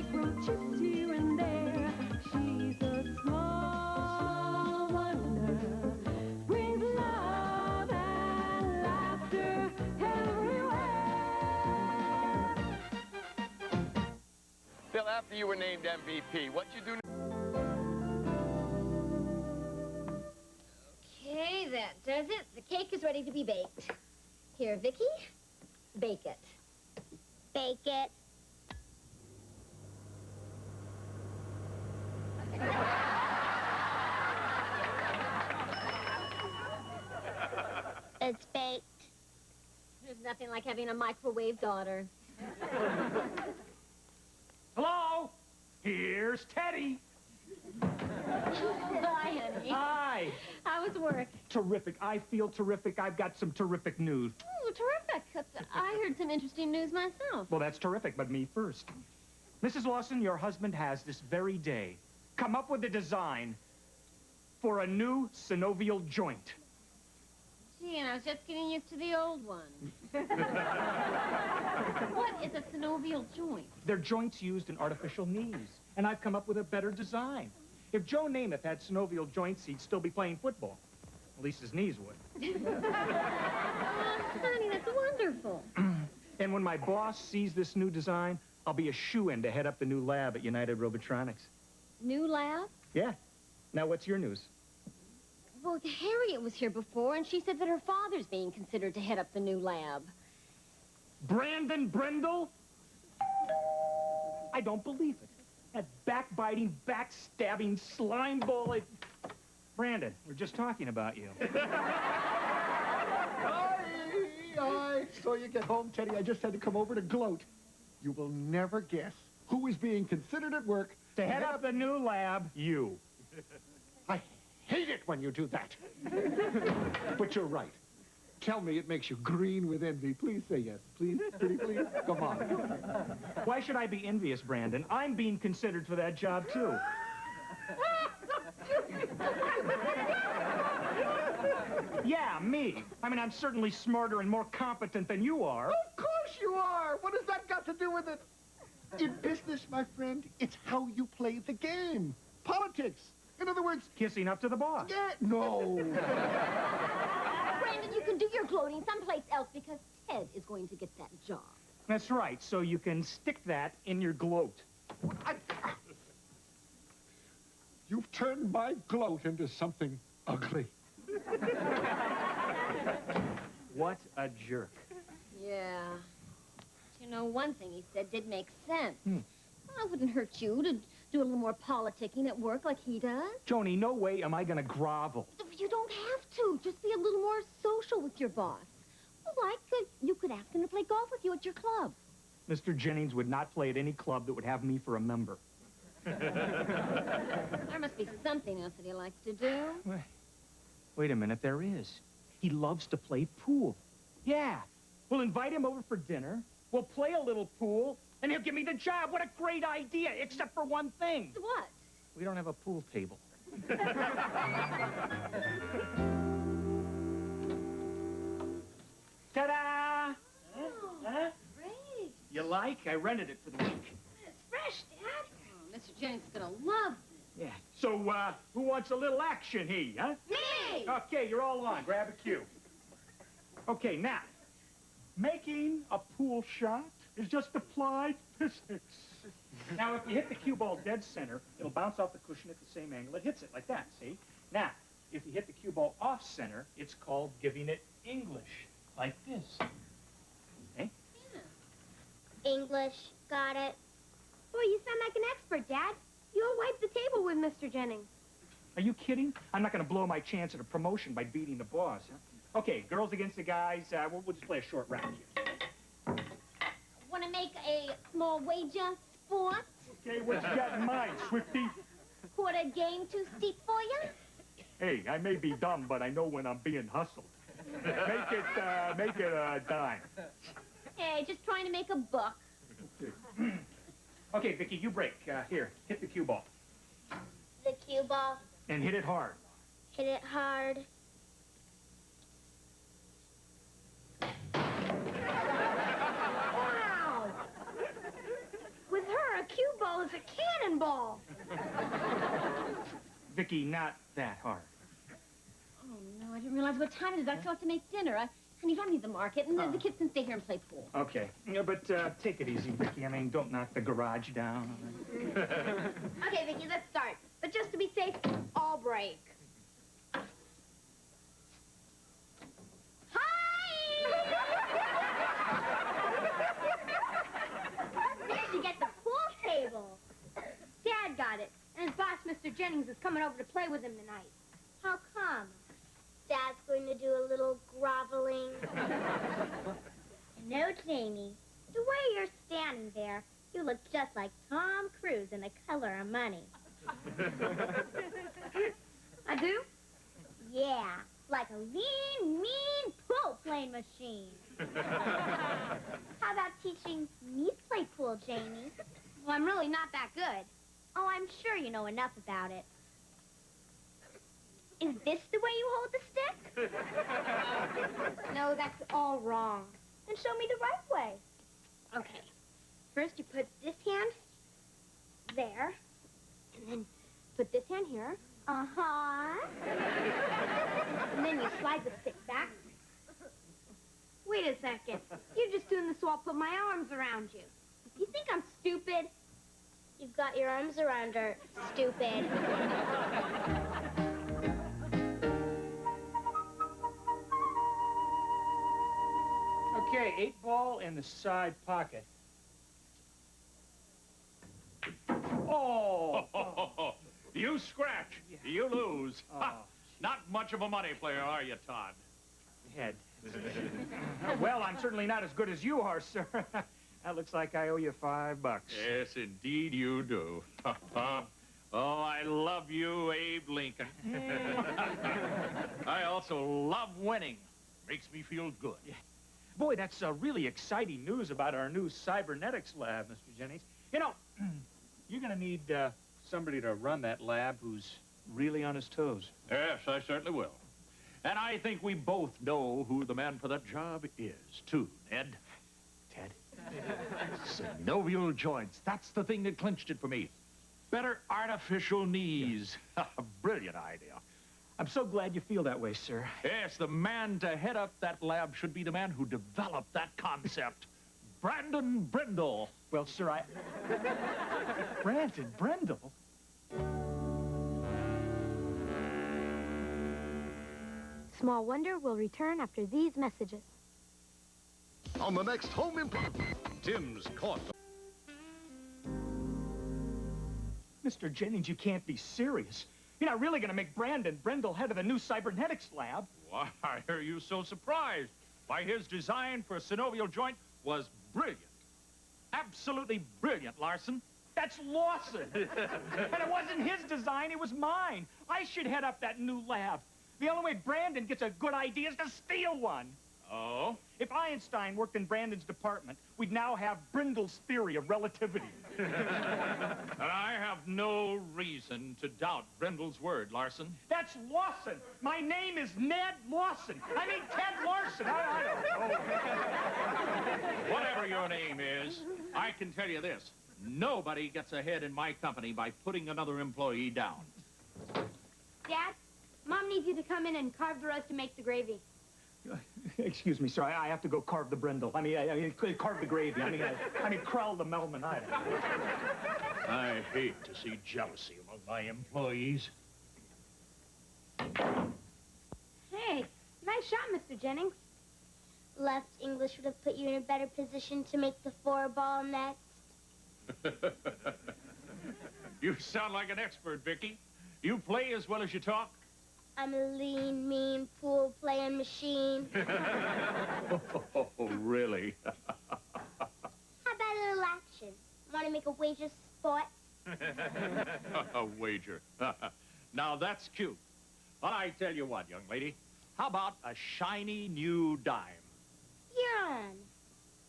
micro chips here and there. She's a small wonder, brings love and laughter everywhere. Bill, after you were named MVP, what'd you do? Okay, that does it. The cake is ready to be baked. Here, Vicky, bake it. Bake it. It's baked. There's nothing like having a microwave daughter. Hello? Here's Teddy. Hi, honey. Hi. How was work? Terrific. I feel terrific. I've got some terrific news. Oh, terrific. I heard some interesting news myself. Well, that's terrific, but me first. Mrs. Lawson, your husband has this very day come up with a design for a new synovial joint. Gee, and I was just getting used to the old one. What is a synovial joint? They're joints used in artificial knees, and I've come up with a better design. If Joe Namath had synovial joints, he'd still be playing football. At least his knees would. Honey, that's wonderful. And when my boss sees this new design, I'll be a shoo-in to head up the new lab at United Robotronics. New lab? Yeah. Now, what's your news? Well, Harriet was here before, and she said that her father's being considered to head up the new lab. Brandon Brindle? I don't believe it. That backbiting, backstabbing slime ball. Brandon, we're just talking about you. I saw you get home, Teddy. I just had to come over to gloat. You will never guess who is being considered at work To head up the new lab, you. I hate it when you do that. But you're right. Tell me it makes you green with envy. Please say yes. Please, pretty please. Come on. Why should I be envious, Brandon? I'm being considered for that job, too. Yeah, me. I mean, I'm certainly smarter and more competent than you are. Of course you are. What has that got to do with it? In business, my friend, it's how you play the game. Politics. In other words... Kissing up to the boss. Yeah, no. Brandon, you can do your gloating someplace else because Ted is going to get that job. That's right, so you can stick that in your gloat. You've turned my gloat into something ugly. What a jerk. Yeah. You know, one thing he said did make sense. Well, it wouldn't hurt you to do a little more politicking at work like he does. Joni, no way am I going to grovel. You don't have to. Just be a little more social with your boss. Like, you could ask him to play golf with you at your club. Mr. Jennings would not play at any club that would have me for a member. There must be something else that he likes to do. Wait a minute, there is. He loves to play pool. Yeah. We'll invite him over for dinner. We'll play a little pool, and he'll give me the job. What a great idea, except for one thing. What? We don't have a pool table. Ta-da! Huh? Great. You like? I rented it for the week. It's fresh, Dad. Oh, Mr. Jennings is going to love this. Yeah. So, who wants a little action, huh? Me! Okay, you're all on. Grab a cue. Okay, now, making a pool shot is just applied physics. Now, if you hit the cue ball dead center, it'll bounce off the cushion at the same angle it hits it, like that, see? Now, if you hit the cue ball off center, it's called giving it English, like this. Okay? Yeah. English. Got it. Boy, you sound like an expert, Dad. You'll wipe the table with Mr. Jennings. Are you kidding? I'm not going to blow my chance at a promotion by beating the boss, huh? Okay, girls against the guys. We'll just play a short round here. Want to make a small wager, sport? Okay, what you got in mind, Swifty? Put a game too steep for you? Hey, I may be dumb, but I know when I'm being hustled. Make it a dime. Hey, just trying to make a buck. Okay, Vicky, you break. Here, hit the cue ball. The cue ball. And hit it hard. Hit it hard. Wow! With her, a cue ball ball is a cannonball. Vicky, not that hard. Oh, no, I didn't realize what time it is. I still have to make dinner. Honey, don't need the market, and the kids can stay here and play pool. Okay. Yeah, but take it easy, Vicky. I mean, don't knock the garage down. Okay, Vicky, let's start. But just to be safe, I'll break. Where'd you get the pool table? Dad got it, and his boss, Mr. Jennings, is coming over to play with him tonight. How come? Dad's going to do a little groveling. No, Jamie. The way you're standing there, you look just like Tom Cruise in The Color of Money. I do? Yeah, like a lean, mean pool playing machine. How about teaching me to play pool, Jamie? Well, I'm really not that good. Oh, I'm sure you know enough about it. Is this the way you hold the stick? No, that's all wrong. Then show me the right way. Okay. First, you put this hand there, and then put this hand here, Uh-huh. and then you slide the stick back. Wait a second. You're just doing this while I put my arms around you. You think I'm stupid? You've got your arms around her, stupid. Okay, 8-ball in the side pocket. Oh! You scratch, you lose. Oh, Ha! Not much of a money player, are you, Todd? Head. Well, I'm certainly not as good as you are, sir. That looks like I owe you $5. Yes, indeed you do. Oh, I love you, Abe Lincoln. I also love winning. Makes me feel good. Boy, that's really exciting news about our new cybernetics lab, Mr. Jennings. You know, you're going to need somebody to run that lab who's really on his toes. Yes, I certainly will. And I think we both know who the man for that job is, too, Ned. Ted? Synovial joints. That's the thing that clinched it for me. Better artificial knees. Brilliant idea. I'm so glad you feel that way, sir. Yes, the man to head up that lab should be the man who developed that concept. Brandon Brindle. Well, sir, Brandon Brindle? Small Wonder will return after these messages. On the next Home Improvement, Tim's caught. Mr. Jennings, you can't be serious. You're not really going to make Brandon Brindle head of the new cybernetics lab. Why are you so surprised? Why, his design for a synovial joint was brilliant. Absolutely brilliant, Larson. That's Lawson. And it wasn't his design, it was mine. I should head up that new lab. The only way Brandon gets a good idea is to steal one. Oh? If Einstein worked in Brandon's department, we'd now have Brindle's theory of relativity. And I have no reason to doubt Brindle's word, Larson. That's Lawson. My name is Ned Lawson. I mean, Ted Larson. I don't know. Whatever your name is, I can tell you this. Nobody gets ahead in my company by putting another employee down. Dad, Mom needs you to come in and carve the roast to make the gravy. Excuse me, sir. I have to go carve the brindle. I mean, carve the gravy. I mean, crowd the melon. I hate to see jealousy among my employees. Hey, nice shot, Mr. Jennings. Left English would have put you in a better position to make the 4-ball next. You sound like an expert, Vicky. You play as well as you talk. I'm a lean, mean pool playing machine. Oh, really? How about a little action? Want to make a wager sport? A wager. Now, that's cute. But I tell you what, young lady. How about a shiny new dime? You're on.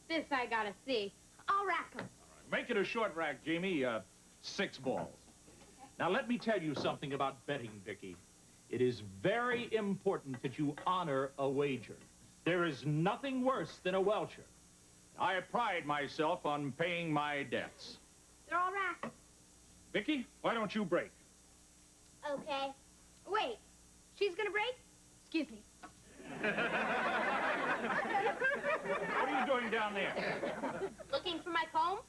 This I gotta see. I'll rack 'em. Make it a short rack, Jamie. 6 balls. Now, let me tell you something about betting, Vicky. It is very important that you honor a wager. There is nothing worse than a welcher. I pride myself on paying my debts. They're all racked. Vicky, why don't you break? Okay. Wait, she's gonna break? Excuse me. What are you doing down there? Looking for my comb?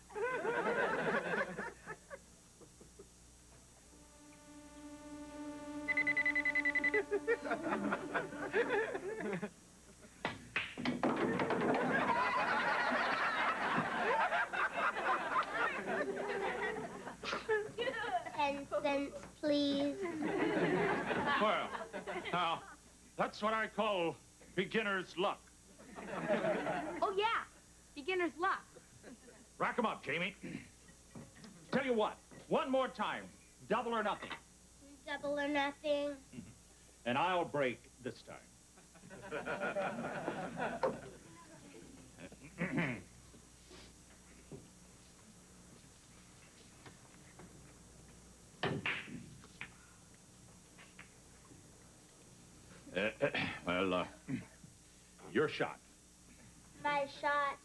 $10, please. Well, now, that's what I call beginner's luck. Oh, yeah. Beginner's luck. Rack 'em up, Jamie. Tell you what, one more time, double or nothing. Double or nothing. And I'll break this time. Well, your shot. My shot.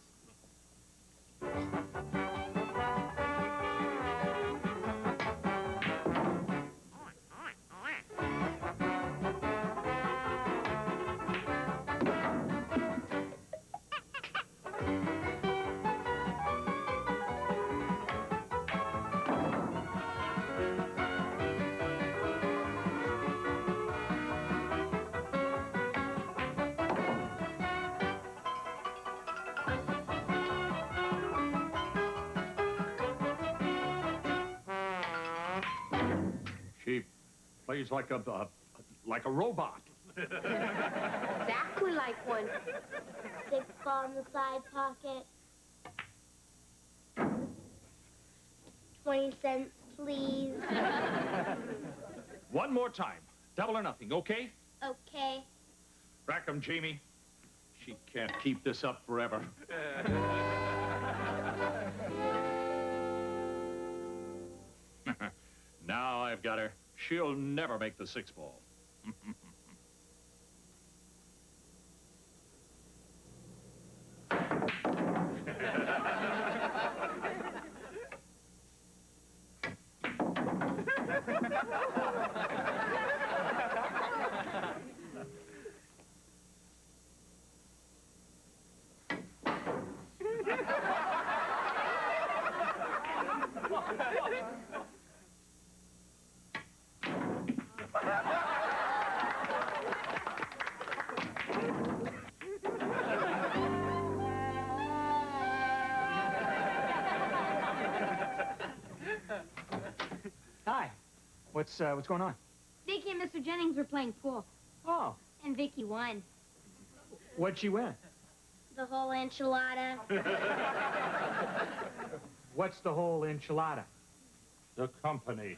She plays like a robot. Exactly like one. 6 ball in the side pocket. 20 cents, please. One more time, double or nothing, okay? Okay. Rack 'em, Jamie. She can't keep this up forever. Now I've got her. She'll never make the 6 ball. Hi. What's going on? Vicky and Mr. Jennings were playing pool, Oh, and Vicky won. what'd she win? The whole enchilada. What's the whole enchilada? The company.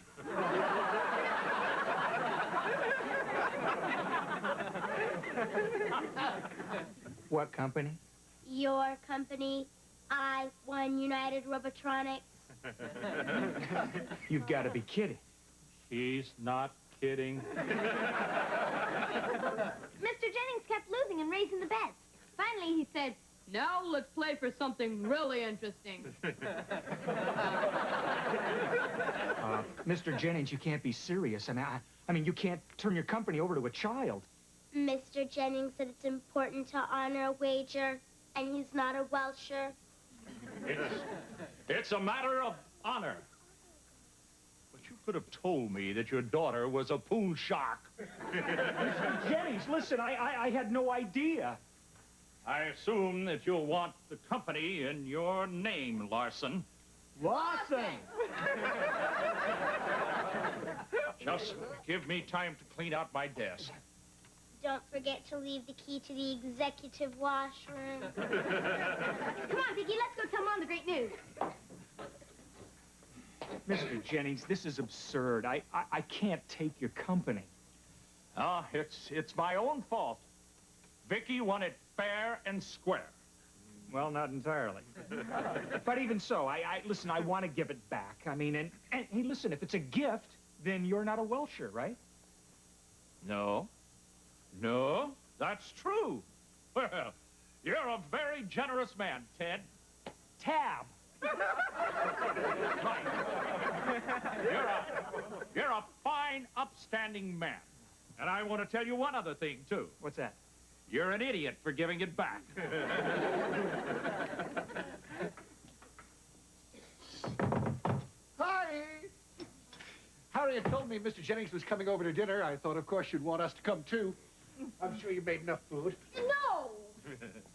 What company? Your company. I won United Robotronics. You've got to be kidding. She's not kidding. Mr. Jennings kept losing and raising the bets. Finally, he said, now let's play for something really interesting. Mr. Jennings, you can't be serious. I mean, you can't turn your company over to a child. Mr. Jennings said it's important to honor a wager, and he's not a Welsher. It's a matter of honor. But you could have told me that your daughter was a pool shark. Mr. Jennings, listen, I had no idea. I assume that you'll want the company in your name, Larson. Larson! Just give me time to clean out my desk. Don't forget to leave the key to the executive washroom. Come on, Vicky, let's go tell Mom the great news. Mr. Jennings, this is absurd. I can't take your company. Ah, it's my own fault. Vicky won it fair and square. Well, not entirely. But even so, listen, I want to give it back. I mean, and hey, listen, if it's a gift, then you're not a Welsher, right? No. No, that's true. Well, you're a very generous man, Ted. Tab. Right. You're a fine, upstanding man. And I want to tell you one other thing, too. What's that? You're an idiot for giving it back. Hi! Harriet told me Mr. Jennings was coming over to dinner. I thought, of course, you'd want us to come, too. I'm sure you made enough food. No!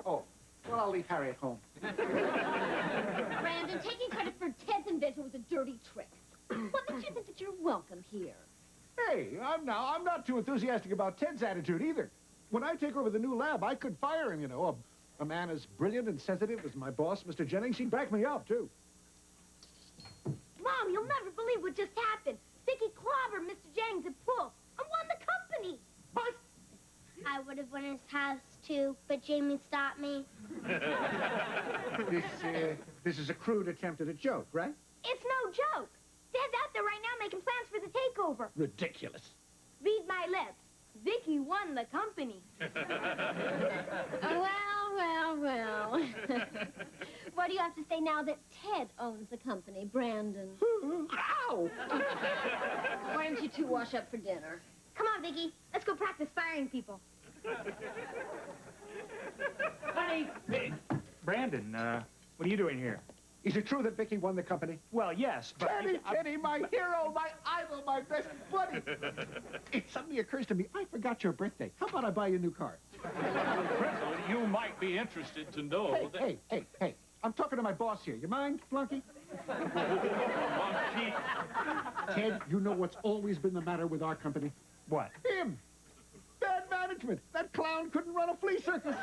Oh, well, I'll leave Harriet home. Brandon, taking credit for Ted's invention was a dirty trick. What makes you think that you're welcome here? Hey, I'm not too enthusiastic about Ted's attitude, either. When I take over the new lab, I could fire him, you know. A man as brilliant and sensitive as my boss, Mr. Jennings, he'd back me up, too. Mom, you'll never believe what just happened. Vicky clobbered Mr. Jennings at pool and won the company. What? I would have won his house, too, but Jamie stopped me. This is a crude attempt at a joke, right? It's no joke. Dad's out there right now making plans for the takeover. Ridiculous. Read my lips. Vicky won the company. Well. What do you have to say now that Ted owns the company, Brandon? Ow! Why don't you two wash up for dinner? Come on, Vicky. Let's go practice firing people. Honey! Hey, Brandon, what are you doing here? Is it true that Vicky won the company? Well, yes, but... Teddy, my hero, my idol, my best buddy. It suddenly occurs to me, I forgot your birthday. How about I buy you a new car? Brindle, you might be interested to know that... Hey. I'm talking to my boss here. You mind, Flunky? Monkey. Ted, you know what's always been the matter with our company? What? Him. Bad management. That clown couldn't run a flea circus.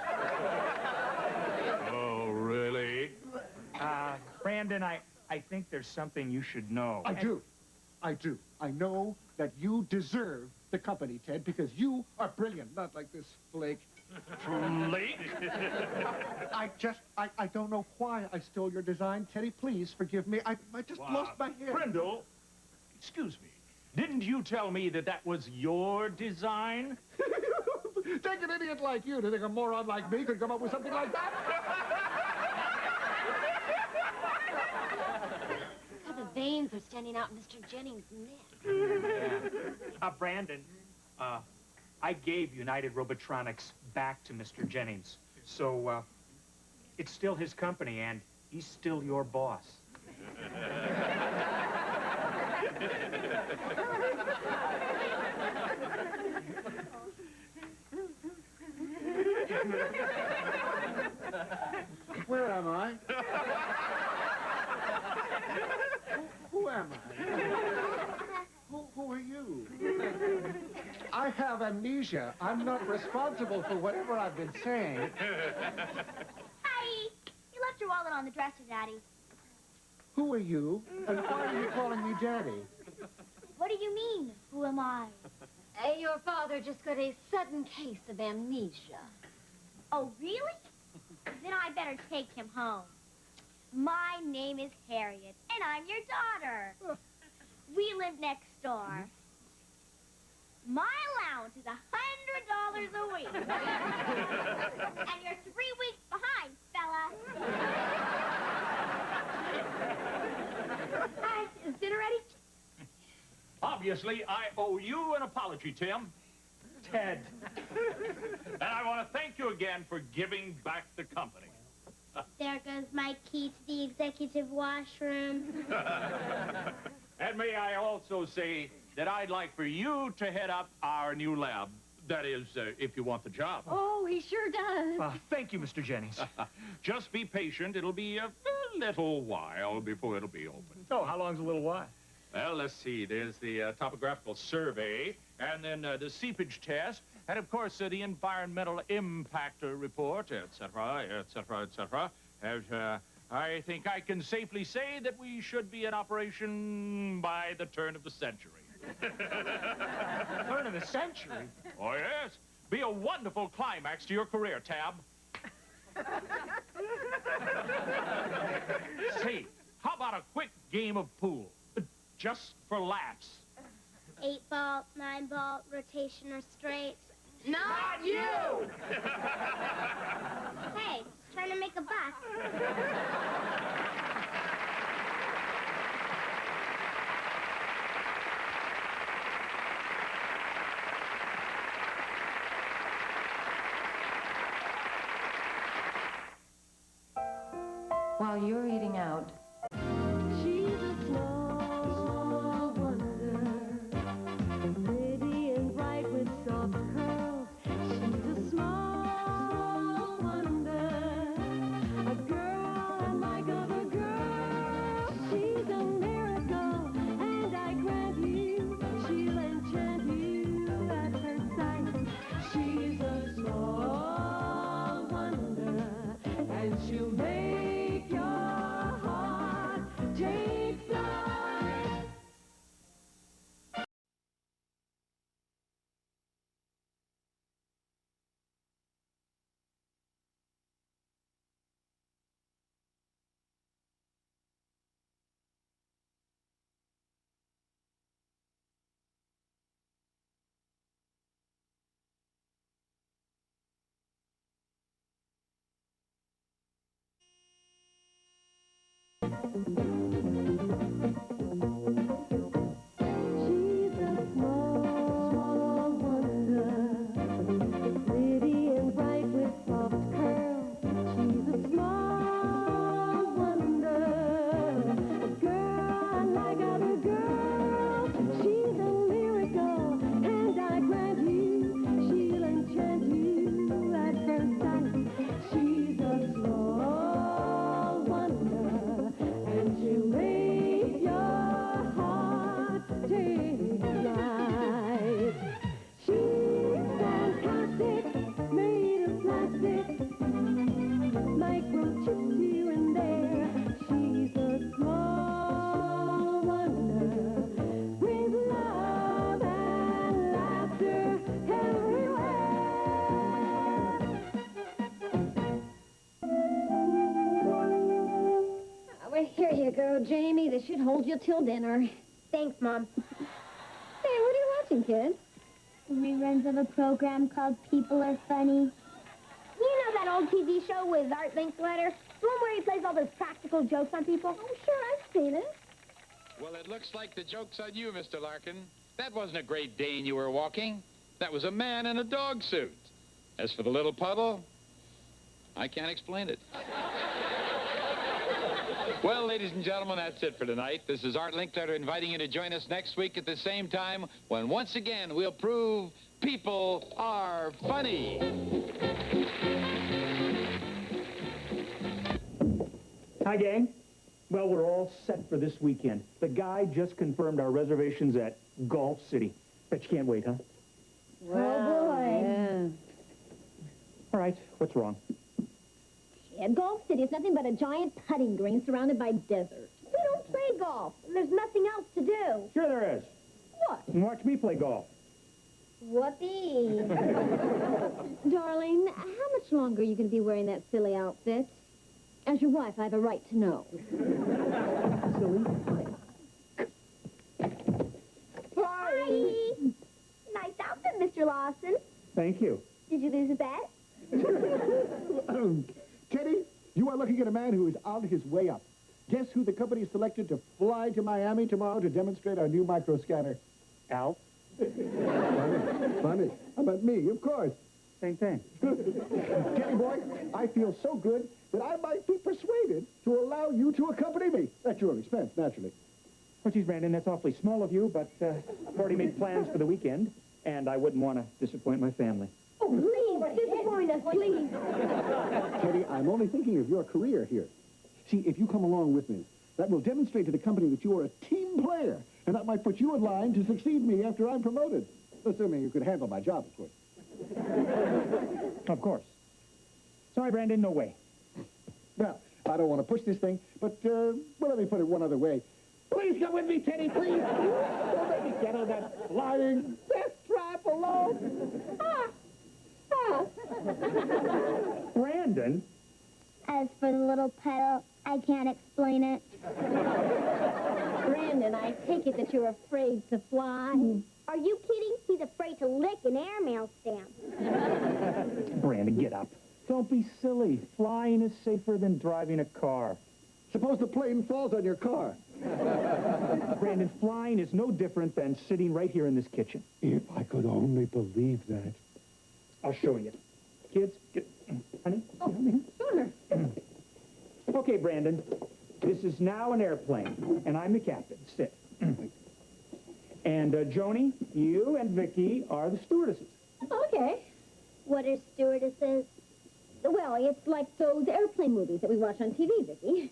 Oh, really? Brandon, I think there's something you should know. I do. I know that you deserve the company, Ted, because you are brilliant, not like this flake. Flake? I don't know why I stole your design. Teddy, please forgive me. I just lost my head. Brindle, excuse me. Didn't you tell me that that was your design? Take an idiot like you to think a moron like me could come up with something like that? The veins are standing out in Mr. Jennings' neck. Brandon, I gave United Robotronics back to Mr. Jennings. So, it's still his company, and he's still your boss. Where am I? Who am I? Who are you? I have amnesia. I'm not responsible for whatever I've been saying. Hi. You left your wallet on the dresser, Daddy. Who are you? And why are you calling me Daddy? What do you mean, who am I? Your father just got a sudden case of amnesia. Oh, really? Then I better take him home. My name is Harriet, and I'm your daughter. We live next door. My allowance is $100 a week. And you're 3 weeks behind, fella. Hi, is dinner ready? Obviously, I owe you an apology, Tim. Ted. And I want to thank you again for giving back the company. There goes my key to the executive washroom. And may I also say that I'd like for you to head up our new lab. That is, if you want the job. Oh, he sure does. Thank you, Mr. Jennings. Just be patient. It'll be a little while before it'll be open. Oh, how long's a little while? Well, let's see. There's the topographical survey, and then the seepage test, and, of course, the environmental impact report, etc., etc., etc. I think I can safely say that we should be in operation by the turn of the century. Turn of the century? Oh, yes. Be a wonderful climax to your career, Tab. Say, how about a quick game of pool? Just for laughs. 8-ball, 9-ball, rotation or straight. Not you! Hey, just trying to make a buck. while you're eating out. She's a small wonder, pretty and bright with soft curls. She's a small wonder, a girl unlike other girls. She's a miracle, and I grant you, she'll enchant you at first sight. She's a small wonder, and she'll make your heart take flight. She's a small wonder, pretty and bright with soft curls. She's a small wonder, a girl unlike other girls. She's a miracle, and I grant you, she'll enchant you at first sight. She's a small wonder, and she'll make your heart take flight. She's fantastic, made of plastic, microchipped here and there. She's a small wonder, brings love and laughter everywhere. Well, here you go, Jamie. This should hold you till dinner. Thanks, Mom. Hey, what are you watching, kid? Reruns of a program called People Are Funny. You know that old TV show with Art Linkletter? The one where he plays all those practical jokes on people? Oh, sure, I've seen it. Well, it looks like the joke's on you, Mr. Larkin. That wasn't a Great Dane you were walking. That was a man in a dog suit. As for the little puddle, I can't explain it. Well, ladies and gentlemen, that's it for tonight. This is Art Linkletter inviting you to join us next week at the same time when once again we'll prove people are funny. Hi, gang. Well, we're all set for this weekend. The guy just confirmed our reservations at Golf City. Bet you can't wait, huh? Oh, boy. Yeah. All right, what's wrong? Yeah, Golf City is nothing but a giant putting green surrounded by desert. We don't play golf. There's nothing else to do. Sure there is. What? And watch me play golf. Whoopee. Darling, how much longer are you going to be wearing that silly outfit? As your wife, I have a right to know. Silly. Hi. Nice outfit, Mr. Lawson. Thank you. Did you lose a bet? Teddy, you are looking at a man who is on his way up. Guess who the company selected to fly to Miami tomorrow to demonstrate our new microscanner? Al? Funny. How about me? Of course. Same thing. Teddy boy, I feel so good that I might be persuaded to allow you to accompany me. At your expense, naturally. Oh, geez, Brandon, that's awfully small of you, but I've already made plans for the weekend, and I wouldn't want to disappoint my family. Oh, please, disappoint us, please. Teddy, I'm only thinking of your career here. See, if you come along with me, that will demonstrate to the company that you are a team player, and that might put you in line to succeed me after I'm promoted. Assuming you could handle my job, of course. Of course. Sorry, Brandon, no way. Now, I don't want to push this thing, but, well, let me put it one other way. Please come with me, Teddy, please. Don't make me get on that flying death trap alone. Brandon? As for the little pedal, I can't explain it. Brandon, I take it that you're afraid to fly. Are you kidding? He's afraid to lick an airmail stamp. Brandon, get up. Don't be silly. Flying is safer than driving a car. Suppose the plane falls on your car. Brandon, flying is no different than sitting right here in this kitchen. If I could only believe that. I'll show you. Kids, get... Honey? Oh, sure. Okay, Brandon. This is now an airplane, and I'm the captain. Sit. And Joni, you and Vicky are the stewardesses. Okay. What are stewardesses? Well, it's like those airplane movies that we watch on TV, Vicky.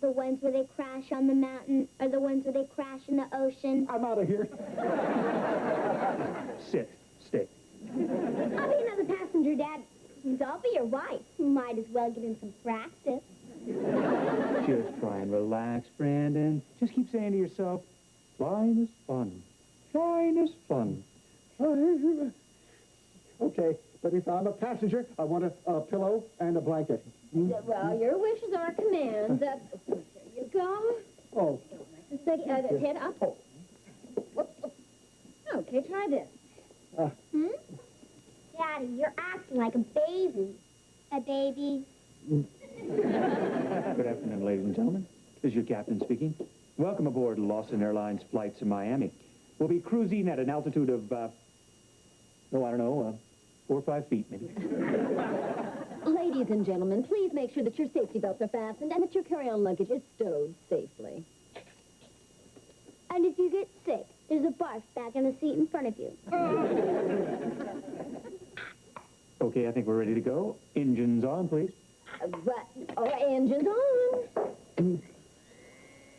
The ones where they crash on the mountain, or the ones where they crash in the ocean? I'm out of here. Sit. Stay. I'll be another passenger, Dad. I'll be your wife. Might as well get in some practice. Just try and relax, Brandon. Just keep saying to yourself, flying is fun. Flying is fun. Okay, but if I'm a passenger, I want a pillow and a blanket. Well, your wishes are commands. There you go. Oh. Head up. Okay, try this. Daddy, you're acting like a baby. A baby? Good afternoon, ladies and gentlemen. This is your captain speaking. Welcome aboard Lawson Airlines flight to Miami. We'll be cruising at an altitude of, 4 or 5 feet, maybe. Ladies and gentlemen, please make sure that your safety belts are fastened and that your carry-on luggage is stowed safely. And if you get sick, there's a barf bag in the seat in front of you. Okay, I think we're ready to go. Engines on, please. Engines on.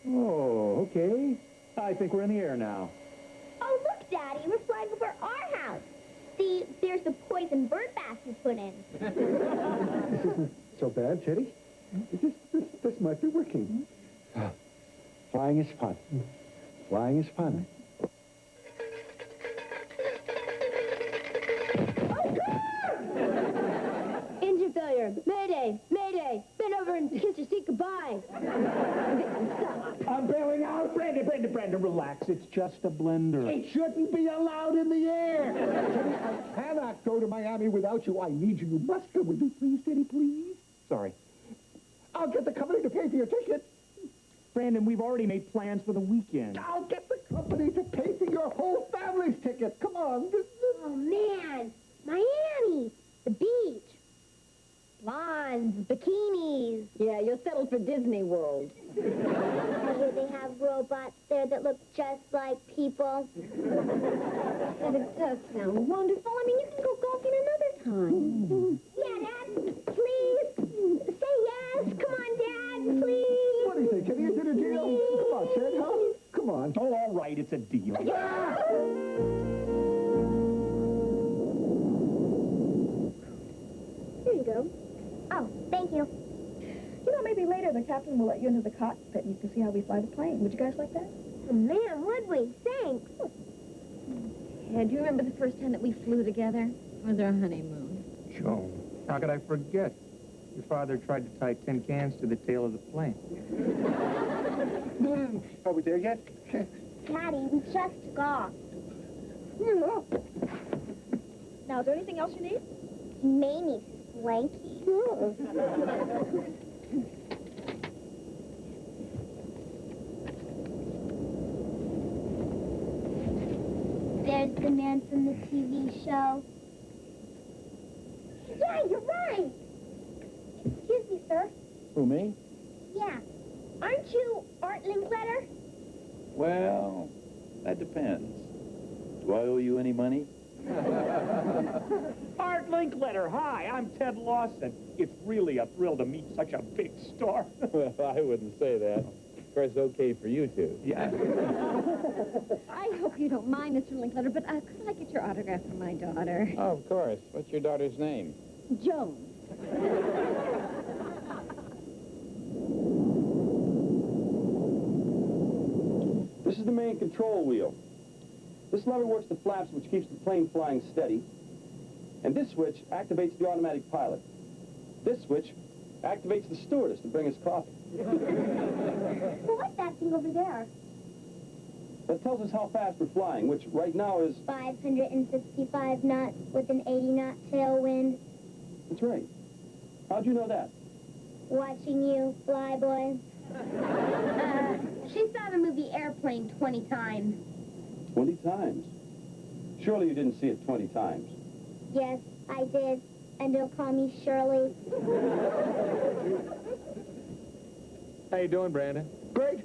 Oh, okay. I think we're in the air now. Oh, look, Daddy, we're flying over our house. See, there's the poison bird bath you put in. This isn't so bad, Teddy. This might be working. Flying is fun. Flying is fun. Engine failure. Mayday. Mayday. Bend over and kiss your seat goodbye. I'm bailing out. Brandon, relax. It's just a blender. It shouldn't be allowed in the air. Teddy, I cannot go to Miami without you. I need you. You must come with me, please, Teddy, please. Sorry. I'll get the company to pay for your ticket. Brandon, we've already made plans for the weekend. I'll get the company to pay for your whole family's ticket. Come on. Oh, man. Miami. The beach. Blondes, bikinis. Yeah, you're settled for Disney World. I hear they have robots there that look just like people. And it does sound wonderful. I mean, you can go golfing another time. Yeah, Dad, please. Say yes. Come on, Dad, please. What do you think, Teddy? Is it a deal? Come on, Ted, huh? Come on. Oh, all right, it's a deal. Here you go. Oh, thank you. You know, maybe later the captain will let you into the cockpit and you can see how we fly the plane. Would you guys like that? Oh, man, would we? Thanks. Ted, do you remember the first time that we flew together? It was our honeymoon. Joan, how could I forget? Your father tried to tie tin cans to the tail of the plane. Are we there yet? Daddy, we just got. Now, is there anything else you need? Mamie's blankie. There's the man from the TV show. Yeah, you're right. Excuse me, sir. Who, me? Yeah. Aren't you Art Linkletter? Well, that depends. Do I owe you any money? Art Linkletter, hi, I'm Ted Lawson. It's really a thrill to meet such a big star. Well, I wouldn't say that. Of course, okay for you two. Yeah. I hope you don't mind, Mr. Linkletter, but could I get your autograph for my daughter? Oh, of course. What's your daughter's name? Jones. This is the main control wheel. This lever works the flaps, which keeps the plane flying steady. And this switch activates the automatic pilot. This switch activates the stewardess to bring us coffee. What's that thing over there? That tells us how fast we're flying, which right now is... 565 knots with an 80-knot tailwind. That's right. How'd you know that? Watching you fly, boy. She saw the movie Airplane 20 times. 20 times? Surely you didn't see it 20 times. Yes, I did. And don't call me Shirley. How you doing, Brandon? Great.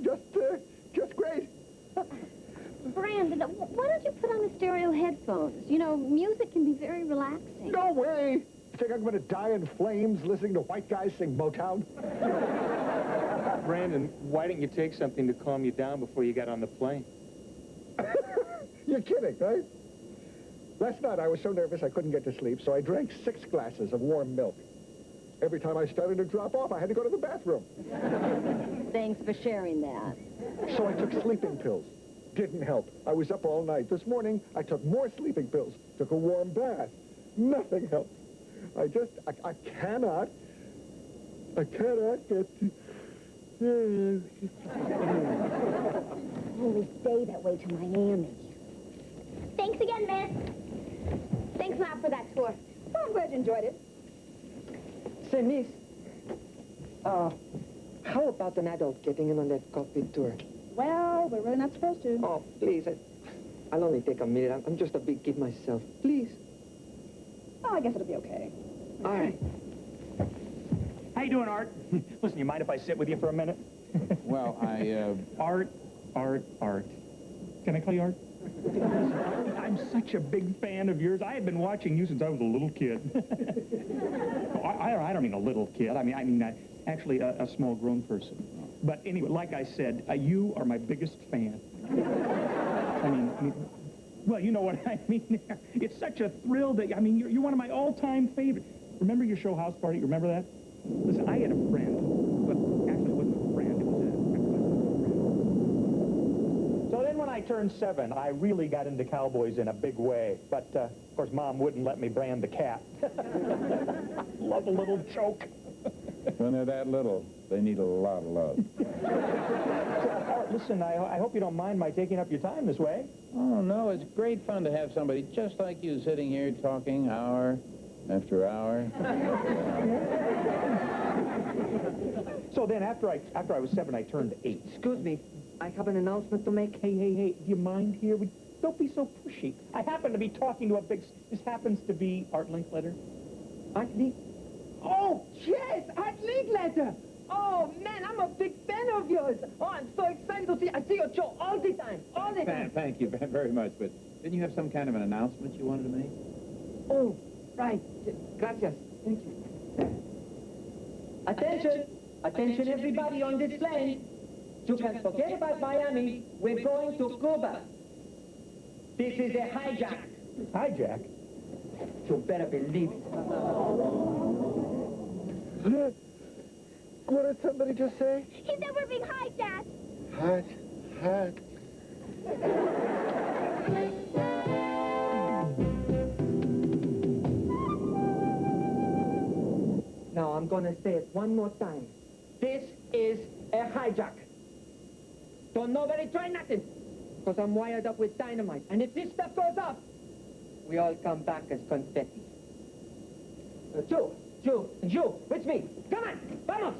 Just great. Brandon, why don't you put on the stereo headphones? You know, music can be very relaxing. No way. Think I'm going to die in flames listening to white guys sing Motown? Brandon, why didn't you take something to calm you down before you got on the plane? You're kidding, right? Last night I was so nervous I couldn't get to sleep, so I drank 6 glasses of warm milk. Every time I started to drop off, I had to go to the bathroom. Thanks for sharing that. So I took sleeping pills. Didn't help. I was up all night. This morning, I took more sleeping pills. Took a warm bath. Nothing helped. I cannot get to... Only stay that way to Miami. Thanks again, miss. Thanks, Ma, for that tour. Oh, I'm glad you enjoyed it. Say, miss, how about an adult getting in on that cockpit tour? Well, we're really not supposed to. Oh, please, I'll only take a minute. I'm just a big kid myself. Please. Oh, I guess it'll be okay. All right. How you doing, Art? Listen, you mind if I sit with you for a minute? Well, Art. Can I call you Art? I'm such a big fan of yours. I have been watching you since I was a little kid. I don't mean a little kid. I mean actually a small grown person. But anyway, like I said, you are my biggest fan. I mean, well, you know what I mean there. It's such a thrill that, I mean, you're one of my all-time favorites. Remember your show House Party? Remember that? Listen, I had a friend, but actually it wasn't a friend, it was a friend. So then when I turned 7, I really got into cowboys in a big way. But, of course, Mom wouldn't let me brand the cat. Love a little joke. when they're that little, they need a lot of love. Listen, I hope you don't mind my taking up your time this way. Oh, no, it's great fun to have somebody just like you sitting here talking hour after hour. So then, after I was 7, I turned 8. Excuse me, I have an announcement to make. Hey, do you mind here? Don't be so pushy. I happen to be talking to a big... This happens to be Art Linkletter. Art Link? Oh, yes, Art Linkletter! Oh, man, I'm a big fan of yours. Oh, I'm so excited to see. I see your show all the time, Thank you very much, but didn't you have some kind of an announcement you wanted to make? Oh, right. Gracias. Thank you. Attention! Attention, everybody on this plane. You can forget about Miami. We're going to Cuba. This is a hijack. Hijack? You better believe it. What did somebody just say? He said we're being hijacked. Hot. Now, I'm going to say it one more time. This is a hijack. Don't nobody try nothing, because I'm wired up with dynamite. And if this stuff goes up, we all come back as confetti. You, with me. Come on, vamos.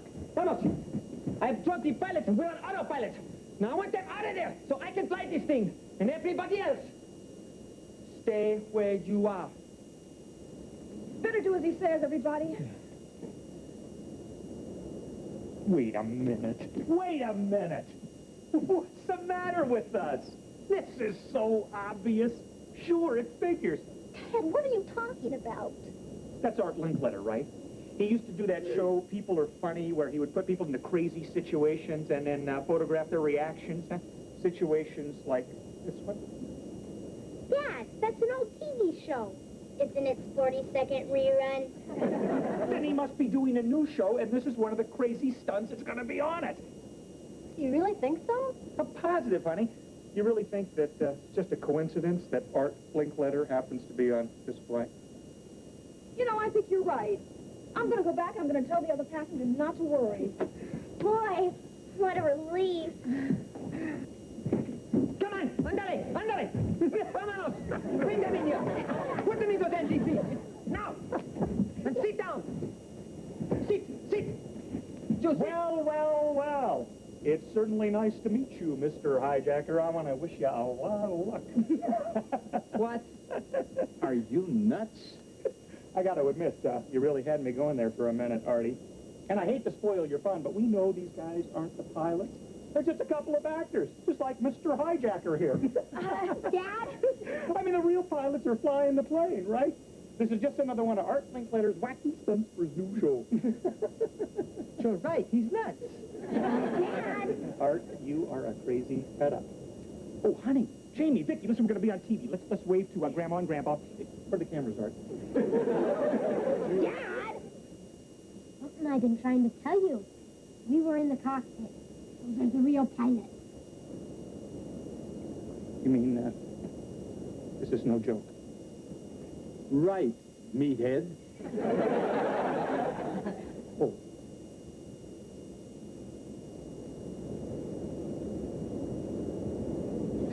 I have 20 pilots and we're on autopilot. Now I want them out of there so I can fly this thing. And everybody else, stay where you are. Better do as he says, everybody. Wait a minute. What's the matter with us? This is so obvious. Sure, it figures. Ted, what are you talking about? That's Art Linkletter, right? He used to do that show, People Are Funny, where he would put people into crazy situations and then photograph their reactions. Situations like this one. Dad, that's an old TV show. It's in its 42nd rerun. Then he must be doing a new show, and this is one of the crazy stunts that's going to be on it. You really think so? I'm positive, honey. You really think that it's just a coincidence that Art Linkletter happens to be on this flight? You know, I think you're right. I'm going to go back and I'm going to tell the other passengers not to worry. Boy, what a relief. Come on, andale. Vámonos. Bring them in here. Put them into the NDC. Now. And sit down. Sit. Just sit. Well. It's certainly nice to meet you, Mr. Hijacker. I want to wish you a lot of luck. What? Are you nuts? I got to admit, you really had me going there for a minute, Artie. And I hate to spoil your fun, but we know these guys aren't the pilots. They're just a couple of actors, just like Mr. Hijacker here. Dad? I mean, the real pilots are flying the plane, right? This is just another one of Art Linkletter's wacky stunts for his new show. You're right, he's nuts. Dad! Art, you are a crazy fed-up. Oh, honey, Jamie, Vicky, listen, we're going to be on TV. Let's wave to Grandma and Grandpa. Where the cameras, Art? Dad! Something I've been trying to tell you. We were in the cockpit. Those are the real pilots. You mean, this is no joke? Right, meathead. Oh.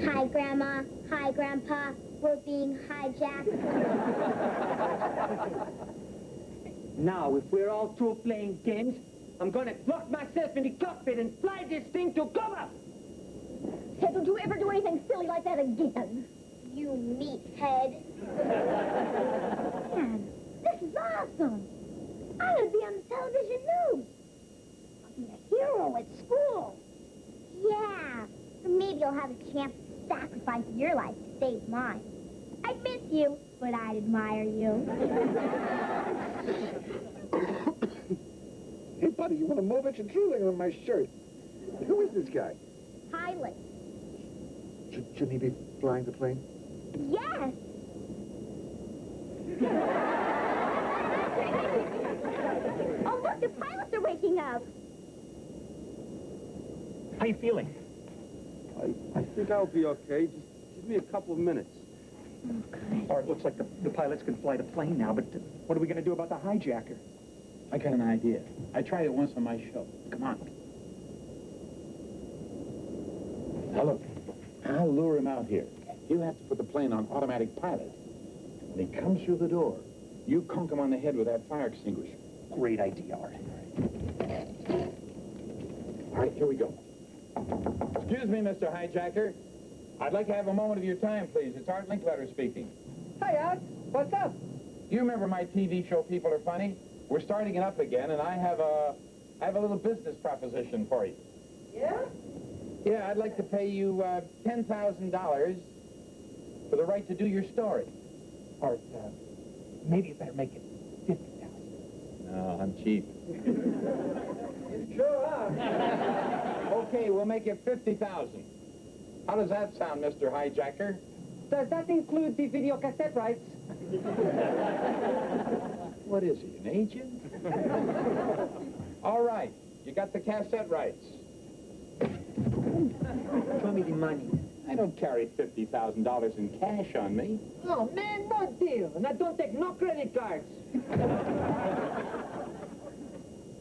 Hi, Grandma. Hi, Grandpa. We're being hijacked. Now, if we're all through playing games, I'm gonna lock myself in the cockpit and fly this thing to cover! Hey, don't you ever do anything silly like that again. You meathead. Man, this is awesome. I'm going to be on the television news. I'll be a hero at school. Yeah. Or maybe you'll have a chance to sacrifice your life to save mine. I'd miss you, but I'd admire you. Hey, buddy, you want to move it? You're drooling on my shirt. Who is this guy? Pilot. Shouldn't he be flying the plane? Yes. Oh, look, the pilots are waking up. How you feeling? I think I'll be okay. Just give me a couple of minutes. Art, looks like the pilots can fly the plane now, but what are we going to do about the hijacker? I got an idea. I tried it once on my show. Come on. Now look, I'll lure him out here. He'll have to put the plane on automatic pilot. When he comes through the door, you conk him on the head with that fire extinguisher. Great idea, Art. All right, here we go. Excuse me, Mr. Hijacker. I'd like to have a moment of your time, please. It's Art Linkletter speaking. Hi, Art. What's up? You remember my TV show, People Are Funny? We're starting it up again, and I have a little business proposition for you. Yeah? Yeah, I'd like to pay you $10,000 for the right to do your story. Art, maybe you better make it 50,000. No, I'm cheap. Sure are. Okay, we'll make it 50,000. How does that sound, Mr. Hijacker? Does that include the video cassette rights? What is he, an agent? All right, you got the cassette rights. Show me the money. I don't carry $50,000 in cash on me. Oh, man, no deal. And I don't take no credit cards.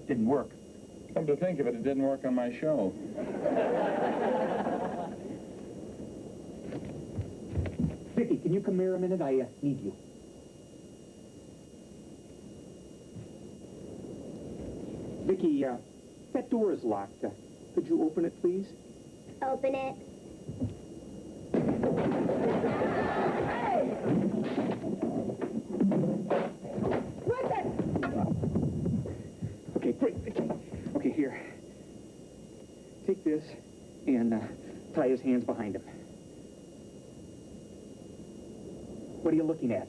Didn't work. Come to think of it, it didn't work on my show. Vicky, can you come here a minute? I need you. Vicky, that door is locked. Could you open it, please? Open it. Okay, great. Okay, here. Take this and tie his hands behind him. What are you looking at?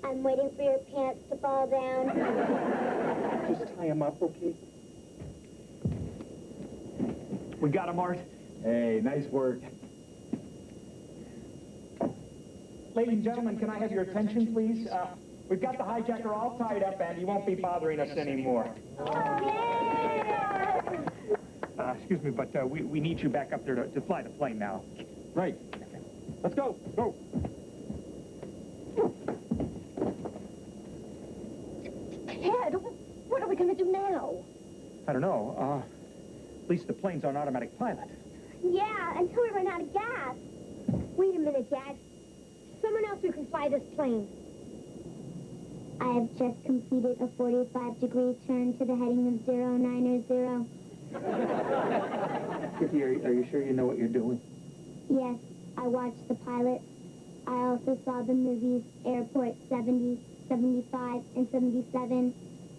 I'm waiting for your pants to fall down. Just tie him up, okay? We got him, Art. Hey, nice work. Ladies and gentlemen, can I have your attention, please? We've got the hijacker all tied up, and he won't be bothering us anymore. Excuse me, but we need you back up there to fly the plane now. Right. Let's go. Go. Ted, what are we going to do now? I don't know. At least the plane's on automatic pilot. Yeah, until we run out of gas. Wait a minute, Dad. Someone else who can fly this plane. I have just completed a 45-degree turn to the heading of 090. Vicky, are you sure you know what you're doing? Yes, I watched the pilot. I also saw the movies Airport 70, 75, and 77.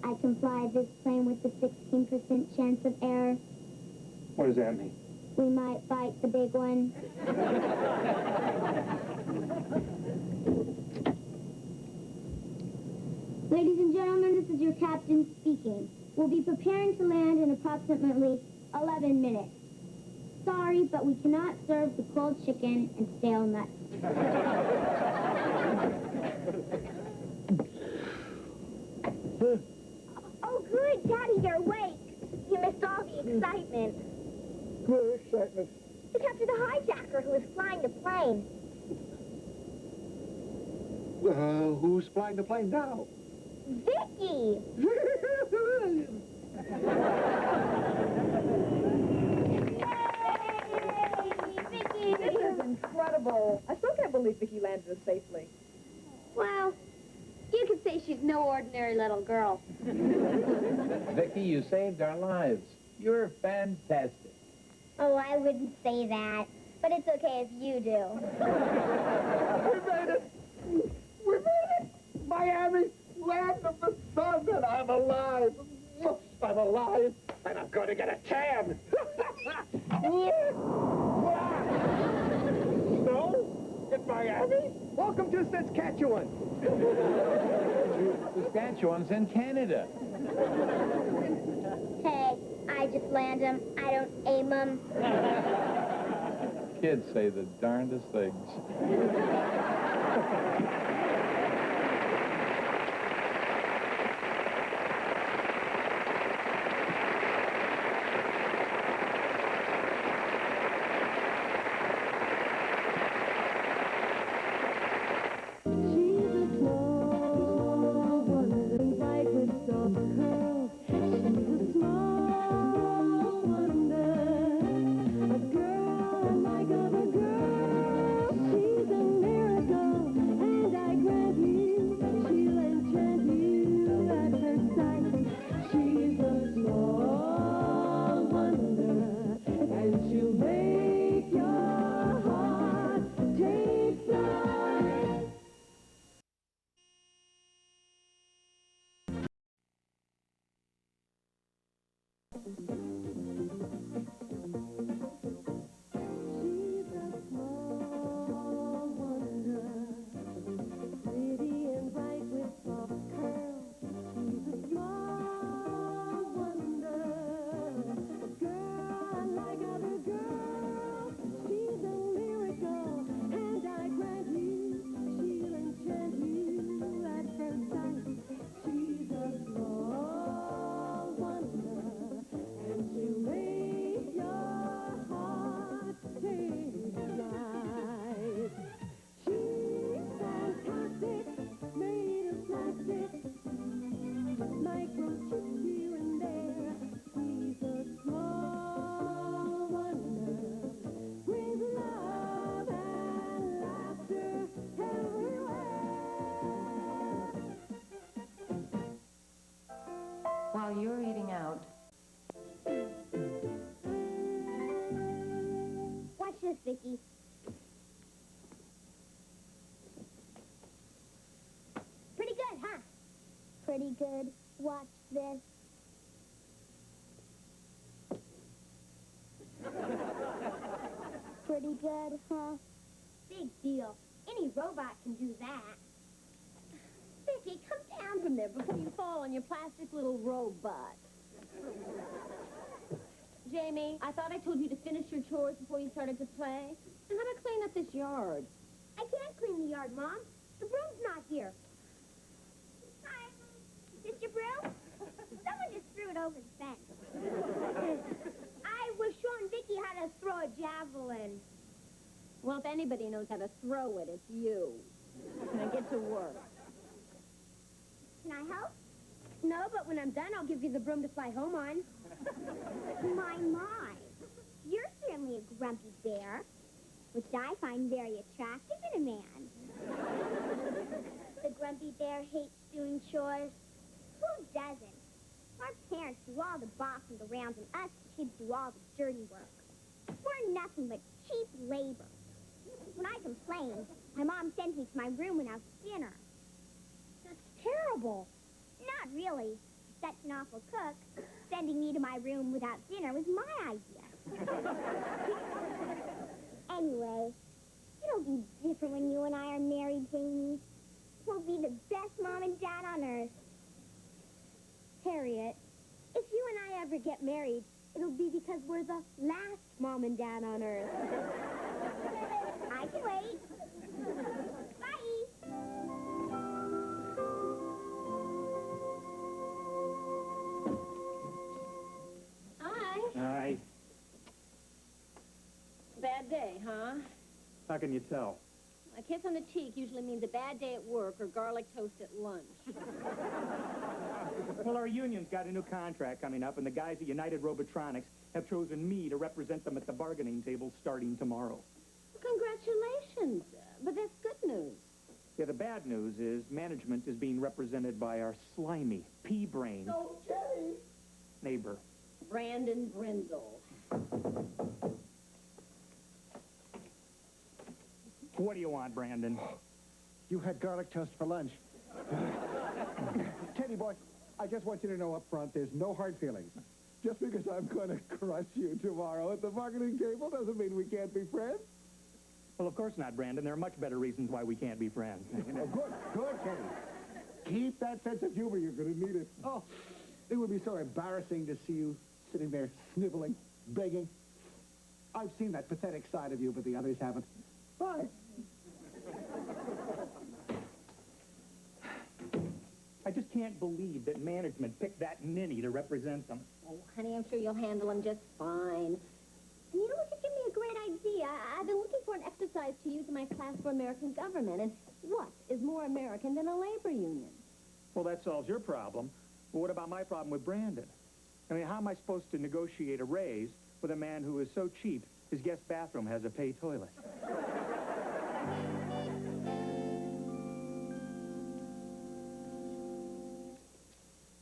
I can fly this plane with a 16% chance of error. What does that mean? We might fight the big one. Ladies and gentlemen, this is your captain speaking. We'll be preparing to land in approximately 11 minutes. Sorry, but we cannot serve the cold chicken and stale nuts. Oh, good. Daddy, you're awake. You missed all the excitement. Good excitement. We captured the hijacker who was flying the plane. Who's flying the plane now? Vicky! Vicky! This is incredible. I still can't believe Vicky landed us safely. Well, you could say she's no ordinary little girl. Vicky, you saved our lives. You're fantastic. Oh, I wouldn't say that. But it's okay if you do. We made it! We made it! Miami, land of the sun, and I'm alive! I'm alive, and I'm going to get a tan! Snow? In Miami? Welcome to Saskatchewan. Saskatchewan's in Canada. Hey, I just land them. I don't aim them. Kids say the darndest things. While you're eating out. Watch this, Vicky. Pretty good, huh? Pretty good. Watch this. Pretty good, huh? Big deal. Any robot can do that. Vicky, come down from there before you fall on your plastic little robot. Jamie, I thought I told you to finish your chores before you started to play. And how about clean up this yard? I can't clean the yard, Mom. The broom's not here. Hi. Is this your broom? Someone just threw it over the fence. I was showing Vicky how to throw a javelin. Well, if anybody knows how to throw it, it's you. Now get to work. Can I help? No, but when I'm done, I'll give you the broom to fly home on. My. You're certainly a grumpy bear, which I find very attractive in a man. The grumpy bear hates doing chores. Who doesn't? Our parents do all the bossing around, and us kids do all the dirty work. We're nothing but cheap labor. When I complained, my mom sent me to my room when I was dinner. That's terrible. Not really. such an awful cook, sending me to my room without dinner was my idea. Anyway, it'll be different when you and I are married, Jamie. We'll be the best mom and dad on earth. Harriet, if you and I ever get married, it'll be because we're the last mom and dad on earth. I can wait. Bye. Hi. Hi. Bad day, huh? How can you tell? A kiss on the cheek usually means a bad day at work or garlic toast at lunch. Well, our union's got a new contract coming up, and the guys at United Robotronics have chosen me to represent them at the bargaining table starting tomorrow. Congratulations. But that's good news. Yeah, the bad news is management is being represented by our slimy, pea-brained neighbor. Brandon Brindle. What do you want, Brandon? You had garlic toast for lunch. Teddy boy, I just want you to know up front, there's no hard feelings. Just because I'm going to crush you tomorrow at the bargaining table doesn't mean we can't be friends. Well, of course not, Brandon. There are much better reasons why we can't be friends. Oh, good, Teddy. Keep that sense of humor. You're going to need it. Oh, it would be so embarrassing to see you sitting there sniveling, begging. I've seen that pathetic side of you, but the others haven't. Bye. I just can't believe that management picked that ninny to represent them. Oh, honey, I'm sure you'll handle him just fine. And you know what? You give me a great idea. I've been looking for an exercise to use in my class for American government. And what is more American than a labor union? Well, that solves your problem. But what about my problem with Brandon? I mean, how am I supposed to negotiate a raise with a man who is so cheap his guest bathroom has a pay toilet?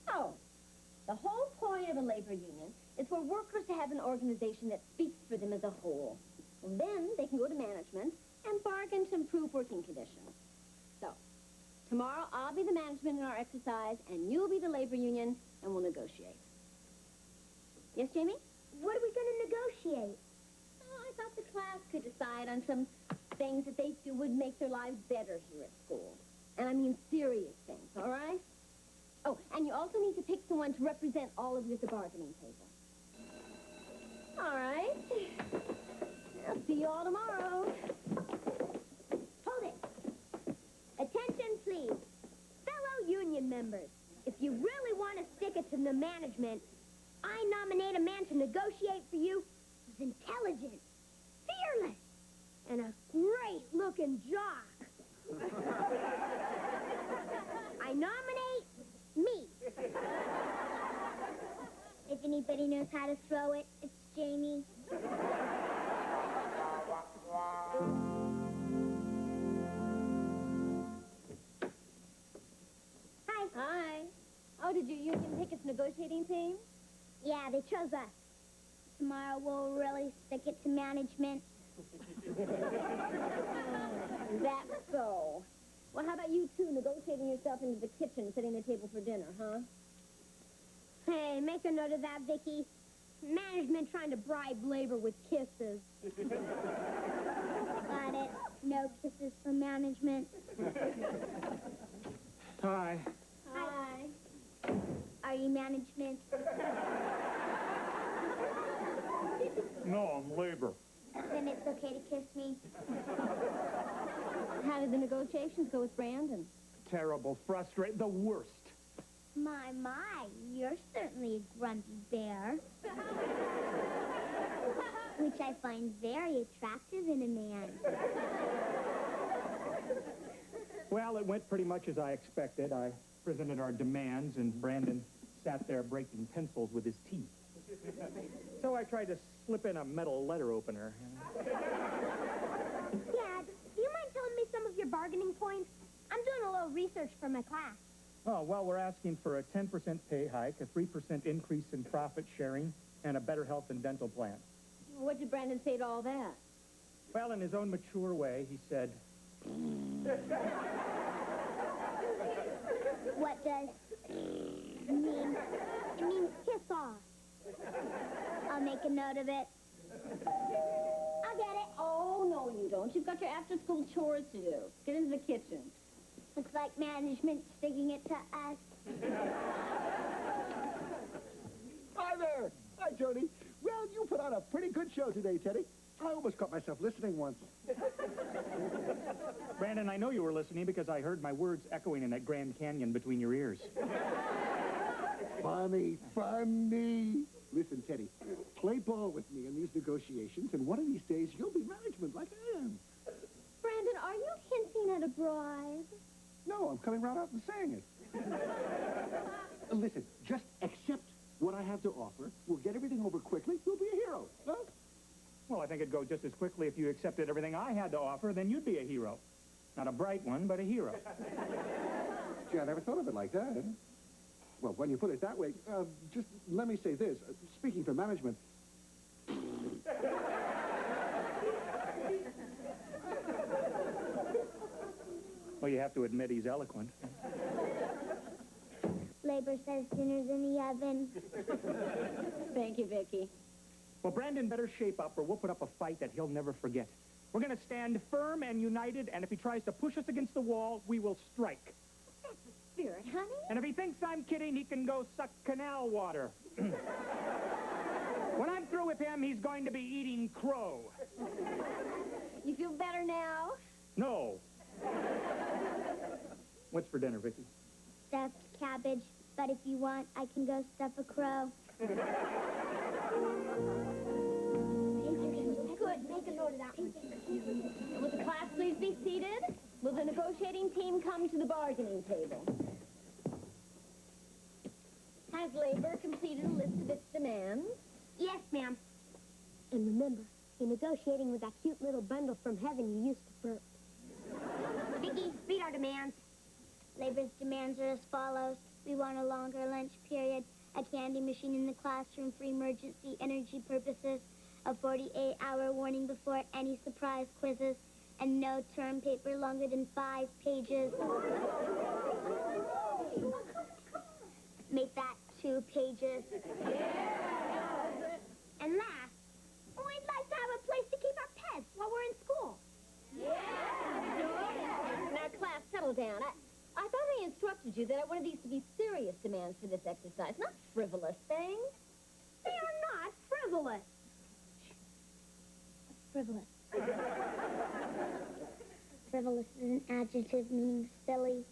Oh, the whole point of a labor union is for workers to have an organization that speaks for them as a whole. And then they can go to management and bargain to improve working conditions. So, tomorrow I'll be the management in our exercise, and you'll be the labor union, and we'll negotiate. Yes, Jamie? What are we going to negotiate? Oh, I thought the class could decide on some things that they feel would make their lives better here at school. And I mean serious things, all right? Oh, and you also need to pick someone to represent all of you at the bargaining table. All right. I'll see you all tomorrow. Hold it. Attention, please. Fellow union members, if you really want to stick it to the management, I nominate a man to negotiate for you who's intelligent, fearless, and a great-looking jock. I nominate me. If anybody knows how to throw it, it's Jamie. Hi. Hi. Oh, did your union pick its negotiating team? Yeah, they chose us. Tomorrow we'll really stick it to management. That's so. Well, how about you two negotiating yourself into the kitchen, setting the table for dinner, huh? Hey, make a note of that, Vicky. Management trying to bribe labor with kisses. Got it. No kisses for management. Hi. Hi. Are you management? No, I'm labor. Then it's okay to kiss me. How did the negotiations go with Brandon? Terrible, frustrating, the worst. My, you're certainly a grumpy bear. Which I find very attractive in a man. Well, it went pretty much as I expected. I presented our demands, and Brandon sat there breaking pencils with his teeth. So I tried to slip in a metal letter opener. Dad, do you mind telling me some of your bargaining points? I'm doing a little research for my class. Oh, well, we're asking for a 10% pay hike, a 3% increase in profit sharing, and a better health and dental plan. What did Brandon say to all that? Well, in his own mature way, he said... What does It means kiss off. I'll make a note of it. I'll get it. Oh, no, you don't. You've got your after-school chores to do. Get into the kitchen. Looks like management sticking it to us. Hi there. Hi, Jody. Well, you put on a pretty good show today, Teddy. I almost caught myself listening once. Brandon, I know you were listening because I heard my words echoing in that Grand Canyon between your ears. Funny, funny. Listen, Teddy, play ball with me in these negotiations, and one of these days you'll be management like I am. Brandon, are you hinting at a bribe? No, I'm coming right out and saying it. Listen, just accept what I have to offer. We'll get everything over quickly. You'll be a hero. Huh? Well, I think it'd go just as quickly if you accepted everything I had to offer, then you'd be a hero. Not a bright one, but a hero. Gee, I never thought of it like that. Well, when you put it that way, just let me say this. Speaking for management, well, you have to admit he's eloquent. Labor says dinner's in the oven. Thank you, Vicky. Well, Brandon better shape up or we'll put up a fight that he'll never forget. We're going to stand firm and united, and if he tries to push us against the wall, we will strike. That's the spirit, honey. And if he thinks I'm kidding, he can go suck canal water. When I'm through with him, he's going to be eating crow. You feel better now? No. What's for dinner, Vicky? Stuffed cabbage, but if you want, I can go stuff a crow. Good, make a note of that one. Will the class please be seated? Will the negotiating team come to the bargaining table? Has labor completed a list of its demands? Yes, ma'am. And remember, you're negotiating with that cute little bundle from heaven you used to burp. Vicky, read our demands. Labor's demands are as follows. We want a longer lunch period, a candy machine in the classroom for emergency energy purposes, a 48-hour warning before any surprise quizzes, and no term paper longer than 5 pages. Make that 2 pages. And last, we'd like to have a place to keep our pets while we're in school. Now, class, settle down. I thought I instructed you that I wanted these to be serious demands for this exercise, not frivolous things. They are not frivolous. Frivolous. Frivolous is an adjective meaning silly.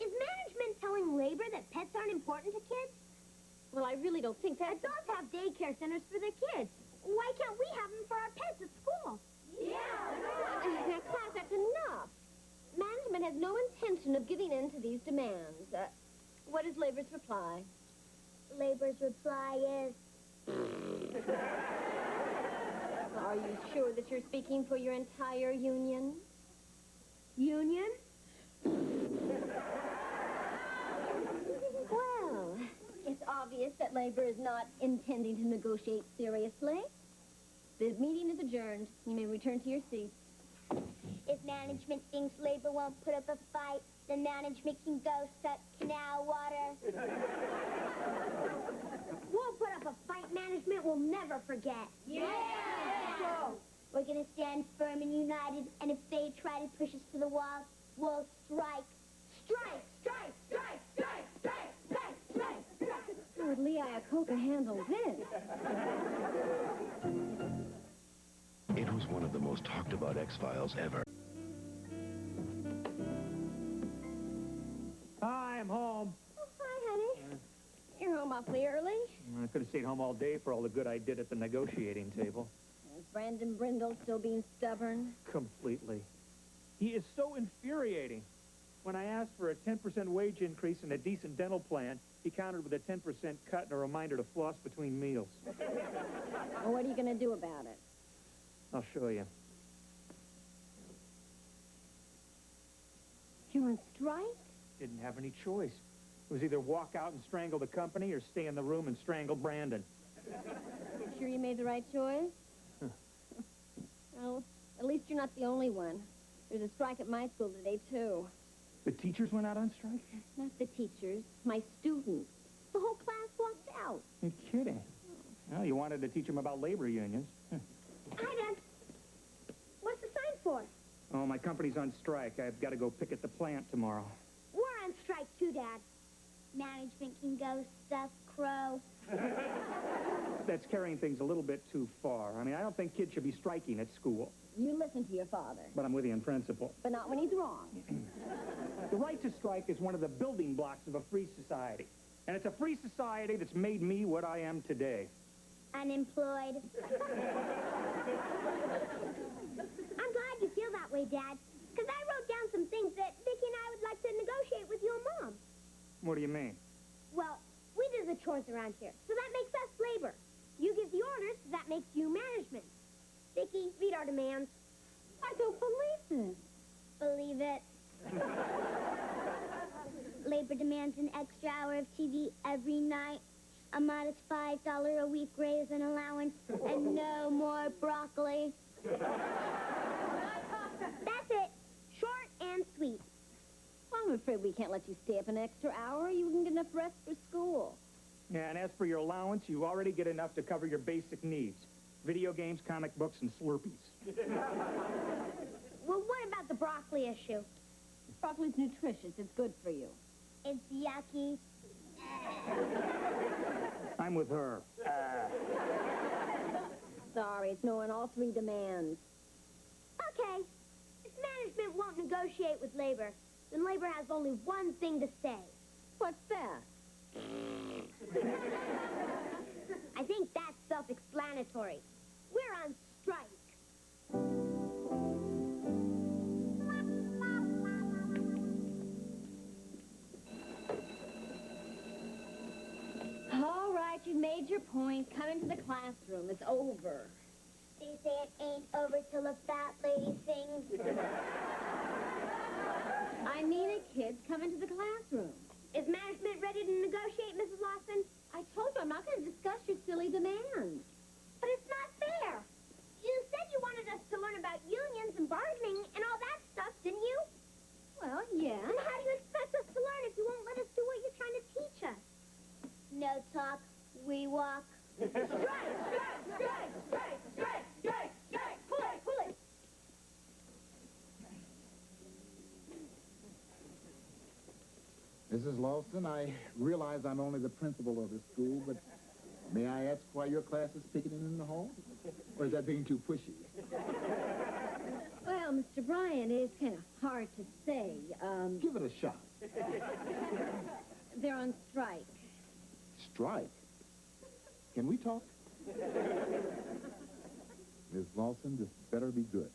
Is management telling labor that pets aren't important to kids? Well, I really don't think that... Adults have daycare centers for their kids. Why can't we have them for our pets at school? Now, class, that's enough. Management has no intention of giving in to these demands. What is labor's reply? Labor's reply is... Are you sure that you're speaking for your entire union? Union? Well, it's obvious that labor is not intending to negotiate seriously. The meeting is adjourned. You may return to your seats. If management thinks labor won't put up a fight, then management can go suck canal water. We'll put up a fight management will never forget. Yeah! So, we're going to stand firm and united, and if they try to push us to the wall, we'll strike. Strike! Strike! Strike! Strike! Strike! Strike! Strike! Strike! How would Lee Iacocca handle this? It was one of the most talked about X-Files ever. I'm home. Oh, hi, honey. You're home awfully early. I could have stayed home all day for all the good I did at the negotiating table. Is Brandon Brindle still being stubborn? Completely. He is so infuriating. When I asked for a 10% wage increase and a decent dental plan, he countered with a 10% cut and a reminder to floss between meals. Well, what are you going to do about it? I'll show you. You're on strike? Didn't have any choice. It was either walk out and strangle the company or stay in the room and strangle Brandon. You sure you made the right choice? Well, at least you're not the only one. There's a strike at my school today, too. The teachers went out on strike? Not the teachers, my students. The whole class walked out. You're kidding. Well, you wanted to teach them about labor unions. Hi, Dad. What's the sign for? Oh, my company's on strike. I've got to go picket the plant tomorrow. We're on strike, too, Dad. Management can go stuff crow. That's carrying things a little bit too far. I mean, I don't think kids should be striking at school. You listen to your father, But I'm with you in principle. but not when he's wrong. The right to strike is one of the building blocks of a free society. And it's a free society that's made me what I am today. Unemployed. I'm glad you feel that way, Dad. Because I wrote down some things that Vicki and I would like to negotiate with your mom. What do you mean? Well, we do the chores around here, so that makes us labor. You give the orders, so that makes you management. Vicki, read our demands. I don't believe this. Believe it. Labor demands an extra hour of TV every night, a modest $5 a week raise and allowance, and no more broccoli. That's it. Short and sweet. Well, I'm afraid we can't let you stay up an extra hour. You wouldn't get enough rest for school. Yeah, and as for your allowance, you already get enough to cover your basic needs. Video games, comic books, and Slurpees. Well, what about the broccoli issue? Broccoli's nutritious. It's good for you. It's yucky. I'm with her. Sorry, it's no on all three demands. Okay. If management won't negotiate with labor, then labor has only one thing to say. What's that? I think that's self-explanatory. We're on strike. All right, you've made your point. Come into the classroom. It's over. They say it ain't over till the fat lady sings. I mean it, kids. Come into the classroom. Is management ready to negotiate, Mrs. Lawson? I told you I'm not going to discuss your silly demands. But it's not fair. You said you wanted us to learn about unions and bargaining and all that stuff, didn't you? Well, yeah. And how do you expect us to learn if you won't let us do what you're trying to teach us? No talk, we walk. Strike! Strike! Strike! Strike! Strike! Strike! Strike! Pull it! Pull it! Mrs. Lawson, I realize I'm only the principal of the school, but may I ask why your class is picketing in the hall? Or is that being too pushy? Well, Mr. Bryan, it is kind of hard to say. Give it a shot. They're on strike. Strike? Can we talk? Miss Lawson, this better be good.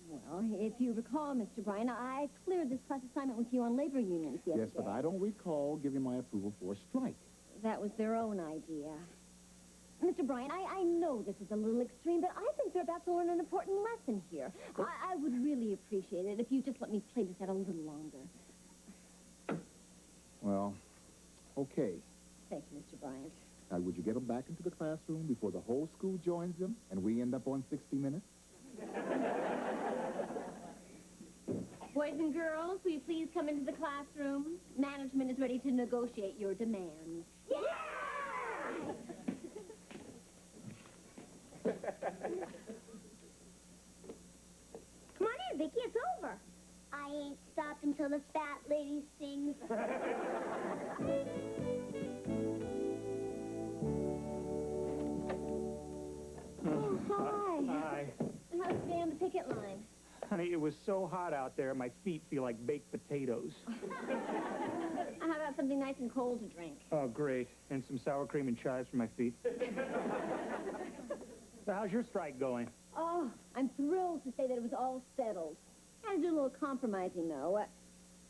Well, if you recall, Mr. Bryan, I cleared this class assignment with you on labor unions yesterday. Yes, but I don't recall giving my approval for a strike. That was their own idea. Mr. Bryan, I know this is a little extreme, but I think they're about to learn an important lesson here. I would really appreciate it if you just let me play this out a little longer. Well, okay. Thank you, Mr. Bryan. Now, would you get them back into the classroom before the whole school joins them and we end up on 60 Minutes? Boys and girls, will you please come into the classroom? Management is ready to negotiate your demands. Yeah! Come on in, Vicki, it's over. I ain't stopped until the fat lady sings. Oh, hi. Hi. How's it on the picket line? Honey, it was so hot out there, my feet feel like baked potatoes. How about something nice and cold to drink? Oh, great. And some sour cream and chives for my feet. So how's your strike going? Oh, I'm thrilled to say that it was all settled. I had to do a little compromising, though.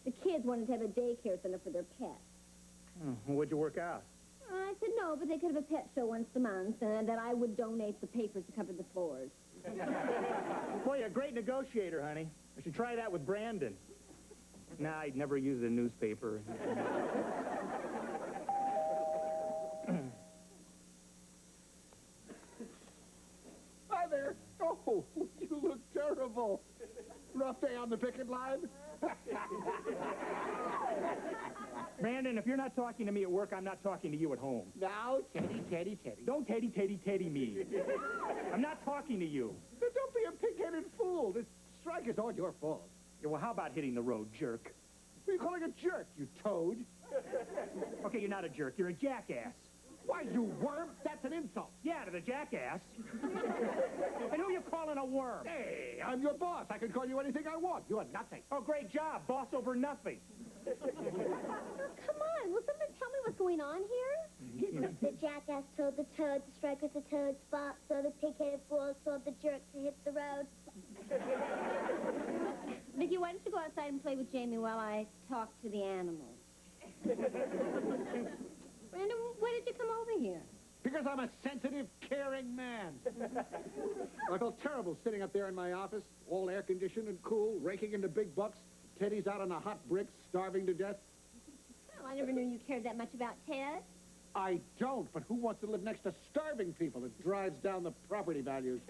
The kids wanted to have a daycare center for their pets. Oh, what'd you work out? I said no, but they could have a pet show once a month, and that I would donate the papers to cover the floors. Boy, you're a great negotiator, honey. I should try that with Brandon. Nah, he'd never use a newspaper. Hi there. Oh, you look terrible. Rough day on the picket line? Brandon, if you're not talking to me at work, I'm not talking to you at home. Now, Teddy, Teddy, Teddy. Don't Teddy me. I'm not talking to you. Don't be a pig-headed fool. This strike is all your fault. Yeah, well, how about hitting the road, jerk? What are you calling a jerk, you toad? Okay, you're not a jerk. You're a jackass. Why, you worm? That's an insult. Yeah, to the jackass. And who you calling a worm? Hey, I'm your boss. I can call you anything I want. You're nothing. Oh, great job. Boss over nothing. Oh, come on. Will somebody tell me what's going on here? The jackass told the toad to strike with the toad's spot, so the pig-headed fool told the jerk to hit the road. Vicky, why don't you go outside and play with Jamie while I talk to the animals? Brandon, why did you come over here? Because I'm a sensitive, caring man. I felt terrible sitting up there in my office, all air-conditioned and cool, raking in the big bucks. Teddy's out on the hot bricks, starving to death. Well, I never knew you cared that much about Ted. I don't, but who wants to live next to starving people? It drives down the property values.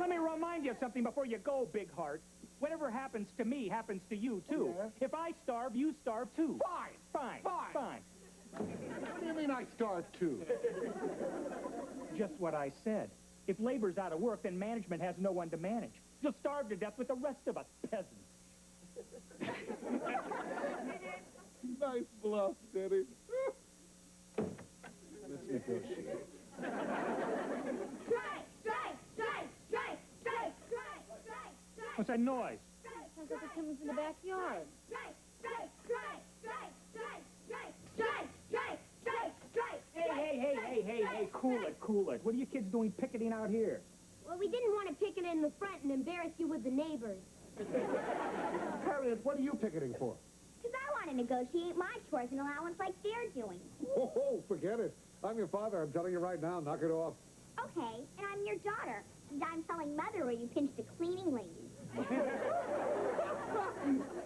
Let me remind you of something before you go, big heart. Whatever happens to me happens to you, too. Yeah. If I starve, you starve, too. Fine. Fine. What do you mean I starve, too? Just what I said. If labor's out of work, then management has no one to manage. You'll starve to death with the rest of us peasants. Nice bluff, Teddy. Let's negotiate. Strike! What's that noise? Sounds like it's coming from the backyard. Hey, cool it. What are you kids doing picketing out here? Well, we didn't want to picket in the front and embarrass you with the neighbors. Harriet, what are you picketing for? Because I want to negotiate my chores and allowance like they're doing. Oh, forget it. I'm your father. I'm telling you right now, knock it off. Okay, and I'm your daughter. And I'm telling Mother where you pinched the cleaning lady.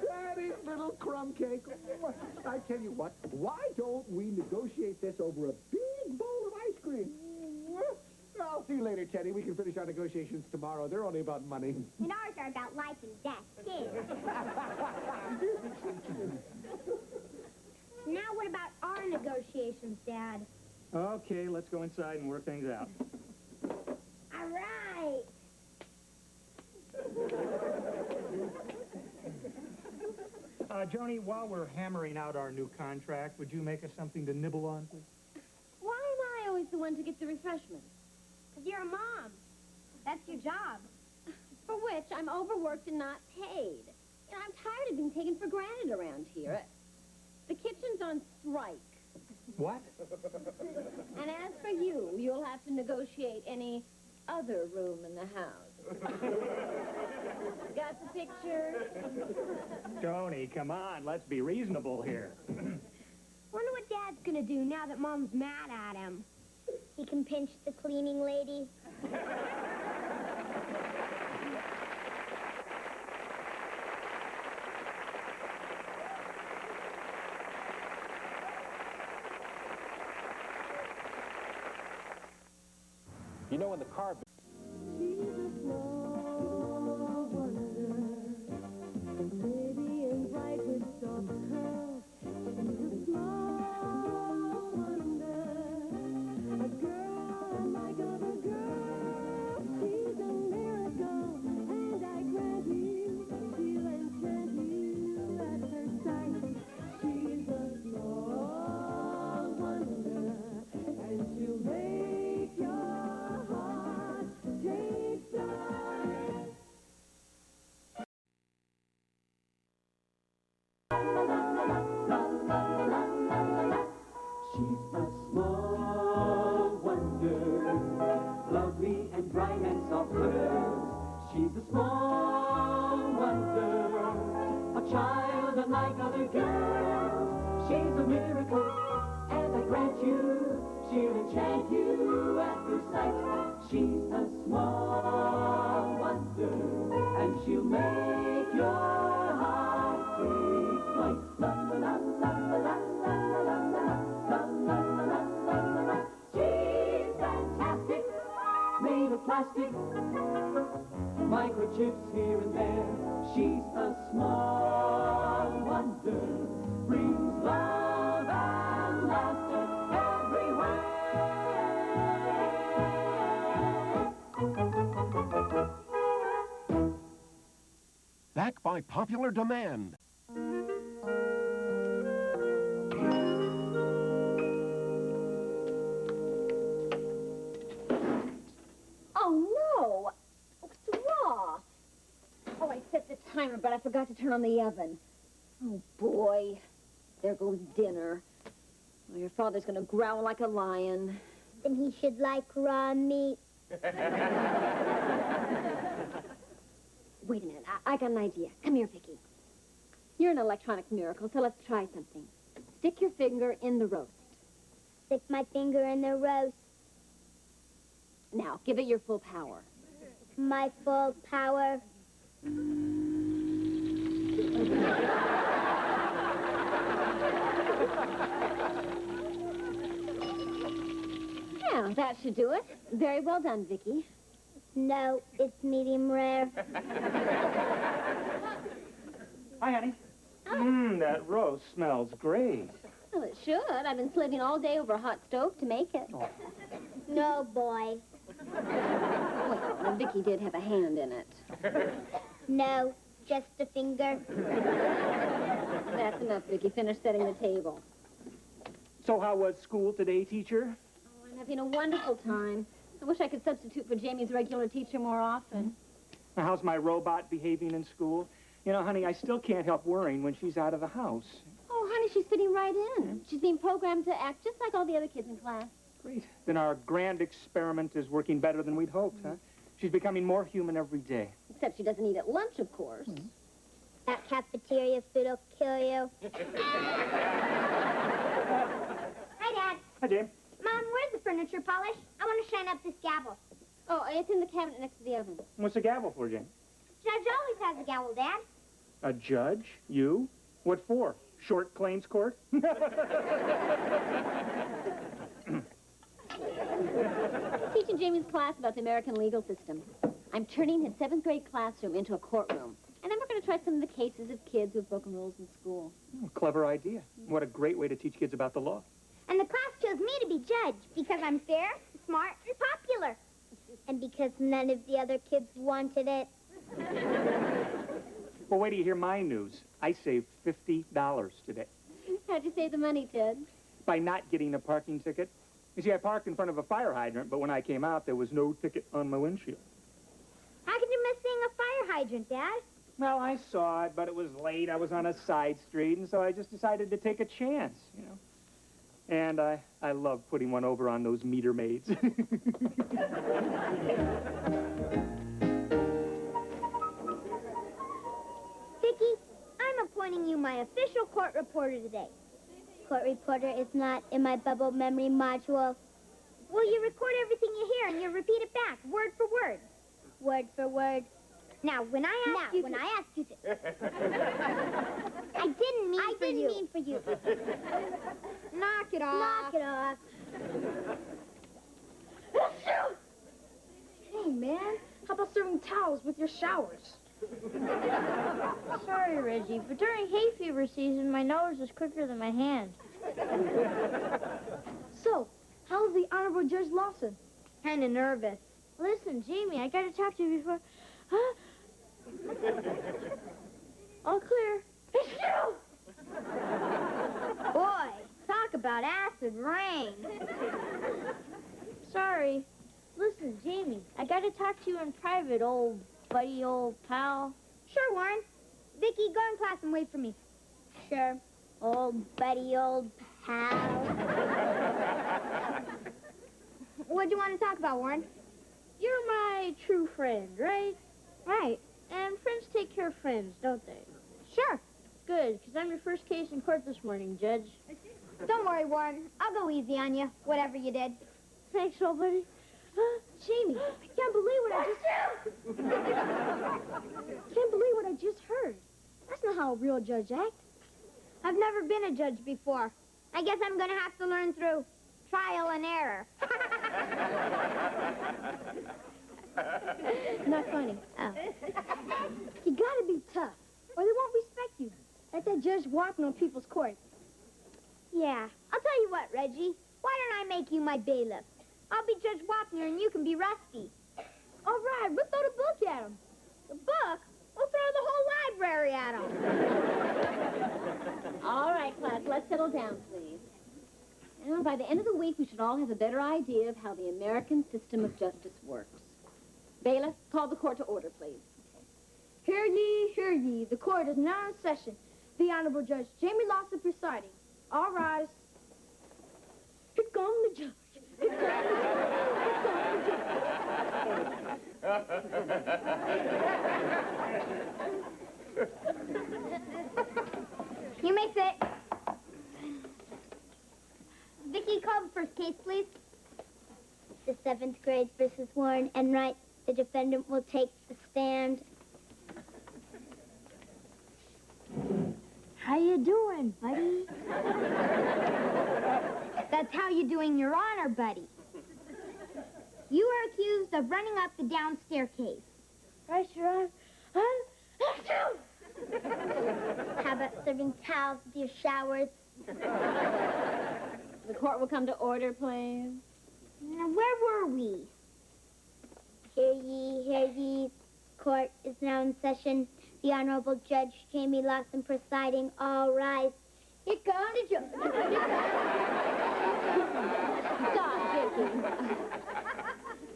Daddy, little crumb cake. I tell you what, why don't we negotiate this over a big bowl of ice cream? I'll see you later, Teddy. We can finish our negotiations tomorrow. They're only about money. And ours are about life and death, too. Now what about our negotiations, Dad? Okay, let's go inside and work things out. All right. Joni, while we're hammering out our new contract, would you make us something to nibble on, please? Why am I always the one to get the refreshments? Because you're a mom. That's your job. For which I'm overworked and not paid. You know, I'm tired of being taken for granted around here. The kitchen's on strike. What? And as for you, you'll have to negotiate any other room in the house. Got the picture? Joni, come on, let's be reasonable here. Wonder what Dad's gonna do now that Mom's mad at him. He can pinch the cleaning lady. You know, when the car... Plastic microchips here and there. She's a small wonder, brings love and laughter everywhere. Back by popular demand. Oh, no. What's wrong? Oh, I set the timer, but I forgot to turn on the oven. Oh, boy. There goes dinner. Well, your father's going to growl like a lion. Then he should like raw meat. Wait a minute. I got an idea. Come here, Vicky. You're an electronic miracle, so let's try something. Stick your finger in the roast. Stick my finger in the roast. Now, give it your full power. My full power. Now, that should do it. Very well done, Vicky. No, it's medium rare. Hi, honey. That roast smells great. Well, it should. I've been slaving all day over a hot stove to make it. Oh. No, boy. Well, Vicky did have a hand in it. No, just a finger. That's enough, Vicky. Finish setting the table. So how was school today, teacher? Oh, I'm having a wonderful time. I wish I could substitute for Jamie's regular teacher more often. How's my robot behaving in school? You know, honey, I still can't help worrying when she's out of the house. Oh, honey, she's fitting right in. She's being programmed to act just like all the other kids in class. Great. Then our grand experiment is working better than we'd hoped, huh? She's becoming more human every day. Except she doesn't eat at lunch, of course. That cafeteria food will kill you. Hi, Dad. Hi, Jane. Mom, where's the furniture polish? I want to shine up this gavel. Oh, it's in the cabinet next to the oven. What's the gavel for, Jane? Judge always has a gavel, Dad. A judge? You? What for? Short claims court? Teaching Jamie's class about the American legal system. I'm turning his 7th grade classroom into a courtroom. And then we're going to try some of the cases of kids who've broken rules in school. Oh, clever idea. What a great way to teach kids about the law. And the class chose me to be judge because I'm fair, smart, and popular. And because none of the other kids wanted it. Well, wait till you hear my news. I saved $50 today. How'd you save the money, Ted? By not getting a parking ticket. You see, I parked in front of a fire hydrant, but when I came out, there was no ticket on my windshield. How could you miss seeing a fire hydrant, Dad? Well, I saw it, but it was late. I was on a side street, and so I just decided to take a chance, you know. And I love putting one over on those meter maids. Vicky, I'm appointing you my official court reporter today. Court reporter is not in my bubble memory module. Well, you record everything you hear and you repeat it back, word for word. Word for word. Now, when I asked you to... I didn't mean for you. Knock it off. Knock it off. Hey, man. How about serving towels with your showers? Sorry, Reggie, but during hay fever season, my nose is quicker than my hand. So, how's the Honorable Judge Lawson? Kind of nervous. Listen, Jamie, I gotta talk to you before... Huh? All clear. Boy, talk about acid rain. Sorry. Listen, Jamie, I gotta talk to you in private, old buddy, old pal. Sure, Warren. Vicky, go in class and wait for me. Sure. Old buddy, old pal. What do you want to talk about, Warren? You're my true friend, right? Right. And friends take care of friends, don't they? Sure. Good, because I'm your first case in court this morning, Judge. Don't worry, Warren. I'll go easy on you, whatever you did. Thanks, old buddy. Jamie, I can't believe what I just heard. That's not how a real judge acts. I've never been a judge before. I guess I'm going to have to learn through trial and error. Not funny. Oh. You gotta be tough, or they won't respect you. Like that Judge Wapner on People's Court. Yeah. I'll tell you what, Reggie. Why don't I make you my bailiff? I'll be Judge Wapner and you can be Rusty. All right, we'll throw the book at him. The book? We'll throw the whole library at him. All right, class, let's settle down, please. Now, by the end of the week, we should all have a better idea of how the American system of justice works. Bailiff, call the court to order, please. Hear ye, hear ye. The court is now in session. The Honorable Judge Jamie Lawson presiding. All rise. Here comes the judge. Here comes the judge. You may sit. Vicky, call the first case, please. The 7th grade versus Warren Enright. The defendant will take the stand. How you doing, buddy? That's how you doing, Your Honor, buddy. You are accused of running up the downstairs case. Right, Your Honor. How about serving towels with your showers? The court will come to order, please. Now, where were we? Hear ye, court is now in session. The Honorable Judge Jamie Lawson presiding. All rise. Here comes the judge. Stop, Vicky.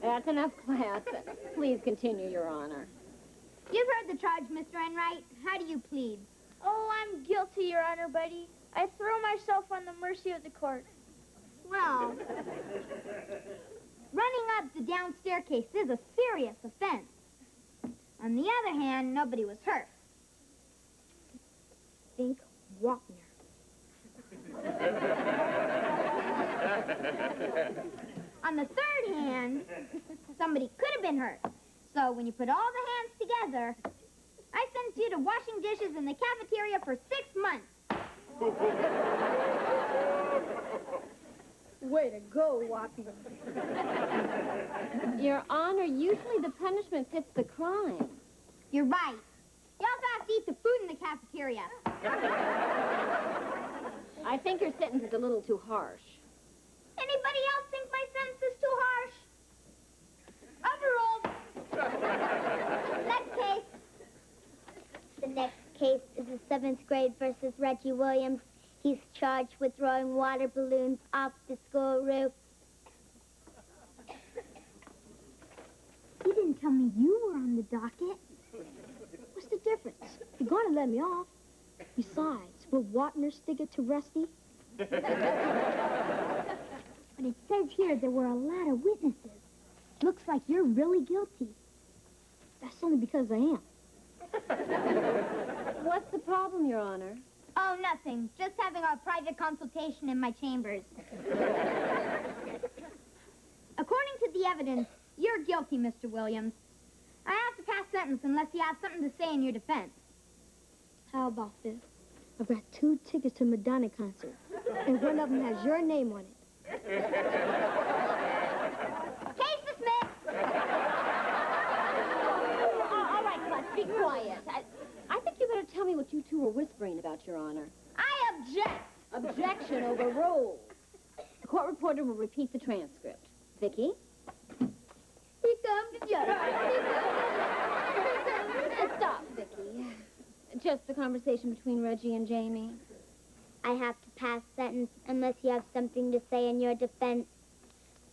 That's enough class. Please continue, Your Honor. You've heard the charge, Mr. Enright. How do you plead? Oh, I'm guilty, Your Honor, buddy. I throw myself on the mercy of the court. Well, running up the downstairs case is a serious offense. On the other hand, nobody was hurt. Think Wapner. On the third hand, somebody could have been hurt. So when you put all the hands together, I sent you to washing dishes in the cafeteria for 6 months. Way to go, Wapner. Your Honor, usually the punishment fits the crime. You're right. You also have to eat the food in the cafeteria. I think your sentence is a little too harsh. Anybody else think my sentence is too harsh? Overruled. Next case. The next case is the 7th grade versus Reggie Williams. He's charged with throwing water balloons off the school roof. You didn't tell me you were on the docket. What's the difference? You're gonna let me off. Besides, will Wapner stick it to Rusty? But it says here there were a lot of witnesses. Looks like you're really guilty. That's only because I am. What's the problem, Your Honor? Oh, nothing. Just having a private consultation in my chambers. According to the evidence, you're guilty, Mr. Williams. I have to pass sentence unless you have something to say in your defense. How about this? I've got 2 tickets to Madonna concert, and one of them has your name on it. Case dismissed. All right, class, be quiet. I think you better tell me what you two were whispering about, Your Honor. I object. Objection overruled. The court reporter will repeat the transcript. Vicky? Here comes the judge. Stop, Vicky. Just the conversation between Reggie and Jamie. I have to pass sentence unless you have something to say in your defense.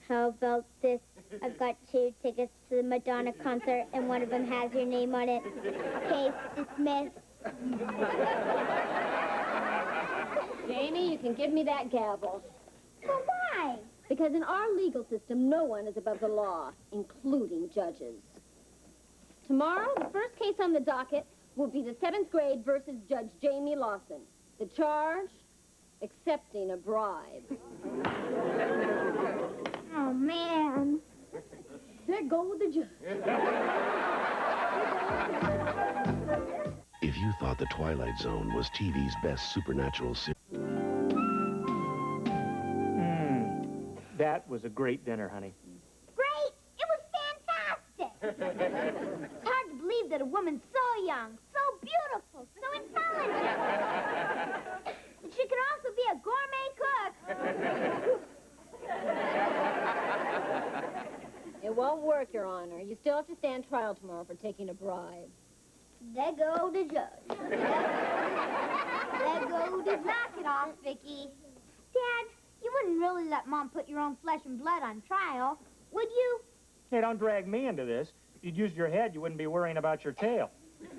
How about this? I've got 2 tickets to the Madonna concert, and one of them has your name on it. Case dismissed. Jamie, you can give me that gavel. But why? Because in our legal system, no one is above the law, including judges. Tomorrow, the first case on the docket will be the 7th grade versus Judge Jamie Lawson. The charge, accepting a bribe. Oh, man. There goes the judge. If you thought The Twilight Zone was TV's best supernatural series... That was a great dinner, honey. Great. It was fantastic. It's hard to believe that a woman so young, so beautiful, so intelligent. And she can also be a gourmet cook. It won't work, Your Honor. You still have to stand trial tomorrow for taking a bribe. There go the judge. There go the... Knock it off, Vicky. Dad, you wouldn't really let Mom put your own flesh and blood on trial, would you? Hey, don't drag me into this. If you'd used your head, you wouldn't be worrying about your tail.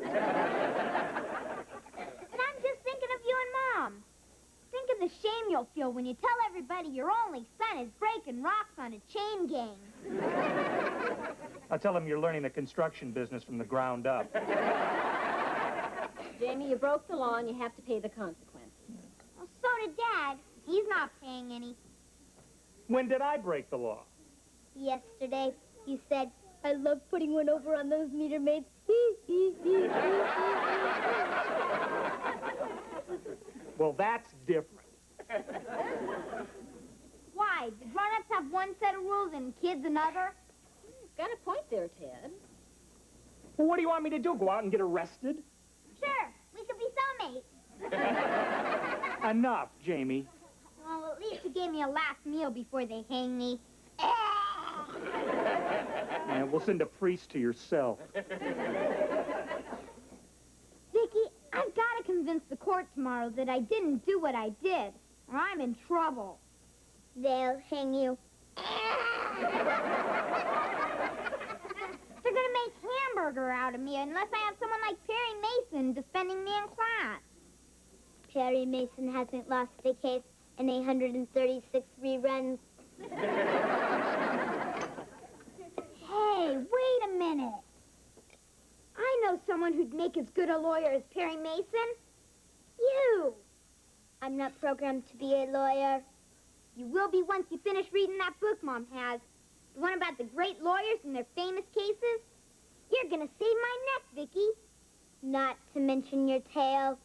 And I'm just thinking of you and Mom. Think of the shame you'll feel when you tell everybody your only son is breaking rocks on a chain gang. I'll tell them you're learning the construction business from the ground up. Jamie, you broke the law and you have to pay the consequences. Well, so did Dad. He's not paying any. When did I break the law? Yesterday, you said, I love putting one over on those meter maids. Well, that's different. Why? Do grown-ups have one set of rules and kids another? You've got a point there, Ted. Well, what do you want me to do? Go out and get arrested? Sure. We could be cellmates. Enough, Jamie. Well, at least you gave me a last meal before they hang me. And we'll send a priest to your cell. Vicky, I've got to convince the court tomorrow that I didn't do what I did, or I'm in trouble. They'll hang you. They're gonna make hamburger out of me unless I have someone like Perry Mason defending me in class. Perry Mason hasn't lost a case in 836 reruns. Hey, wait a minute. I know someone who'd make as good a lawyer as Perry Mason. You. I'm not programmed to be a lawyer. You will be once you finish reading that book Mom has. The one about the great lawyers and their famous cases. You're gonna save my neck, Vicky. Not to mention your tail.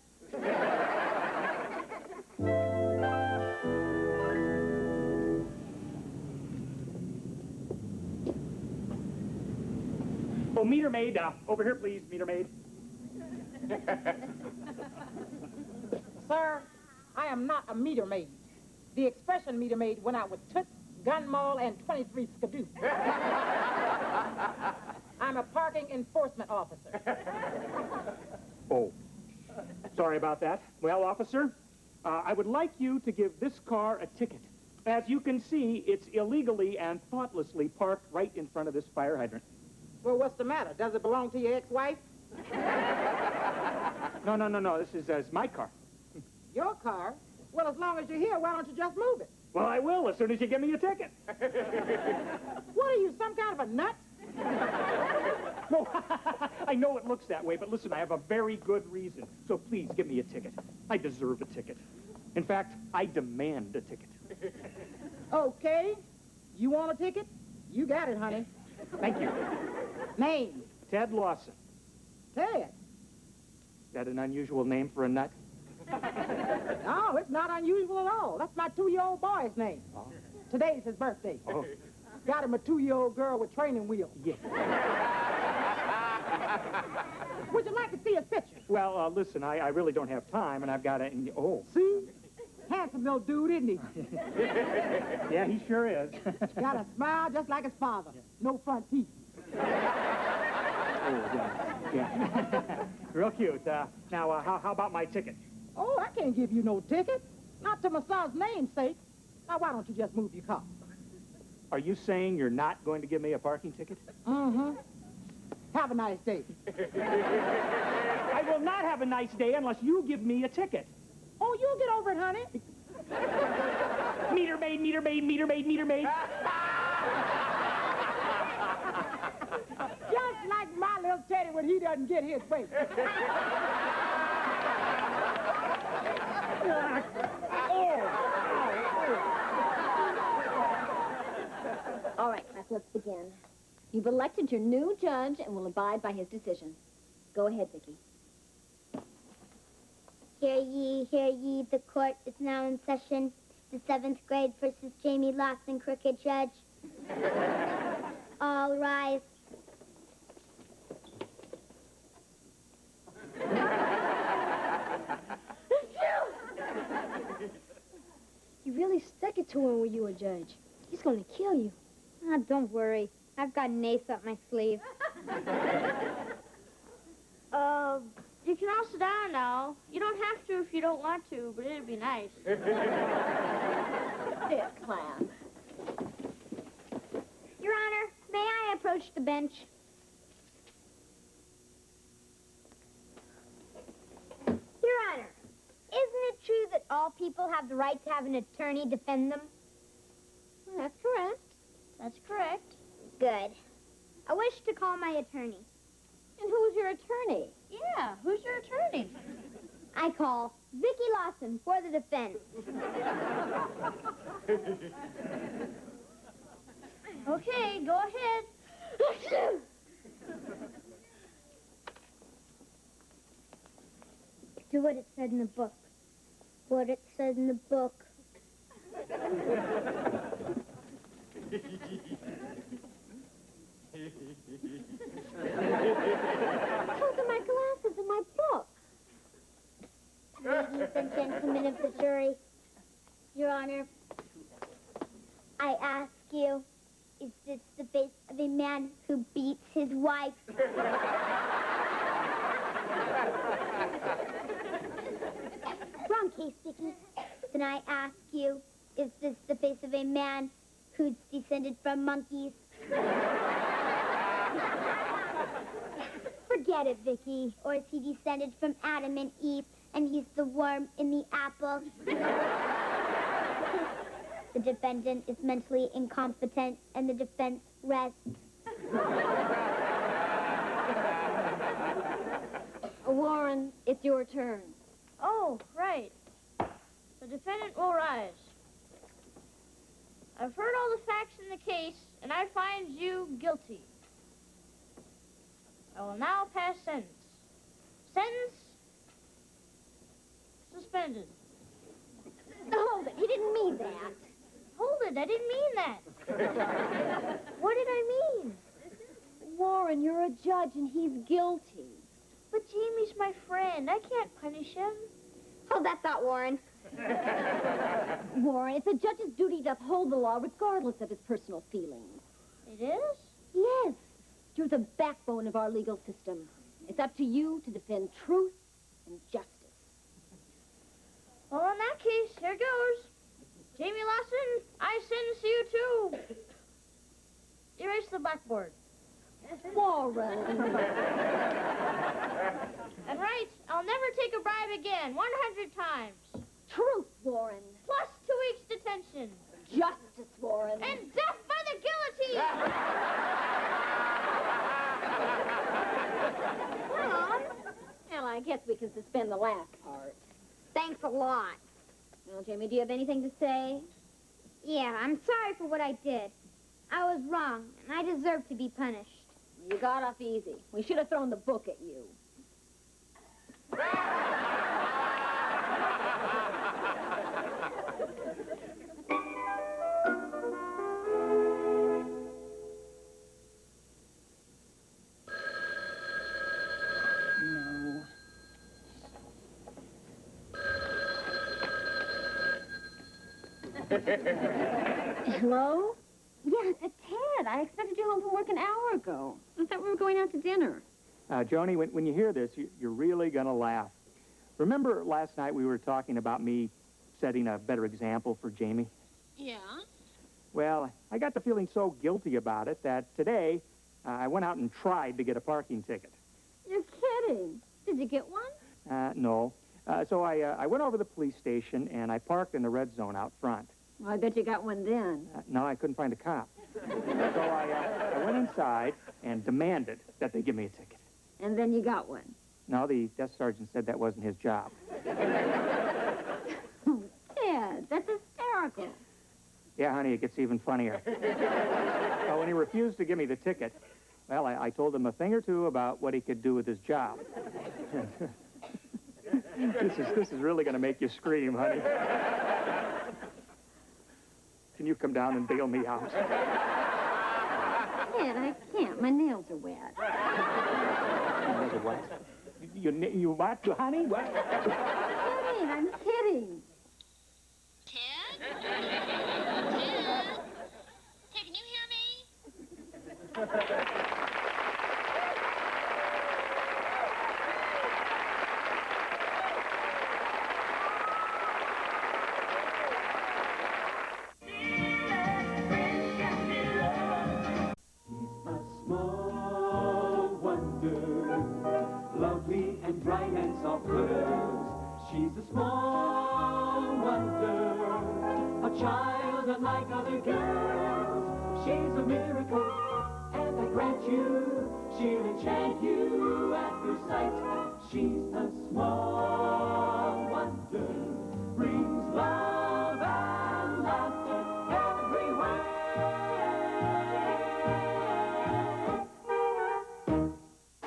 Oh, meter maid, over here, please, meter maid. Sir, I am not a meter maid. The expression meter maid went out with Toots, Gun Maul, and 23 Skidoo. I'm a parking enforcement officer. Oh, sorry about that. Well, officer, I would like you to give this car a ticket. As you can see, it's illegally and thoughtlessly parked right in front of this fire hydrant. Well, what's the matter? Does it belong to your ex-wife? No, this is my car. Your car? Well, as long as you're here, why don't you just move it? Well, I will as soon as you give me a ticket. What are you, some kind of a nut? No, I know it looks that way, but listen, I have a very good reason. So please give me a ticket. I deserve a ticket. In fact, I demand a ticket. Okay. You want a ticket? You got it, honey. Thank you. Name? Ted Lawson. Ted. Is that an unusual name for a nut? No, it's not unusual at all. That's my 2-year-old boy's name. Oh. Today's his birthday. Oh. Got him a 2-year-old girl with training wheels. Yeah. Would you like to see his picture? Well, listen, I really don't have time, and I've got to... Oh. See? Handsome little dude, isn't he? Yeah, he sure is. Got a smile just like his father. No front teeth. Oh, yeah. Real cute. Now, how about my ticket? Oh, I can't give you no ticket. Not to my son's namesake. Now, why don't you just move your car? Are you saying you're not going to give me a parking ticket? Mm-hmm. Have a nice day. I will not have a nice day unless you give me a ticket. Oh, you'll get over it, honey. Meter maid, meter maid, meter maid, meter maid. Just like my little Teddy when he doesn't get his way. All right, class, let's begin. You've elected your new judge and will abide by his decision. Go ahead, Vicky. Hear ye, the court is now in session. The 7th grade versus Jamie Lawson, crooked judge. All rise. to him when you were judge. He's gonna kill you. Ah, don't worry. I've got an ace up my sleeve. You can all sit down now. You don't have to if you don't want to, but it'd be nice. Dear Clam. Your Honor, may I approach the bench? Your Honor, isn't it true that all people have the right to have an attorney defend them? That's correct. That's correct. Good. I wish to call my attorney. And who's your attorney? Yeah, who's your attorney? I call Vicki Lawson for the defense. Okay, go ahead. Do what it said in the book. What it said in the book. Those are my glasses and my book. Ladies and gentlemen of the jury, Your Honor, I ask you, is this the face of a man who beats his wife? Wrong case, Vicky. Then I ask you, is this the face of a man who's descended from monkeys? Forget it, Vicky. Or is he descended from Adam and Eve, and he's the worm in the apple? The defendant is mentally incompetent, and the defense rests. Warren, it's your turn. Oh, right. The defendant will rise. I've heard all the facts in the case, and I find you guilty. I will now pass sentence. Sentence suspended. Hold it, he didn't mean that. Hold it, I didn't mean that. What did I mean? Warren, you're a judge and he's guilty. But Jamie's my friend. I can't punish him. Hold that thought, Warren. Warren, it's a judge's duty to uphold the law regardless of his personal feelings. It is? Yes. You're the backbone of our legal system. It's up to you to defend truth and justice. Well, in that case, here goes. Jamie Lawson, I sentence you to erase the blackboard. Warren. And right, I'll never take a bribe again, 100 times. Truth, Warren. Plus 2 weeks detention. Justice, Warren. And death by the guillotine! Well, I guess we can suspend the last part. Thanks a lot. Well, Jamie, do you have anything to say? Yeah, I'm sorry for what I did. I was wrong, and I deserve to be punished. You got off easy. We should have thrown the book at you. Hello? Yeah, it's Ted. I expected you home from work an hour ago. I thought we were going out to dinner. Joni, when you hear this, you're really going to laugh. Remember last night we were talking about me setting a better example for Jamie? Yeah? Well, I got to feeling so guilty about it that today I went out and tried to get a parking ticket. You're kidding. Did you get one? No. So I went over to the police station and I parked in the red zone out front. Well, I bet you got one then. No, I couldn't find a cop. So I went inside and demanded that they give me a ticket. And then you got one. No, the desk sergeant said that wasn't his job. Ted, that's hysterical. Yeah, honey, it gets even funnier. So when he refused to give me the ticket, well, I told him a thing or two about what he could do with his job. This is really going to make you scream, honey. Can you come down and bail me out? Ted, I can't. My nails are wet. What? You what, honey? What? I'm kidding. Ted? Small wonder, lovely and bright and soft curves. She's a small wonder, a child unlike other girls. She's a miracle, and I grant you, she'll enchant you at first sight. She's a small wonder, brings love and laughter everywhere.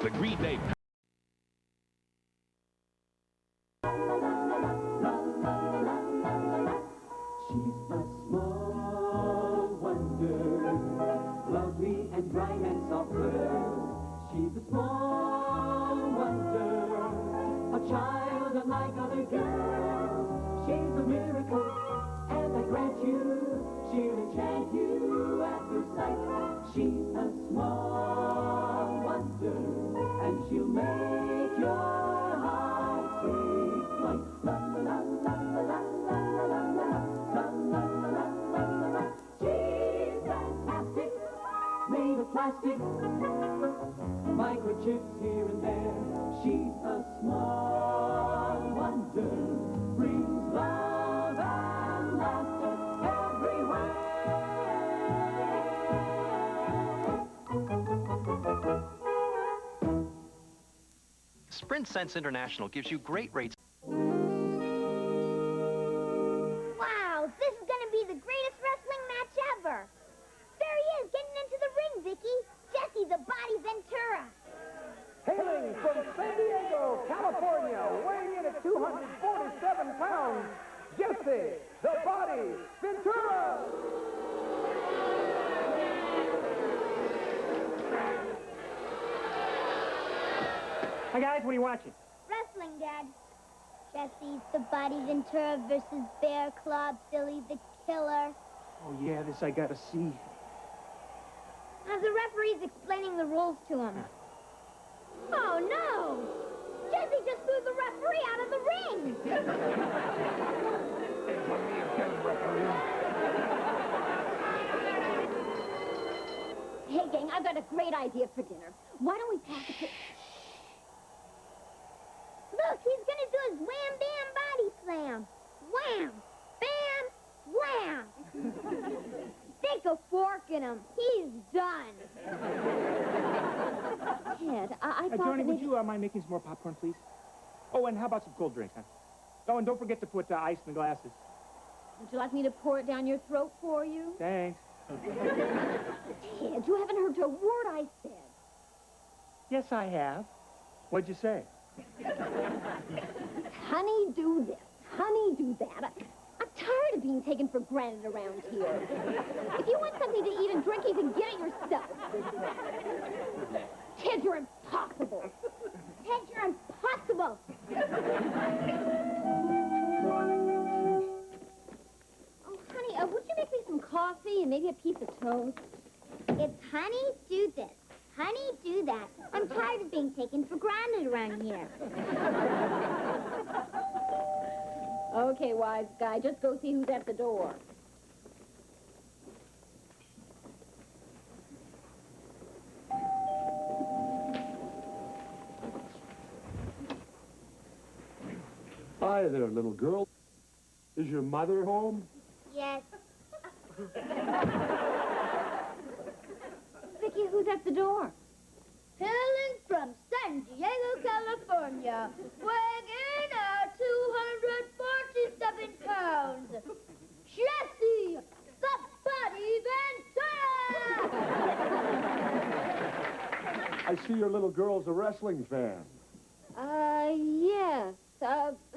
The Green Day. She's a small wonder, lovely and bright and soft curves. She's a small wonder, a child unlike other girls. She's a miracle, and I grant you, she'll enchant you at first sight. She's a small wonder, and she'll make your heart take flight. La la la la la la la la la la la la la. She's fantastic, made of plastic, microchips here and there. She's a small wonder, brings love and laughter everywhere. Sprint Sense International gives you great rates. Wow, this is gonna be the greatest wrestling match ever. There he is, getting into the ring, Vicky. Jesse the Body Ventura. Hailing from San Diego, California, weighing in at 247 pounds, Jesse the Body Ventura. Hi, guys, what are you watching? Wrestling, Dad. Jesse the Body Ventura versus Bear Claw Billy the Killer. Oh, yeah, this I gotta see. As the referee's explaining the rules to him. Oh, no! Jesse just threw the referee out of the ring! Hey, gang, I've got a great idea for dinner. Why don't we pass a picture? Look, he's gonna do his wham-bam body slam. Wham! Bam! Wham! Stick a fork in him. He's done. Ted, I thought Johnny, that would maybe... you mind making some more popcorn, please? Oh, and how about some cold drinks, huh? Oh, and don't forget to put ice in the glasses. Would you like me to pour it down your throat for you? Thanks. Ted, you haven't heard a word I said. Yes, I have. What'd you say? Honey, do this. Honey, do that. I'm tired of being taken for granted around here. If you want something to eat and drink, you can get it yourself. Ted, you're impossible. Ted, you're impossible. Oh, honey, would you make me some coffee and maybe a piece of toast? It's honey, do this. Honey, do that. I'm tired of being taken for granted around here. Okay, wise guy, just go see who's at the door. Hi there, little girl. Is your mother home? Yes. Vicky, who's at the door? Hailing from San Diego, California, weighing in at 247 pounds, Jesse the Body Ventura! I see your little girl's a wrestling fan. Yes.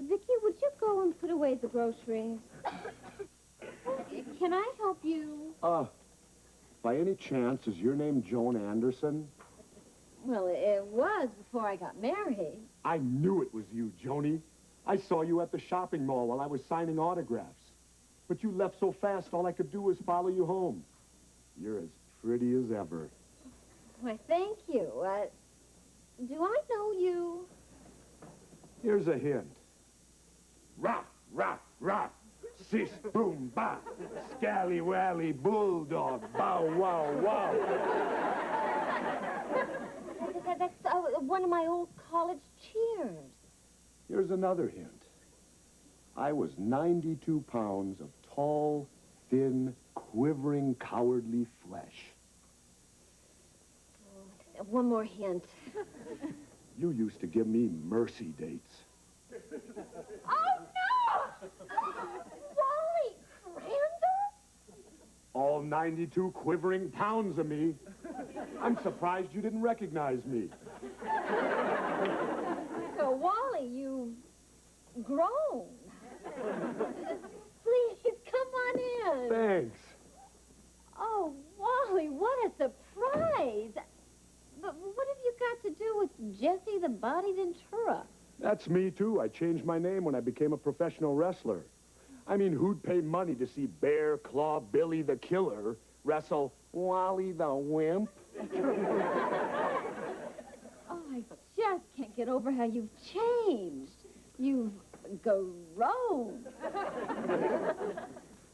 Vicky, would you go and put away the groceries? Can I help you? By any chance, is your name Joan Anderson? Well, it was before I got married. I knew it was you, Joni. I saw you at the shopping mall while I was signing autographs. But you left so fast, all I could do was follow you home. You're as pretty as ever. Why, thank you. Do I know you? Here's a hint. Rah, rah, rah. Sis, boom, ba. Scally-wally bulldog. Bow, wow, wow. That's one of my old college cheers. Here's another hint. I was 92 pounds of tall, thin, quivering, cowardly flesh. One more hint. You used to give me mercy dates. Oh, no! Wally Crandall? All 92 quivering pounds of me. I'm surprised you didn't recognize me. So, Wally, you've grown. Please, come on in. Thanks. Oh, Wally, what a surprise. But what have you got to do with Jesse the Body Ventura? That's me, too. I changed my name when I became a professional wrestler. I mean, who'd pay money to see Bear Claw Billy the Killer wrestle Wally the Wimp? Oh, I just can't get over how you've changed. You've grown.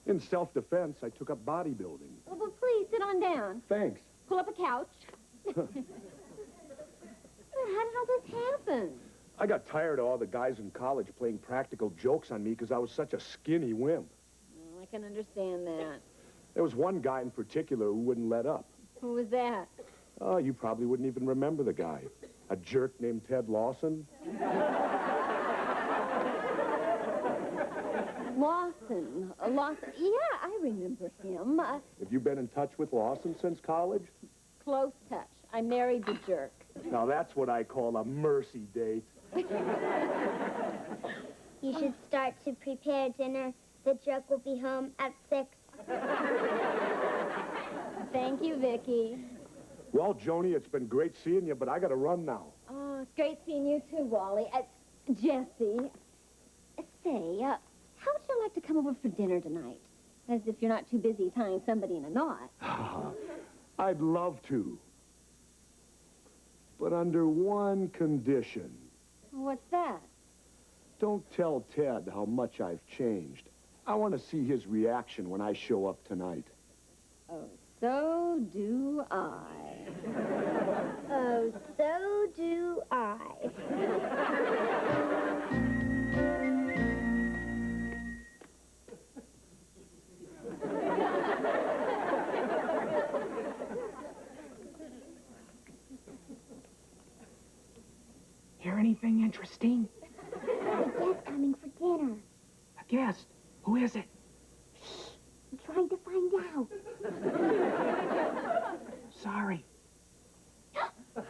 In self-defense, I took up bodybuilding. Well, but please, sit on down. Thanks. Pull up a couch. How did all this happen? I got tired of all the guys in college playing practical jokes on me because I was such a skinny wimp. Oh, I can understand that. There was one guy in particular who wouldn't let up. Who was that? Oh, you probably wouldn't even remember the guy. A jerk named Ted Lawson. Lawson. Lawson. Yeah, I remember him. Have you been in touch with Lawson since college? Close touch. I married the jerk. Now, that's what I call a mercy date. You should start to prepare dinner. The jerk will be home at 6. Thank you, Vicky. Well, Joni, it's been great seeing you, but I gotta run now. Oh, it's great seeing you too, Wally. Jesse, say, how would you like to come over for dinner tonight? As if you're not too busy tying somebody in a knot. I'd love to. But under one condition. What's that? Don't tell Ted how much I've changed. I want to see his reaction when I show up tonight. Oh, so do I. Oh, so do I. Hear anything interesting? A guest coming for dinner. A guest? Who is it? I'm trying to find out. Sorry. I'm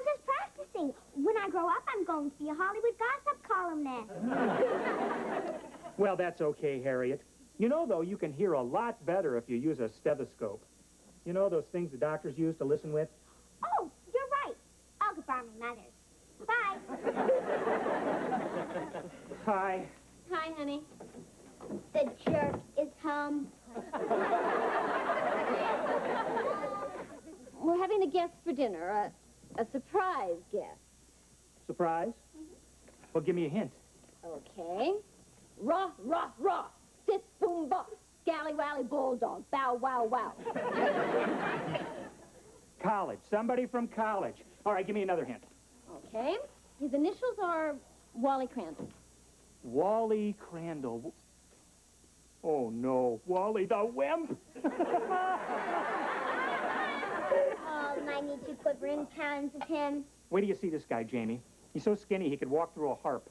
just practicing. When I grow up, I'm going to be a Hollywood gossip columnist. Well, that's okay, Harriet. You know, though, you can hear a lot better if you use a stethoscope. You know those things the doctors use to listen with? Oh, you're right. I'll go borrow my mother's. Bye. Hi. Hi, honey. The jerk is home. We're having a guest for dinner, a surprise guest. Surprise? Well, give me a hint. Okay. Rah, rah, rah. Sit, boom, bop. Scally-wally bulldog. Bow, wow, wow. College. Somebody from college. All right, give me another hint. Okay. His initials are Wally Crandall. Wally Crandall. Oh, no. Wally the Wimp. All 92 quivering pounds of him. Wait till you see this guy, Jamie. He's so skinny he could walk through a harp.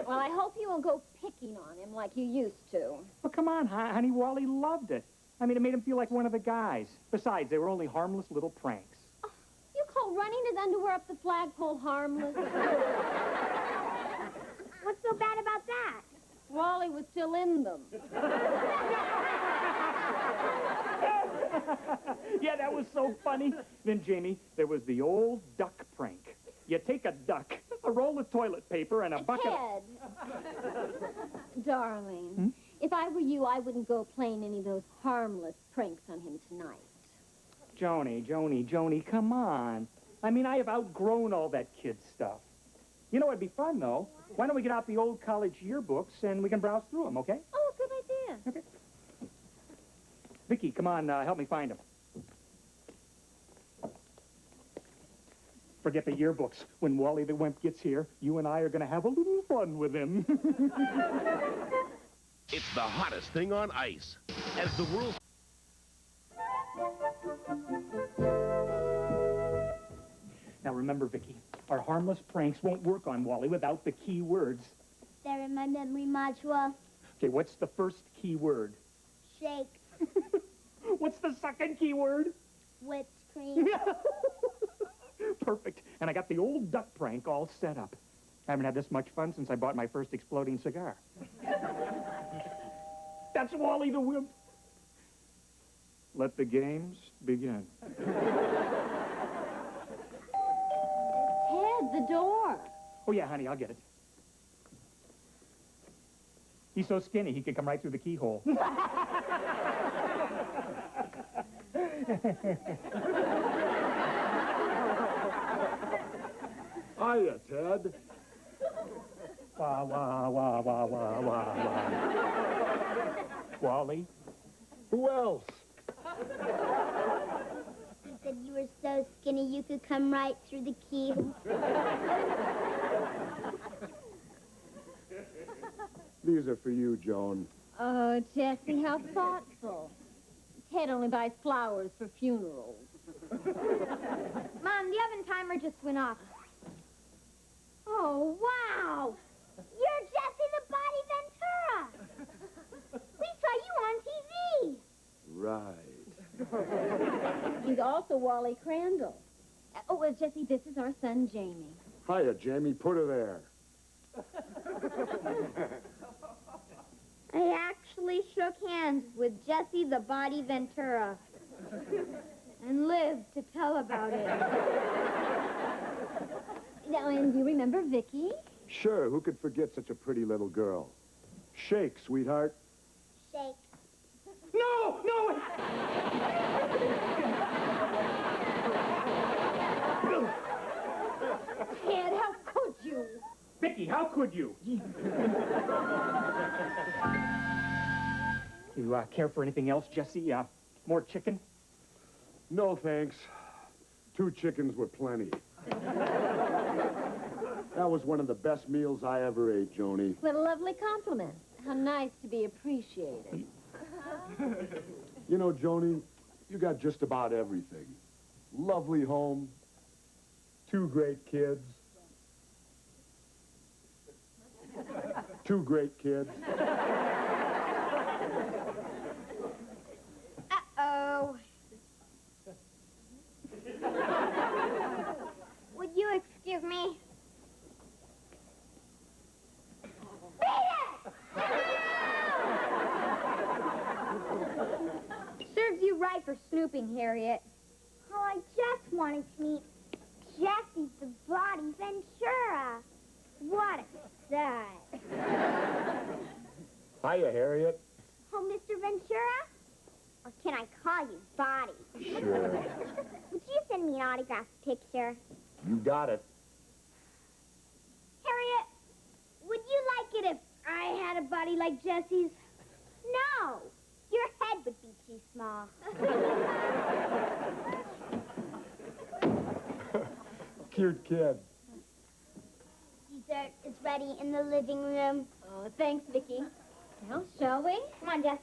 Well, I hope you won't go picking on him like you used to. Well, come on, honey. Wally loved it. I mean, it made him feel like one of the guys. Besides, they were only harmless little pranks. Oh, you call running his underwear up the flagpole harmless? What's so bad about that? Wally was still in them. Yeah, that was so funny. Then, Jamie, there was the old duck prank. You take a duck, a roll of toilet paper, and a bucket Ted. Darling, If I were you, I wouldn't go playing any of those harmless pranks on him tonight. Joni, come on. I mean, I have outgrown all that kid stuff. You know, it'd be fun, though. Why don't we get out the old college yearbooks and we can browse through them, okay? Oh, good idea. Okay. Vicky, come on, help me find them. Forget the yearbooks. When Wally the Wimp gets here, you and I are going to have a little fun with him. It's the hottest thing on ice. As the world's... Now remember, Vicky, our harmless pranks won't work on Wally without the key words. They're in my memory module. Okay, what's the first key word? Shake. What's the second key word? Whipped cream. Perfect. And I got the old duck prank all set up. I haven't had this much fun since I bought my first exploding cigar. That's Wally the Wimp. Let the games begin. Ted, the door. Oh, yeah, honey, I'll get it. He's so skinny, he could come right through the keyhole. Hiya, Ted. Wah, wah, wah, wah, wah, wah, wah. Wally? Who else? You said you were so skinny you could come right through the keyhole. These are for you, Joan. Oh, Jesse, how thoughtful. Ted only buys flowers for funerals. Mom, the oven timer just went off. Oh, wow! You're Jesse the Body Ventura! We saw you on TV! Right. He's also Wally Crandall. Oh, well, Jesse, this is our son, Jamie. Hiya, Jamie. Put her there. I actually shook hands with Jesse the Body Ventura and lived to tell about it. Now, and do you remember Vicky? Sure, who could forget such a pretty little girl? Shake, sweetheart. Shake. No! No! Ted, how could you? Vicky, how could you? You care for anything else, Jesse? More chicken? No, thanks. 2 chickens were plenty. That was one of the best meals I ever ate, Joni. What a lovely compliment. How nice to be appreciated. You know, Joni, you got just about everything. Lovely home, 2 great kids. 2 great kids. Uh-oh. Would you excuse me? Serves you right for snooping, Harriet. Oh, I just wanted to meet Jesse the Body Ventura. What a sight. Hiya, Harriet. Oh, Mr. Ventura? Or can I call you Body? Sure. Would you send me an autographed picture? You got it. Harriet, would you like it if I had a body like Jesse's? No. Your head would be too small. Cute kid. Dessert is ready in the living room. Oh, thanks, Vicky. Well, shall we? Come on, Jess.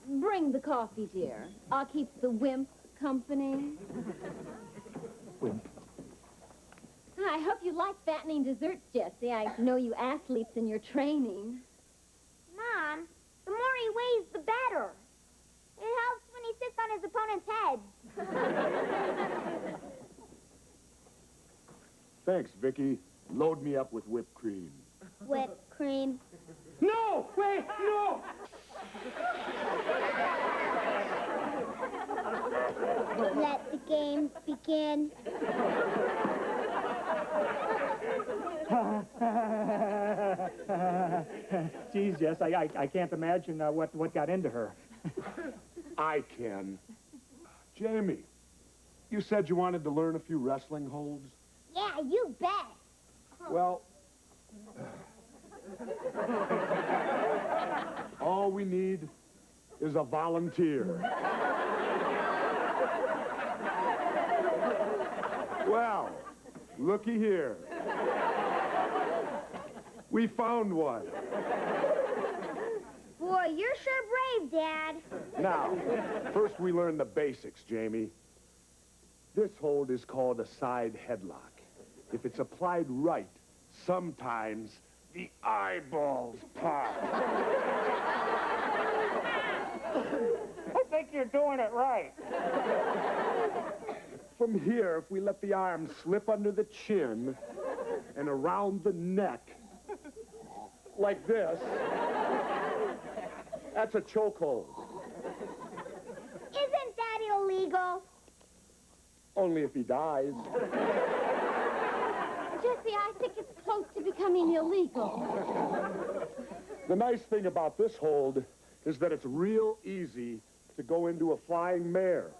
Bring the coffee, dear. I'll keep the wimp company. Wimp. I hope you like fattening desserts, Jesse. I know you athletes in your training. Mom, the more he weighs, the better. It helps when he sits on his opponent's head. Thanks, Vicky. Load me up with whipped cream. Whipped cream. No! Wait! No! Let the games begin. Geez, Jess, I can't imagine what got into her. I can. Jamie, you said you wanted to learn a few wrestling holds? Yeah, you bet. Well, all we need is a volunteer. Well, looky here. We found one. Boy, you're sure brave, Dad. Now, first we learn the basics, Jamie. This hold is called a side headlock. If it's applied right, sometimes the eyeballs pop. I think you're doing it right. From here, if we let the arms slip under the chin and around the neck, like this, that's a chokehold. Isn't that illegal? Only if he dies. Jesse, I think it's close to becoming illegal. The nice thing about this hold is that it's real easy to go into a flying mare.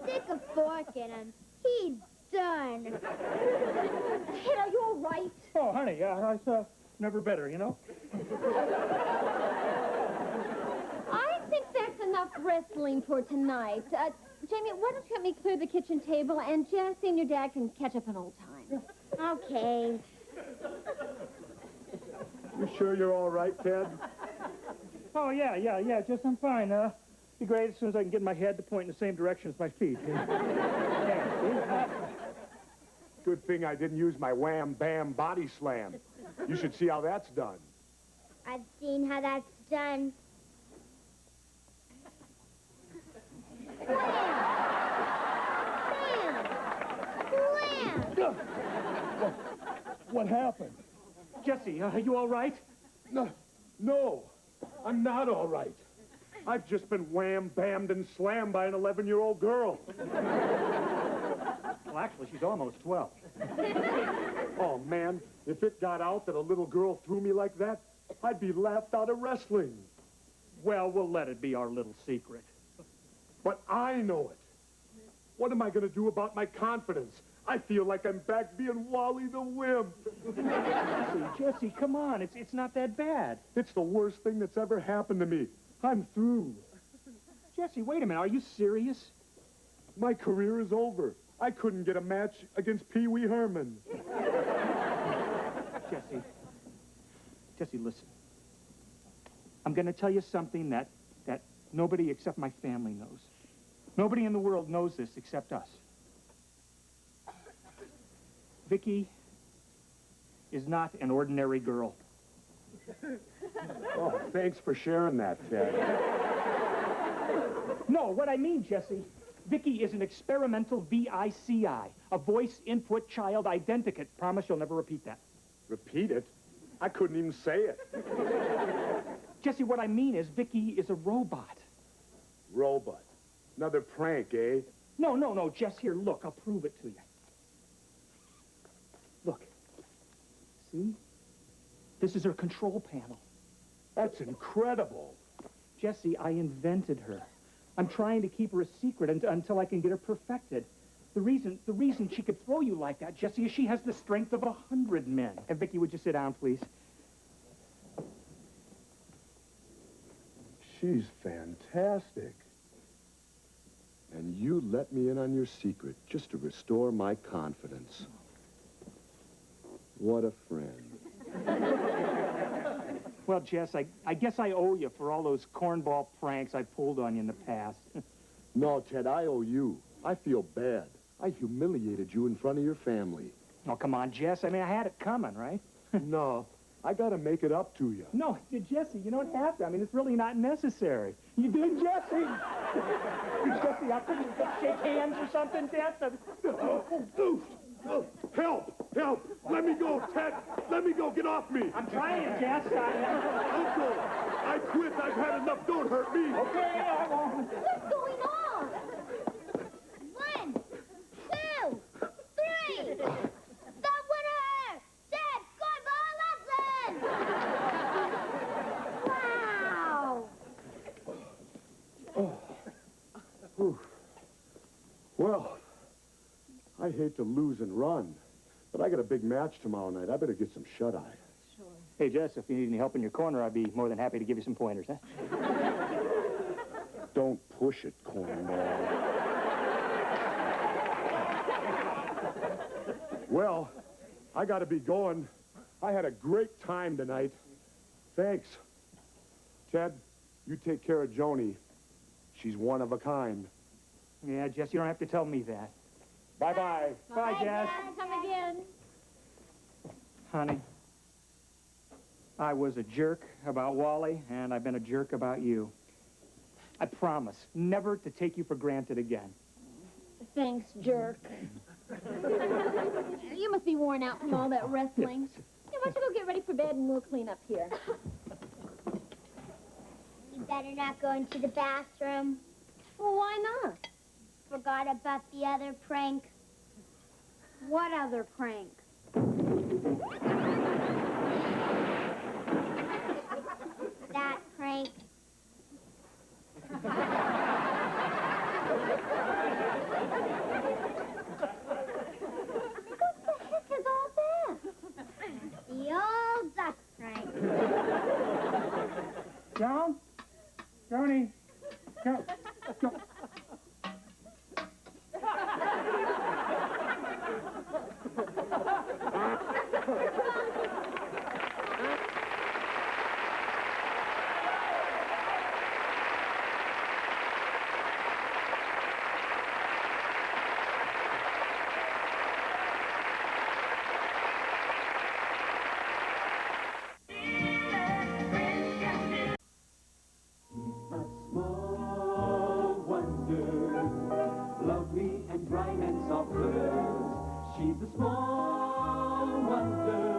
Stick a fork in him. He's done. Kid, are you all right? Oh, honey, never better, you know? I think that's enough wrestling for tonight. Jamie, why don't you help me clear the kitchen table, and Jesse and your dad can catch up on old times. Okay. You sure you're all right, Ted? Oh, yeah, Jess, I'm fine. Be great as soon as I can get my head to point in the same direction as my feet. Good thing I didn't use my wham-bam body slam. You should see how that's done. I've seen how that's done. What happened? Jesse, are you all right? No, I'm not all right. I've just been wham-bammed and slammed by an 11-year-old girl. Well, actually, she's almost 12. Oh, man, if it got out that a little girl threw me like that, I'd be laughed out of wrestling. Well, we'll let it be our little secret. But I know it. What am I going to do about my confidence? I feel like I'm back being Wally the Wimp. Jesse, come on. It's not that bad. It's the worst thing that's ever happened to me. I'm through. Jesse, wait a minute. Are you serious? My career is over. I couldn't get a match against Pee Wee Herman. Jesse, listen. I'm going to tell you something that nobody except my family knows. Nobody in the world knows this except us. Vicky is not an ordinary girl. Oh, thanks for sharing that, Ted. No, what I mean, Jesse, Vicky is an experimental VICI, a voice input child identikit. Promise you'll never repeat that. Repeat it? I couldn't even say it. Jesse, what I mean is Vicky is a robot. Robot? Another prank, eh? No, Jess, here, look, I'll prove it to you. Look. See? This is her control panel. That's incredible. Jesse, I invented her. I'm trying to keep her a secret until I can get her perfected. The reason she could throw you like that, Jesse, is she has the strength of 100 men. And Vicky, would you sit down, please? She's fantastic. And you let me in on your secret just to restore my confidence. What a friend. Well, Jess, I guess I owe you for all those cornball pranks I pulled on you in the past. No, Ted, I owe you. I feel bad. I humiliated you in front of your family. Oh, come on, Jess. I mean, I had it coming, right? No, I gotta make it up to you. No, Jesse, you don't have to. I mean, it's really not necessary. You did, Jesse? Jesse, I couldn't shake hands or something, Jess? Help! Let me go, Ted! Let me go! Get off me! I'm trying, Jess. Uncle! I quit! I've had enough! Don't hurt me! Okay, I won't. What's going on? 1, 2, 3. That would hurt. Whew. Well, I hate to lose and run, but I got a big match tomorrow night. I better get some shut-eye. Hey, Jess, if you need any help in your corner, I'd be more than happy to give you some pointers, huh? Don't push it, cornball. Well, I gotta be going. I had a great time tonight. Thanks. Ted, you take care of Joni. She's one of a kind. Yeah, Jess, you don't have to tell me that. Bye-bye. Bye, Jess. Come again. Honey, I was a jerk about Wally, and I've been a jerk about you. I promise never to take you for granted again. Thanks, jerk. You must be worn out from all that wrestling. Yeah, why don't you go get ready for bed and we'll clean up here. You better not go into the bathroom. Well, why not? Forgot about the other prank. What other prank? That prank. The old duck prank. Joan? Joni? Jo- Small wonder, lovely and bright and soft curves. She's a small wonder,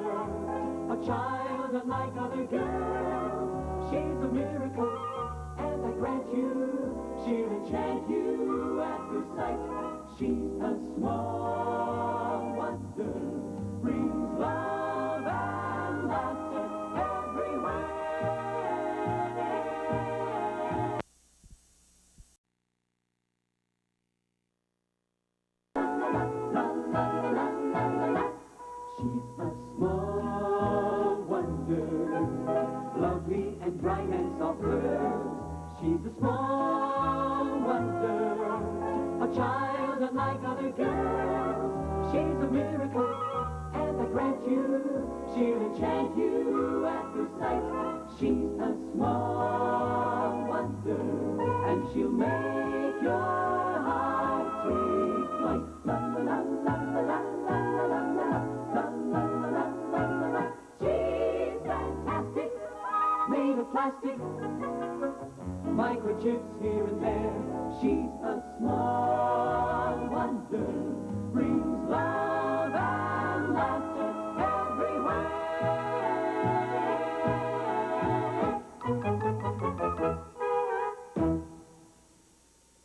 a child unlike other girls. She's a miracle, and I grant you, she'll enchant you at first sight. She's a small wonder, brings love and laughter everywhere. She's a small wonder, lovely and bright and soft curves. She's a small wonder, a child unlike other girls. She's a miracle, and I grant you, she'll enchant you at first sight. She's a small wonder, and she'll make your heart take flight. La la la la la la la la la. She's fantastic, made of plastic, microchips here and there. She's a small wonder, brings love and laughter everywhere.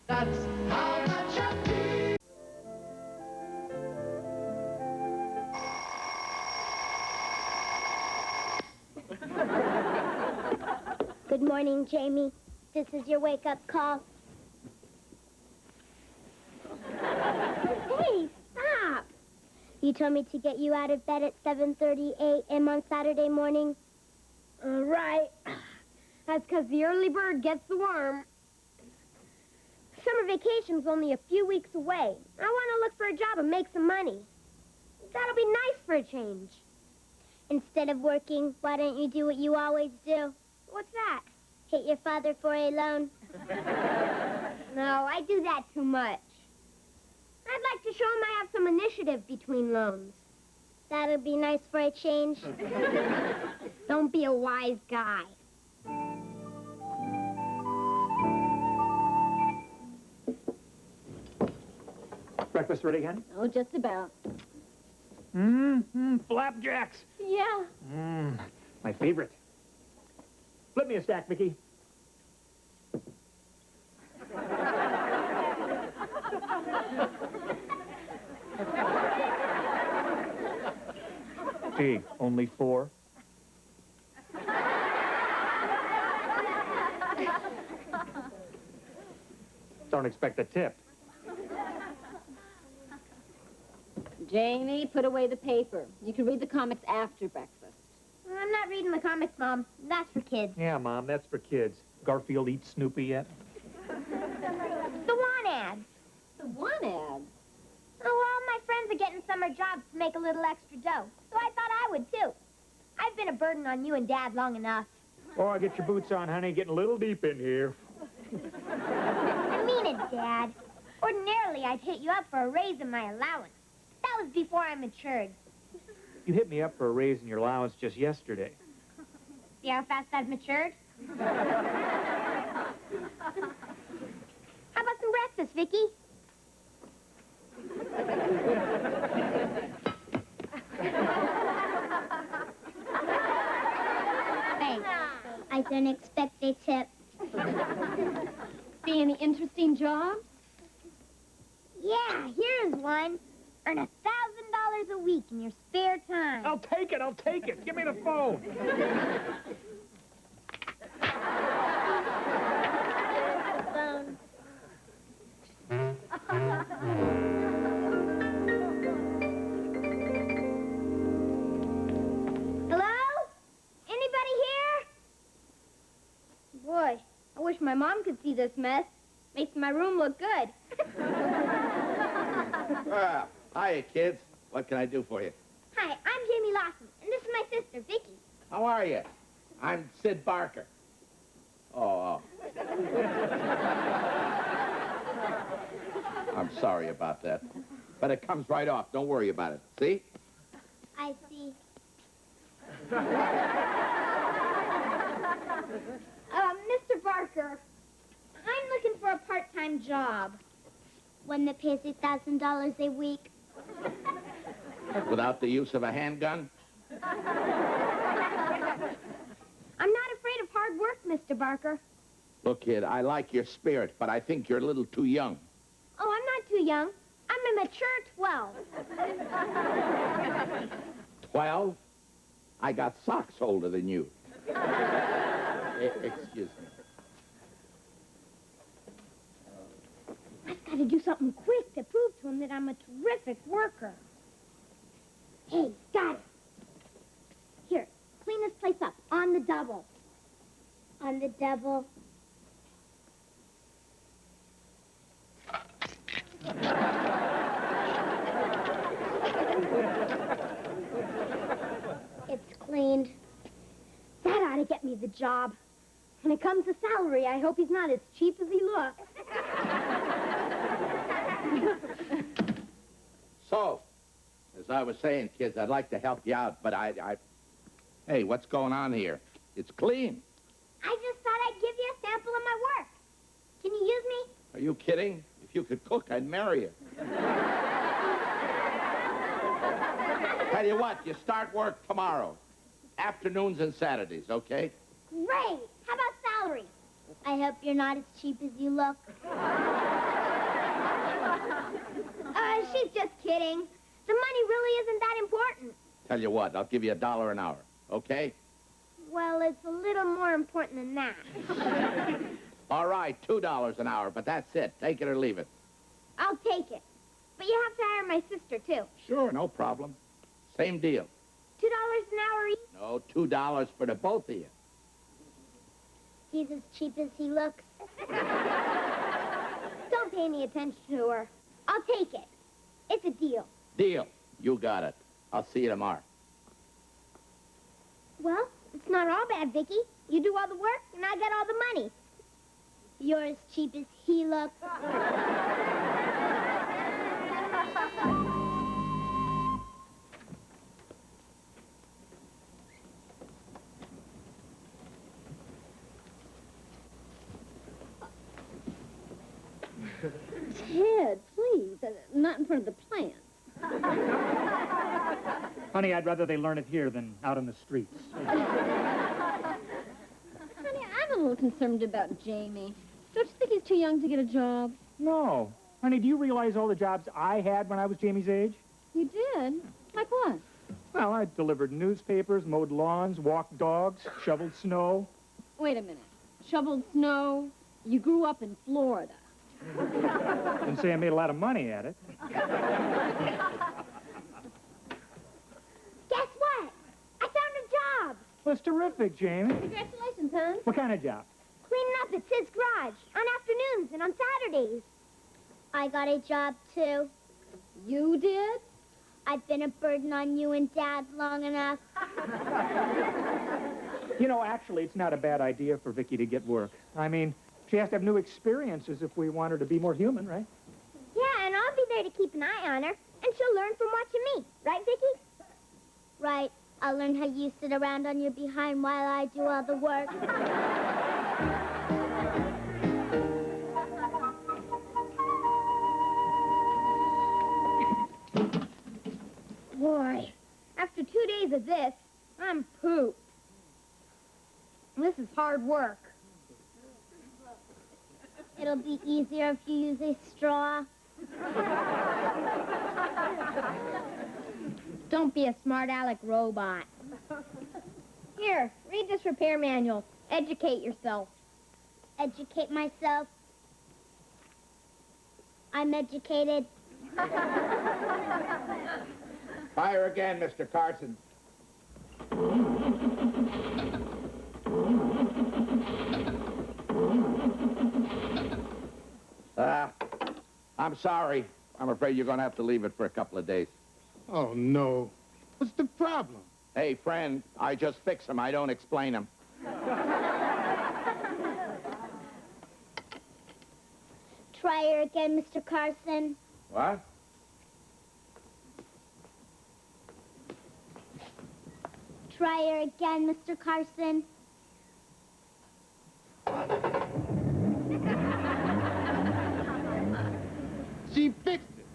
That's how much I feel. Good morning, Jamie. This is your wake-up call. Hey, stop! You told me to get you out of bed at 7:30 a.m. on Saturday morning. Right. That's because the early bird gets the worm. Summer vacation's only a few weeks away. I want to look for a job and make some money. That'll be nice for a change. Instead of working, why don't you do what you always do? What's that? Hit your father for a loan. No, I do that too much. I'd like to show him I have some initiative between loans. That'll be nice for a change. Don't be a wise guy. Breakfast ready, honey? Oh, just about. Flapjacks. Yeah. My favorite. Flip me a stack, Vicky. Gee, only 4? don't expect a tip. Jamie, put away the paper. You can read the comics after breakfast. I'm not reading the comics, Mom. That's for kids. Yeah, Mom, that's for kids. Garfield eats Snoopy yet? The want ads. The want ads? Oh, well, all my friends are getting summer jobs to make a little extra dough, so I thought I would, too. I've been a burden on you and Dad long enough. Oh, get your boots on, honey. Getting a little deep in here. I mean it, Dad. Ordinarily, I'd hit you up for a raise in my allowance. That was before I matured. You hit me up for a raise in your allowance just yesterday. See how fast I've matured? How about some breakfast, Vicky? Thanks. I don't expect a tip. See any interesting jobs? Yeah, here's one. Earn $1,000 a week in your spare time. I'll take it. I'll take it. Give me the phone. Phone. Hello? Anybody here? Boy, I wish my mom could see this mess. Makes my room look good. Hiya, kids. What can I do for you? Hi, I'm Jamie Lawson, and this is my sister, Vicky. How are you? I'm Sid Barker. Oh. I'm sorry about that. But it comes right off. Don't worry about it. See? I see. Mr. Barker, I'm looking for a part-time job. One that pays $1,000 a week. Without the use of a handgun? I'm not afraid of hard work, Mr. Barker. Look, kid, I like your spirit, but I think you're a little too young. Oh, I'm not too young. I'm a mature 12. 12? I got socks older than you. Excuse me. I've got to do something quick to prove to him that I'm a terrific worker. Hey, got it. Here, clean this place up on the double. On the double. It's cleaned. That ought to get me the job. When it comes to salary, I hope he's not as cheap as he looks. So, as I was saying, kids, I'd like to help you out, but Hey, what's going on here? It's clean. I just thought I'd give you a sample of my work. Can you use me? Are you kidding? If you could cook, I'd marry you. Tell you what, you start work tomorrow. Afternoons and Saturdays, okay? Great. How about salary? I hope you're not as cheap as you look. She's just kidding. The money really isn't that important. Tell you what, I'll give you $1 an hour, okay? Well, it's a little more important than that. All right, $2 an hour, but that's it. Take it or leave it. I'll take it. But you have to hire my sister, too. Sure, no problem. Same deal. $2 an hour each? No, $2 for the both of you. He's as cheap as he looks. Don't pay any attention to her. I'll take it. It's a deal. Deal. You got it. I'll see you tomorrow. Well, it's not all bad, Vicky. You do all the work, and I get all the money. You're as cheap as he looks. Ted, please. Not in front of the plant. Honey, I'd rather they learn it here than out on the streets. Honey, I'm a little concerned about Jamie. Don't you think he's too young to get a job? No. Honey, do you realize all the jobs I had when I was Jamie's age? You did? Like what? Well, I delivered newspapers, mowed lawns, walked dogs, shoveled snow. Wait a minute. Shoveled snow. You grew up in Florida. Didn't say I made a lot of money at it. Guess what? I found a job. Well, it's terrific, Jamie. Congratulations, hon. What kind of job? Cleaning up at Sid's garage on afternoons and on Saturdays. I got a job, too. You did? I've been a burden on you and Dad long enough. You know, actually, it's not a bad idea for Vicky to get work. I mean, she has to have new experiences if we want her to be more human, right? Yeah, and I'll be there to keep an eye on her, and she'll learn from watching me. Right, Vicky? Right. I'll learn how you sit around on your behind while I do all the work. Boy, after 2 days of this, I'm pooped. This is hard work. It'll be easier if you use a straw. Don't be a smart aleck robot. Here, read this repair manual. Educate yourself. Educate myself? I'm educated. Fire again, Mr. Carson. I'm sorry. I'm afraid you're going to have to leave it for a couple of days. Oh, no. What's the problem? Hey, friend, I just fix them. I don't explain them. Try her again, Mr. Carson. What? Try her again, Mr. Carson. She fixed it.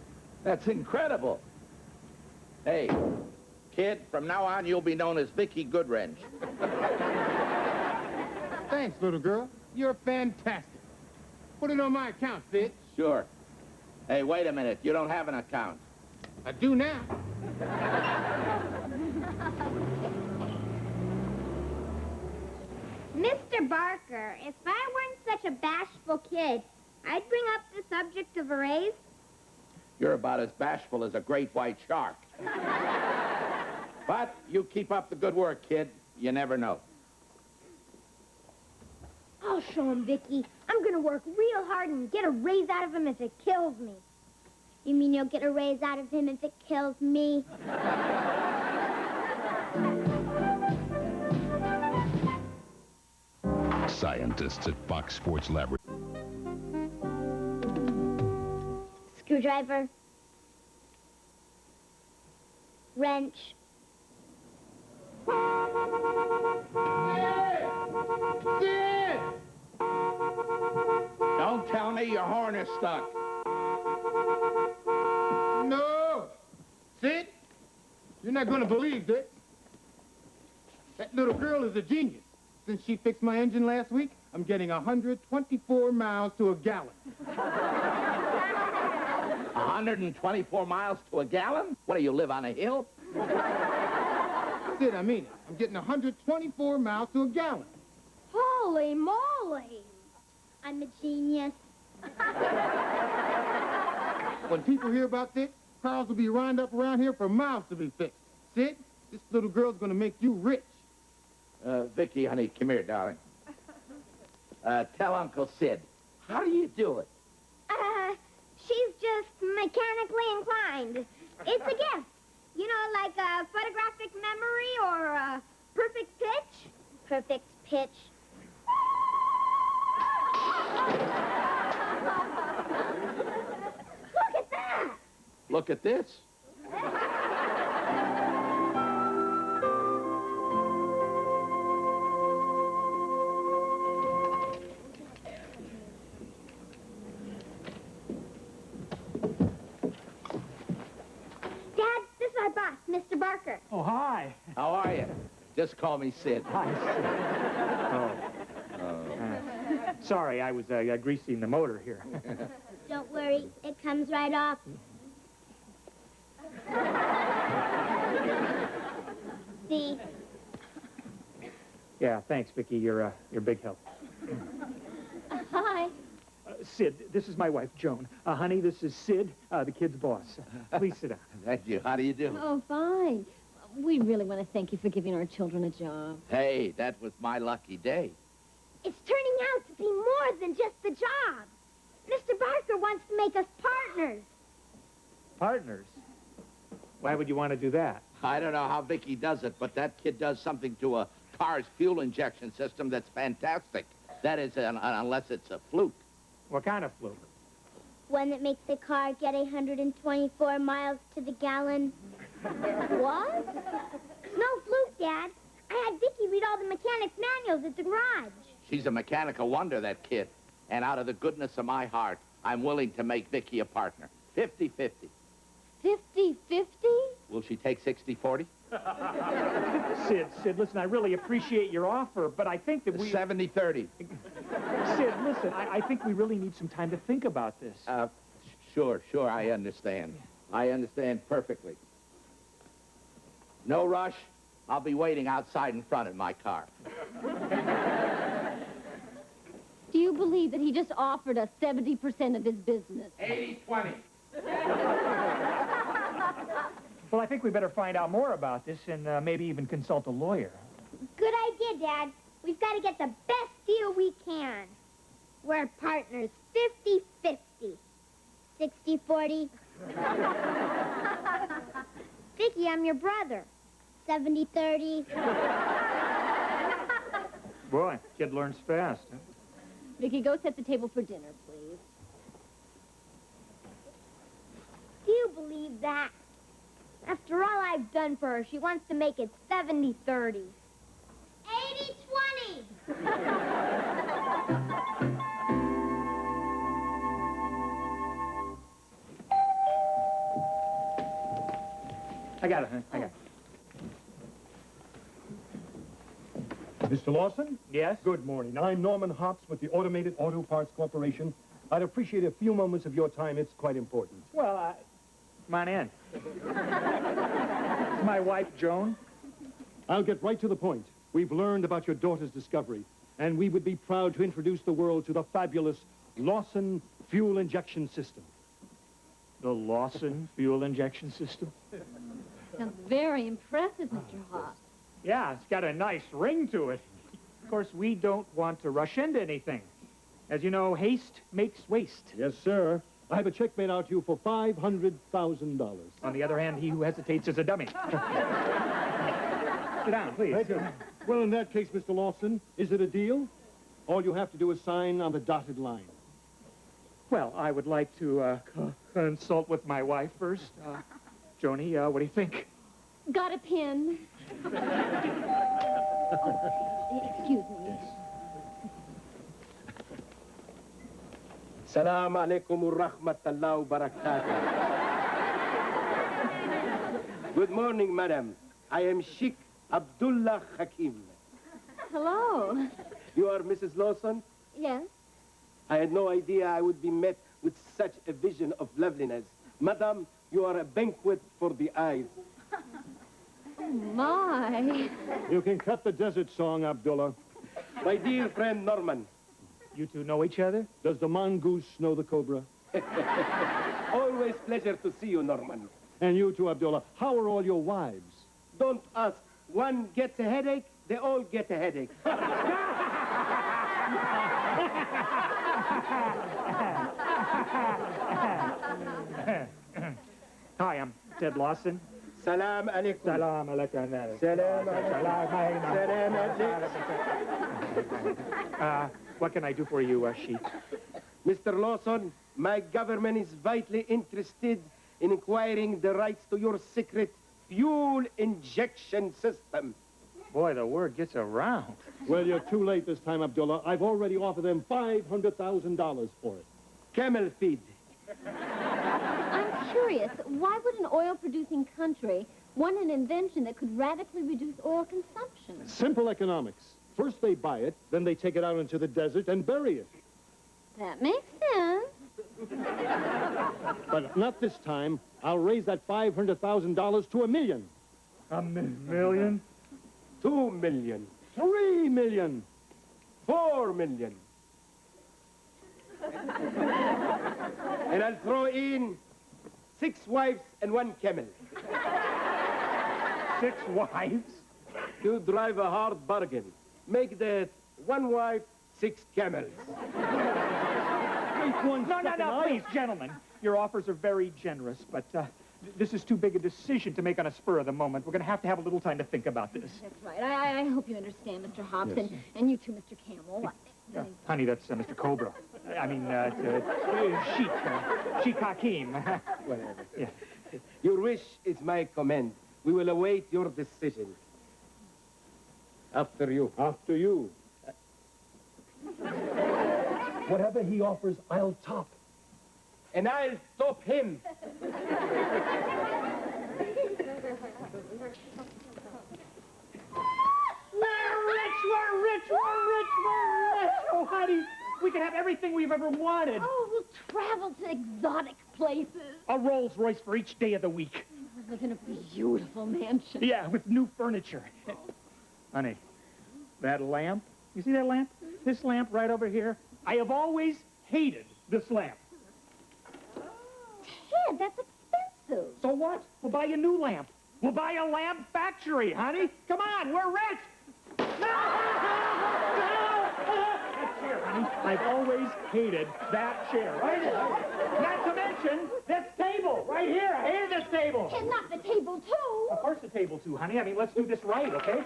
That's incredible. Hey, kid, from now on, you'll be known as Vicky Goodwrench. Thanks, little girl. You're fantastic. Put it on my account, Sid. Sure. Hey, wait a minute. You don't have an account. I do now. Mr. Barker, if I weren't such a bashful kid, I'd bring up the subject of a raise. You're about as bashful as a great white shark. But you keep up the good work, kid. You never know. I'll show him, Vicky. I'm gonna work real hard and get a raise out of him if it kills me. You mean you'll get a raise out of him if it kills me? Scientists at Fox Sports Laboratory. Screwdriver. Wrench. Sid! Don't tell me your horn is stuck. No! Sid, you're not going to believe this. That little girl is a genius. Since she fixed my engine last week, I'm getting 124 miles to a gallon. 124 miles to a gallon? What, do you live on a hill? Sid, I mean it. I'm getting 124 miles to a gallon. Holy moly! I'm a genius. When people hear about this, cars will be lined up around here for miles to be fixed. Sid, this little girl's going to make you rich. Vicky, honey, come here, darling. Tell Uncle Sid, how do you do it? She's just mechanically inclined. It's a gift. You know, like a photographic memory or a perfect pitch? Perfect pitch. Look at that! Look at this. Dad, this is our boss, Mr. Barker. Oh, hi. How are you? Just call me Sid. Hi, Sid. Sorry, I was greasing the motor here. Don't worry, it comes right off. See? Yeah, thanks, Vicky. You're big help. Hi. Sid, this is my wife, Joan. Honey, this is Sid, the kid's boss. Please sit down. Thank you. How do you do? Oh, fine. We really want to thank you for giving our children a job. Hey, that was my lucky day. It's turning out to be more than just the job. Mr. Barker wants to make us partners. Partners? Why would you want to do that? I don't know how Vicky does it, but that kid does something to a car's fuel injection system that's fantastic. That is, unless it's a fluke. What kind of fluke? One that makes the car get 124 miles to the gallon. What? No fluke, Dad. I had Vicky read all the mechanics' manuals at the garage. She's a mechanical wonder, that kid. And out of the goodness of my heart, I'm willing to make Vicky a partner. 50-50. 50-50? Will she take 60-40? Sid, listen, I really appreciate your offer, but I think that we... 70-30. Sid, listen, I think we really need some time to think about this. Sure, I understand. I understand perfectly. No rush. I'll be waiting outside in front of my car. Do you believe that he just offered us 70% of his business? 80-20. Well, I think we better find out more about this and maybe even consult a lawyer. Good idea, Dad. We've got to get the best deal we can. We're partners 50-50. 60-40. Vicky, I'm your brother. 70-30. Boy, kid learns fast, huh? Vicky, go set the table for dinner, please. Do you believe that? After all I've done for her, she wants to make it 70-30. 80-20. I got it, huh? I got it. Mr. Lawson? Yes? Good morning. I'm Norman Hops with the Automated Auto Parts Corporation. I'd appreciate a few moments of your time. It's quite important. Well, come on in. My wife, Joan. I'll get right to the point. We've learned about your daughter's discovery, and we would be proud to introduce the world to the fabulous Lawson Fuel Injection System. The Lawson Fuel Injection System? Sounds very impressive, Mr. Hopp. Yeah, it's got a nice ring to it. Of course, we don't want to rush into anything. As you know, haste makes waste. Yes, sir. I have a check made out to you for $500,000. On the other hand, he who hesitates is a dummy. Sit down, please. Thank you. Well, in that case, Mr. Lawson, is it a deal? All you have to do is sign on the dotted line. Well, I would like to consult with my wife first. Joni, what do you think? Got a pen? Excuse me. Assalamu alaikum wa rahmatullahi wa barakatuh. Good morning, madam. I am Sheikh Abdullah Hakim. Hello. You are Mrs. Lawson? Yes? I had no idea I would be met with such a vision of loveliness. Madam, you are a banquet for the eyes. Oh, my. You can cut the desert song, Abdullah. My dear friend Norman. You two know each other? Does the mongoose know the cobra? Always pleasure to see you, Norman. And you too, Abdullah. How are all your wives? Don't ask. One gets a headache, they all get a headache. Hi, I'm Ted Lawson. Salam alaikum. Salam alaikum. Salam alaikum. What can I do for you, Sheikh? Mr. Lawson, my government is vitally interested in acquiring the rights to your secret fuel injection system. Boy, the word gets around. Well, you're too late this time, Abdullah. I've already offered them $500,000 for it. Camel feed. I'm curious, why would an oil-producing country want an invention that could radically reduce oil consumption? Simple economics. First they buy it, then they take it out into the desert and bury it. That makes sense. But not this time. I'll raise that $500,000 to $1 million. $1 million? $2 million. $3 million. $4 million. And I'll throw in 6 wives and 1 camel. 6 wives? To drive a hard bargain. Make that 1 wife, 6 camels. No, please, gentlemen. Your offers are very generous, but this is too big a decision to make on a spur of the moment. We're going to have a little time to think about this. That's right. I hope you understand, Mr. Hobbs, Yes. and you too, Mr. Camel. Honey, that's Mr. Cobra. I mean, Sheik Hakim. Whatever. Yeah. Your wish is my command. We will await your decision. After you. After you. Whatever he offers, I'll top. And I'll top him. We're rich! Oh, honey, we can have everything we've ever wanted. Oh, we'll travel to exotic places. A Rolls Royce for each day of the week. We live in a beautiful mansion. Yeah, with new furniture. Honey, that lamp, you see that lamp? This lamp right over here? I have always hated this lamp. Ted, that's expensive. So what? We'll buy a new lamp. We'll buy a lamp factory, honey. Come on, we're rich. No! That chair, honey. I've always hated that chair. Right? Not to mention this table right here. I hated this table. And not the table, too. Of course the table, too, honey. I mean, let's do this right, okay?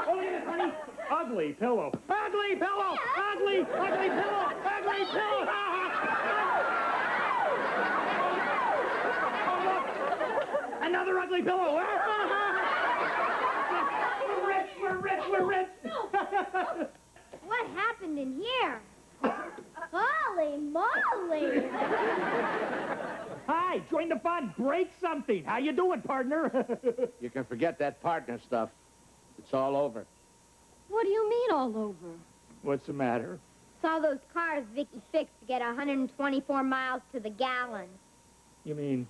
Oh, look at this, honey. Ugly pillow. Ugly pillow. Ugly pillow. Ugly pillow. Oh, look. Another ugly pillow. We're rich. What happened in here? Holy moly! Hi, join the fun. Break something. How you doing, partner? You can forget that partner stuff. It's all over. What do you mean all over? What's the matter? Saw those cars Vicky fixed to get 124 miles to the gallon. You mean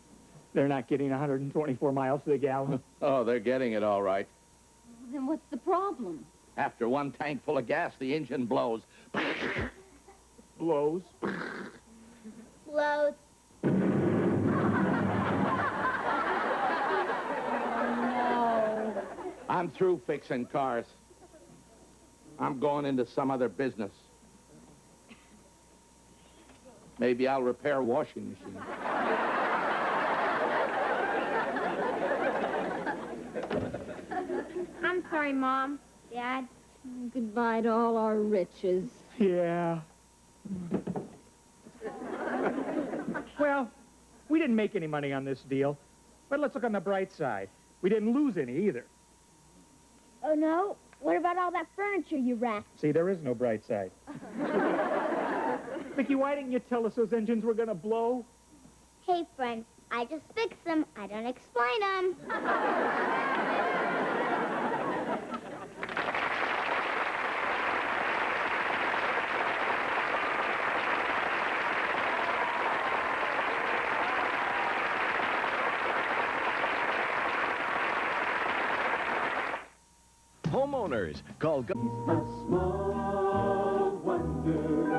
they're not getting 124 miles to the gallon? Oh, they're getting it all right. Then what's the problem? After 1 tank full of gas, the engine blows. Blows? Blows. No. I'm through fixing cars. I'm going into some other business. Maybe I'll repair a washing machine. I'm sorry, Mom. Dad. Goodbye to all our riches. Yeah. Well, we didn't make any money on this deal. But let's look on the bright side. We didn't lose any either. Oh, no? What about all that furniture you wrapped? See, there is no bright side. Vicky, why didn't you tell us those engines were going to blow? Hey, friend, I just fix them. I don't explain them. Homeowners, call... A small wonder,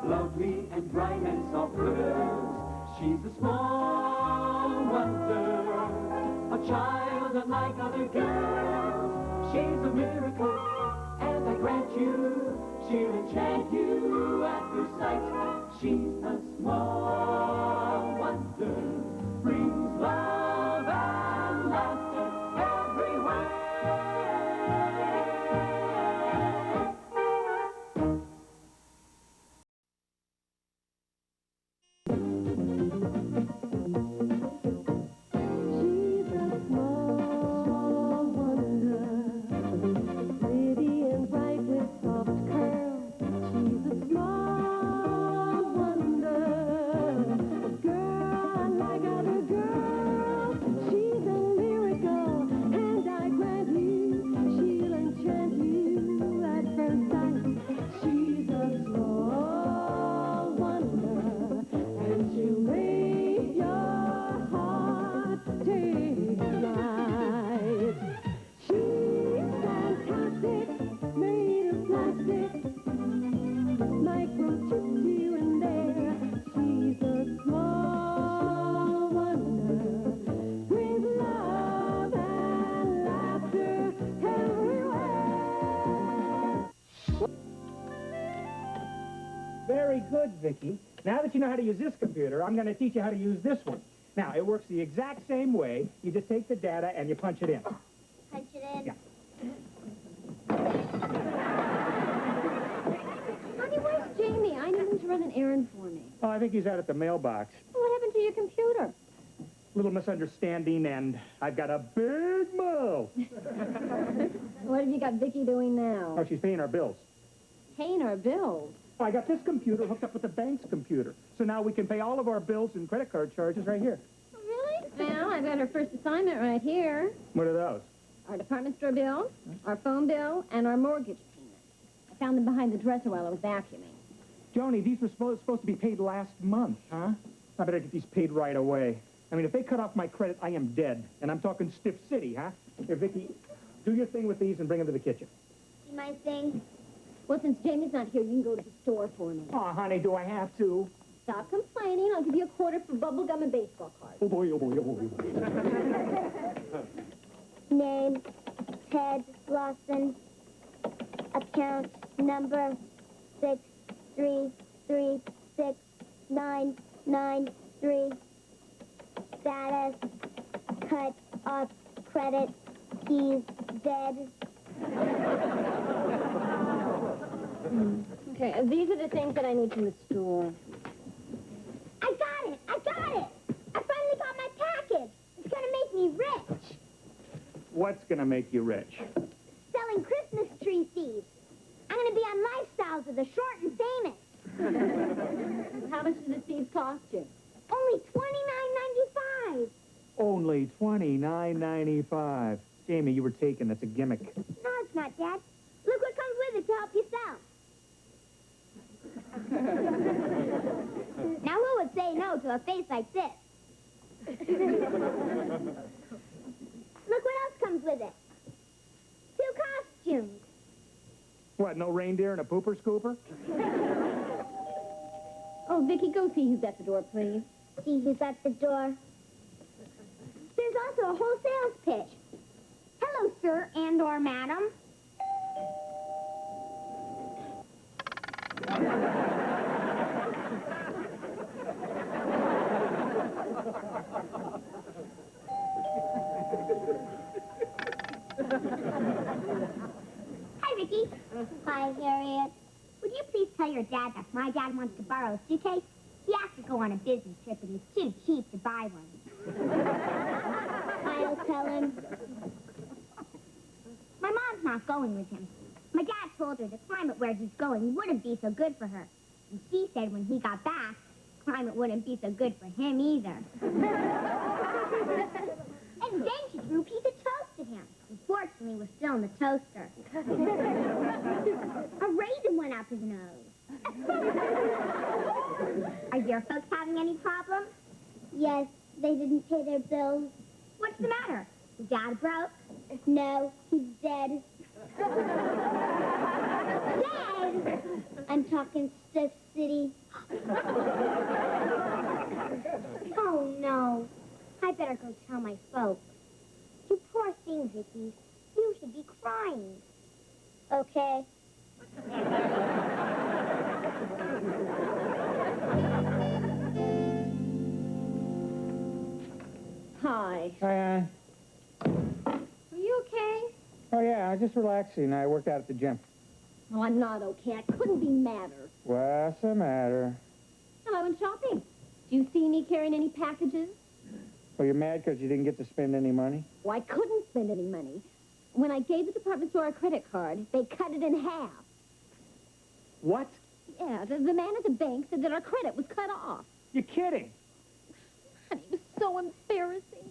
lovely and bright and soft curves. She's a small wonder, a child unlike other girls. She's a miracle, and I grant you, she'll enchant you at first sight. She's a small wonder, brings love and laughter everywhere. Very good, Vicky. Now that you know how to use this computer, I'm going to teach you how to use this one. Now, it works the exact same way. You just take the data and you punch it in. Punch it in? Yeah. Honey, where's Jamie? I need him to run an errand for me. Oh, I think he's out at the mailbox. What happened to your computer? Little misunderstanding, and I've got a big mouth. What have you got Vicky doing now? Oh, she's paying our bills. Paying our bills. Oh, I got this computer hooked up with the bank's computer. So now we can pay all of our bills and credit card charges right here. Really? Well, I've got our first assignment right here. What are those? Our department store bill, our phone bill, and our mortgage payment. I found them behind the dresser while I was vacuuming. Joni, these were supposed to be paid last month, huh? I better get these paid right away. I mean, if they cut off my credit, I am dead. And I'm talking Stiff City, huh? Here, Vicky, do your thing with these and bring them to the kitchen. My thing? Well, since Jamie's not here, you can go to the store for me. Oh, honey, do I have to? Stop complaining. I'll give you a quarter for bubble gum and baseball cards. Oh, boy, oh, boy, oh, boy, oh, boy. Name, Ted Lawson. Account number 6336993. Status, cut off credit, he's dead. Okay, these are the things that I need from the store. I got it! I finally got my package! It's gonna make me rich! What's going to make you rich? Selling Christmas tree seeds. I'm gonna be on Lifestyles of the Short and Famous. How much do the seeds cost you? Only $29.95. Only $29.95. Jamie, you were taken. That's a gimmick. No, it's not, Dad. Look what comes with it to help you sell. Now, who would say no to a face like this? Look what else comes with it. 2 costumes. What, no reindeer and a pooper scooper? Oh, Vicky, go see who's at the door, please. See who's at the door. There's also a whole sales pitch. Hello, sir and/or madam. Hi, Vicky. Hi, Harriet. Would you please tell your dad that my dad wants to borrow a suitcase? He has to go on a business trip, and he's too cheap to buy one. I'll tell him. My mom's not going with him. My dad told her the climate where he's going wouldn't be so good for her. And she said when he got back, the climate wouldn't be so good for him either. And then she threw a piece of toast at him. Unfortunately, we're still in the toaster. A raisin went up his nose. Are your folks having any problems? Yes, they didn't pay their bills. What's the matter? Is Dad broke? No, he's dead. Dead? I'm talking Stiff City. Oh, no. I better go tell my folks. You poor thing, Vicky. You should be crying. Okay. Hi. Hi, Are you okay? Oh, yeah, I was just relaxing. I worked out at the gym. Oh, I'm not okay. I couldn't be madder. What's the matter? Well, I went shopping. Do you see me carrying any packages? Well, you're mad because you didn't get to spend any money? Well, I couldn't spend any money. When I gave the department store a credit card, they cut it in half. What? Yeah, the man at the bank said that our credit was cut off. You're kidding. Honey, it was so embarrassing.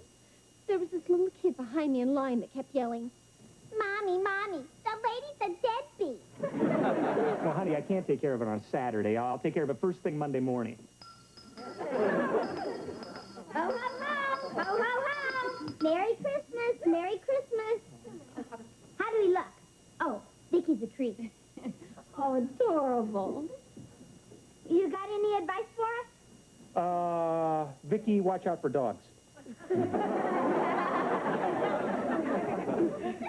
There was this little kid behind me in line that kept yelling, Mommy, Mommy, the lady's a deadbeat. Well, honey, I can't take care of it on Saturday. I'll take care of it first thing Monday morning. Ho, ho, ho! Ho, ho, ho! Merry Christmas! Merry Christmas! How do we look? Oh, Vicky's a treat. Oh, adorable. You got any advice for us? Vicky, watch out for dogs.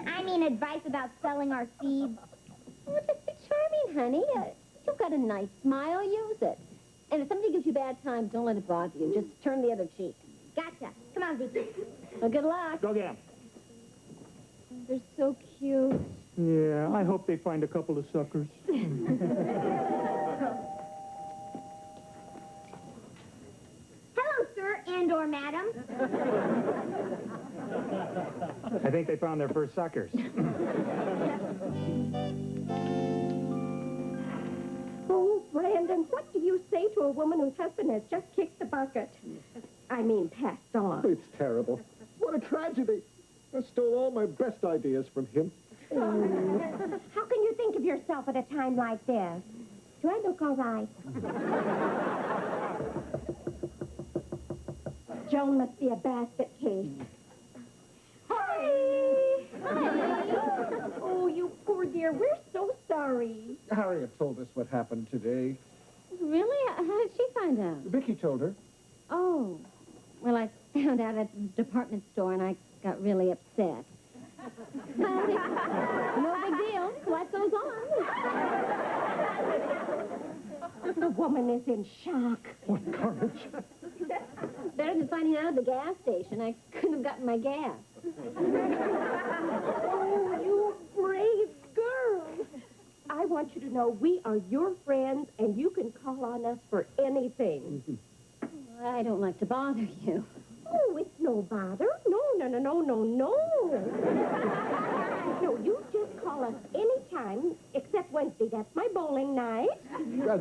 I mean advice about selling our seeds. Oh, just be charming, honey. You've got a nice smile, use it. And if somebody gives you a bad time, don't let it bother you. Just turn the other cheek. Gotcha. Come on, Vicky. Well, good luck. Go get 'em. They're so cute. Yeah, I hope they find a couple of suckers. Hello, sir and/or madam. I think they found their first suckers. Oh, Brandon, what do you say to a woman whose husband has just kicked the bucket? I mean, passed on. It's terrible. What a tragedy. I stole all my best ideas from him. How can you think of yourself at a time like this? Do I look all right? Joan must be a basket case. Hi! Oh, you poor dear. We're so sorry. Harriet told us what happened today. Really? How did she find out? Vicky told her. Oh. Well, I found out at the department store, and I got really upset. But no big deal. Life goes on. The woman is in shock. What courage. Better than finding out at the gas station. I couldn't have gotten my gas. Oh, you brave girl. I want you to know we are your friends, and you can call on us for anything. I don't like to bother you. Oh, it's no bother. No. No, you just call us anytime, except Wednesday. That's my bowling night.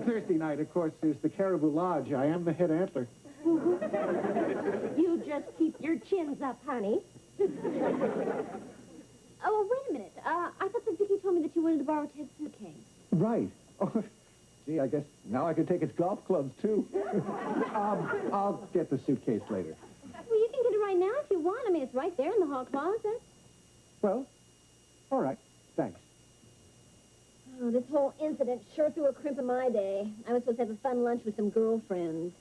Thursday night, of course, is the Caribou Lodge. I am the head antler. You just keep your chins up, honey. Oh, wait a minute. I thought that Vicky told me that you wanted to borrow Ted's suitcase. Right. Oh, gee, I guess now I can take his golf clubs, too. I'll get the suitcase later. Well, you can get it right now if you want. I mean, it's right there in the hall closet. Well, all right. Thanks. Oh, this whole incident sure threw a crimp in my day. I was supposed to have a fun lunch with some girlfriends.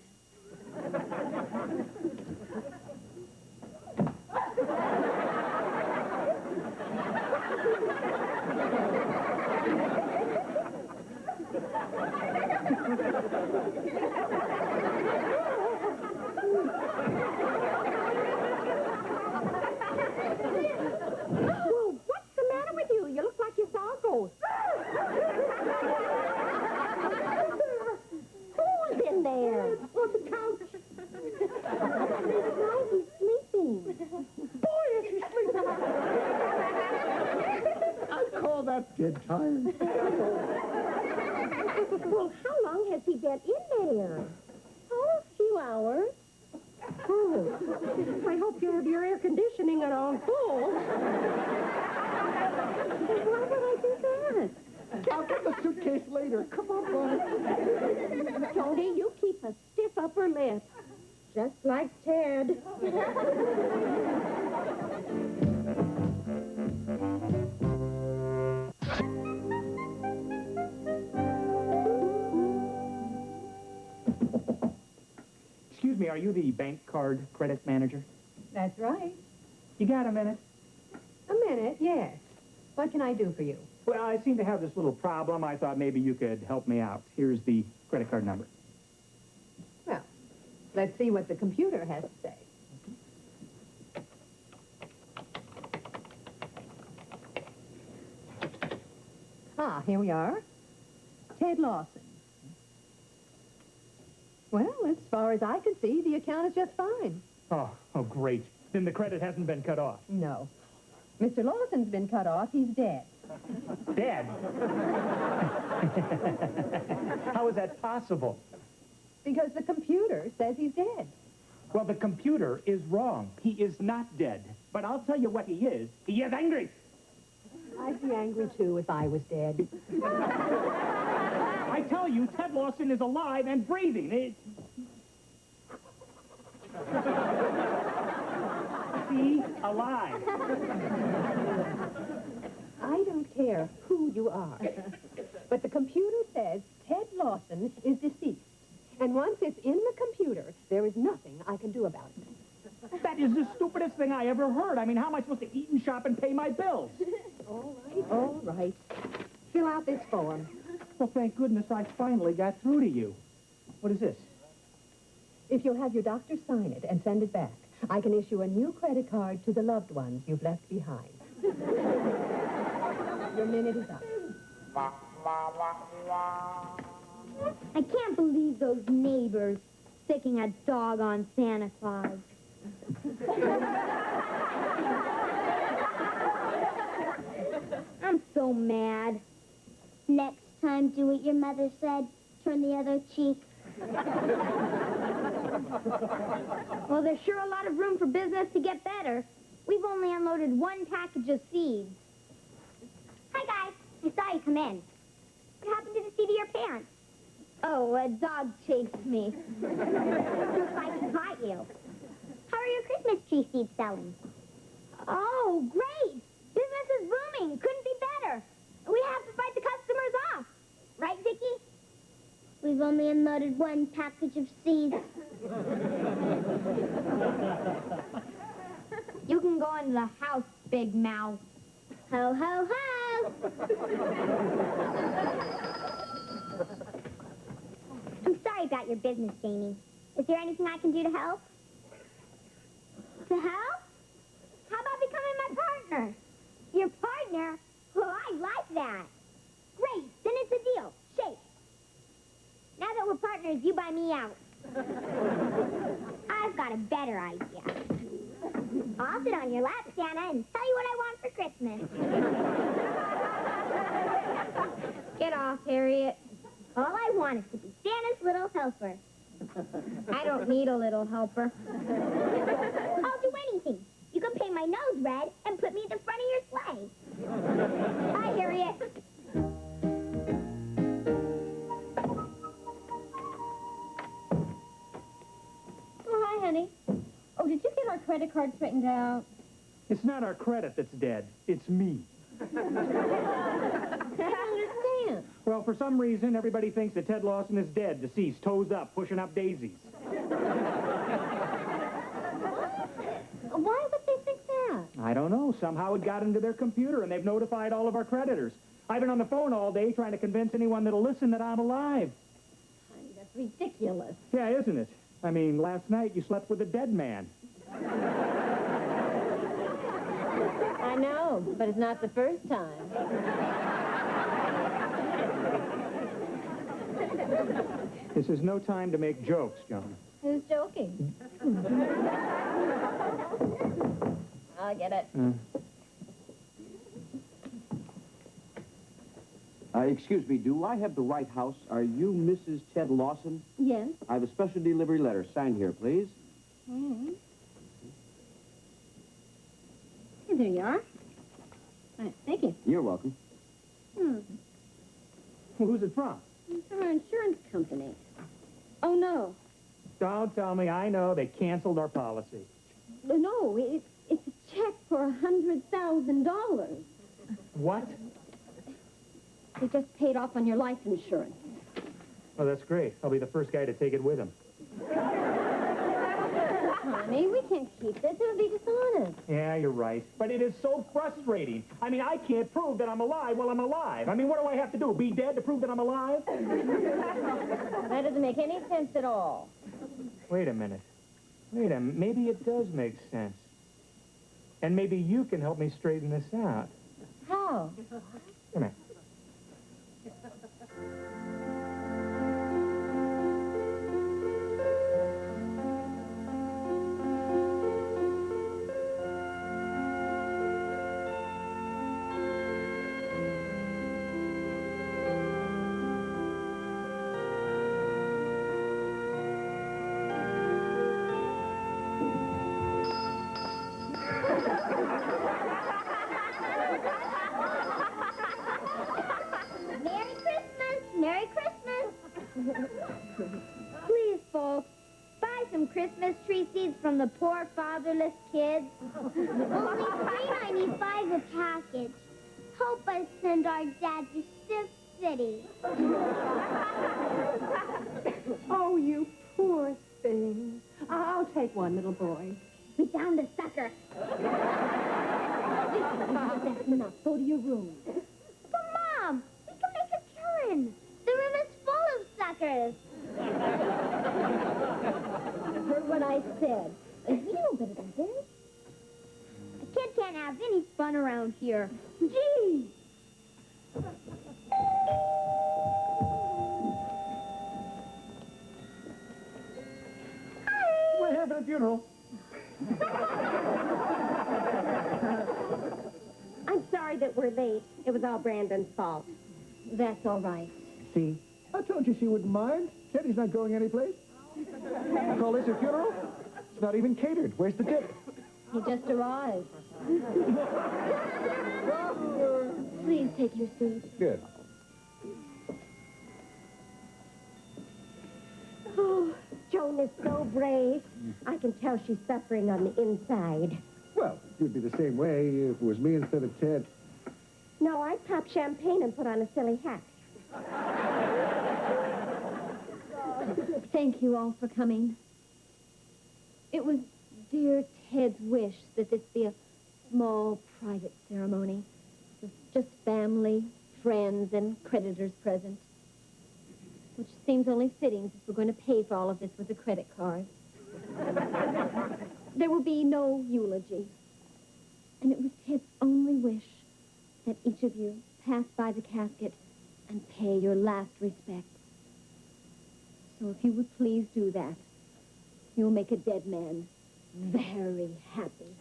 Well, what's the matter with you? You look like you saw a ghost. Who's in there? On the couch. Why is he sleeping? Boy, is he sleeping. I'd call that dead tired. Well, how long has he been in there? Oh, a few hours. Oh, I hope you have your air conditioning on full. Why would I do that? I'll get the suitcase later. Come on, boy. Tony, you keep a stiff upper lip. Just like Ted. Excuse me, are you the bank card credit manager? That's right. You got a minute? A minute, yes. What can I do for you? Well, I seem to have this little problem. I thought maybe you could help me out. Here's the credit card number. Well, let's see what the computer has to say. Ah, here we are. Ted Lawson. Well, as far as I can see, the account is just fine. Oh, great. Then the credit hasn't been cut off. No. Mr. Lawson's been cut off. He's dead. Dead? How is that possible? Because the computer says he's dead. Well, the computer is wrong. He is not dead. But I'll tell you what he is. He is angry. I'd be angry, too, if I was dead. I tell you, Ted Lawson is alive and breathing. See? Alive. I don't care who you are. But the computer says Ted Lawson is deceased. And once it's in the computer, there is nothing I can do about it. That is the stupidest thing I ever heard. I mean, how am I supposed to eat and shop and pay my bills? All right. Fill out this form. Well, thank goodness I finally got through to you. What is this? If you'll have your doctor sign it and send it back, I can issue a new credit card to the loved ones you've left behind. Your minute is up. I can't believe those neighbors sticking a dog on Santa Claus. I'm so mad. Next time, do what your mother said. Turn the other cheek. Well, there's sure a lot of room for business to get better. We've only unloaded one package of seeds. Hi, guys. I saw you come in. What happened to the seat of your pants? Oh, a dog chased me. Looks like he caught you. How are your Christmas tree seeds selling? Oh, great! Business is booming. Couldn't be better. We have to fight the customers off. Right, Vicky? We've only unloaded one package of seeds. You can go into the house, Big Mouth. Ho, ho, ho! I'm sorry about your business, Jamie. Is there anything I can do to help? To help? How about becoming my partner? Your partner? Well, I like that. Great, then it's a deal. Shake. Now that we're partners, you buy me out. I've got a better idea. I'll sit on your lap, Santa, and tell you what I want for Christmas. Get off, Harriet. All I want is to be Santa's little helper. I don't need a little helper. I'll do anything. You can paint my nose red and put me at the front of your sleigh. Hi, Harriet. Oh, hi, honey. Oh, did you get our credit card straightened out? It's not our credit that's dead. It's me. I don't understand. Well, for some reason, everybody thinks that Ted Lawson is dead, deceased, toes up, pushing up daisies. Why would they think that? I don't know. Somehow it got into their computer, and they've notified all of our creditors. I've been on the phone all day trying to convince anyone that'll listen that I'm alive. Honey, that's ridiculous. Yeah, isn't it? I mean, last night you slept with a dead man. I know, but it's not the first time. This is no time to make jokes, John. Who's joking? I'll get it. Excuse me, do I have the right house? Are you Mrs. Ted Lawson? Yes. I have a special delivery letter. Signed here, please. Mm-hmm. Hey, there you are. Right, thank you. You're welcome. Who's it from? It's our insurance company. Oh, no. Don't tell me. I know. They canceled our policy. No, it's a check for $100,000. What? They just paid off on your life insurance. Oh, that's great. I'll be the first guy to take it with him. Honey, we can't keep this. It would be dishonest. Yeah, you're right. But it is so frustrating. I mean, I can't prove that I'm alive while I'm alive. I mean, what do I have to do? Be dead to prove that I'm alive? That doesn't make any sense at all. Wait a minute. Maybe it does make sense. And maybe you can help me straighten this out. How? Come here. Merry Christmas! Merry Christmas! Please, folks, buy some Christmas tree seeds from the poor fatherless kids. Only $3.95 a package. Help us send our dad to Stiff City. Oh, you poor thing. I'll take one, little boy. We found a sucker. That's enough. Go to your room. But, Mom, we can make a killing. I said. You know better than this. A kid can't have any fun around here. Gee! We're here for the funeral. I'm sorry that we're late. It was all Brandon's fault. That's all right. See? I told you she wouldn't mind. Teddy's not going anyplace. Call this a funeral? It's not even catered. Where's the tip? He just arrived. Please take your seat. Good. Oh, Joan is so brave. I can tell she's suffering on the inside. Well, you'd be the same way if it was me instead of Ted. No, I'd pop champagne and put on a silly hat. Thank you all for coming. It was dear Ted's wish that this be a small, private ceremony. With just family, friends, and creditors present. Which seems only fitting since we're going to pay for all of this with a credit card. There will be no eulogy. And it was Ted's only wish that each of you pass by the casket and pay your last respects. So if you would please do that, you'll make a dead man very happy.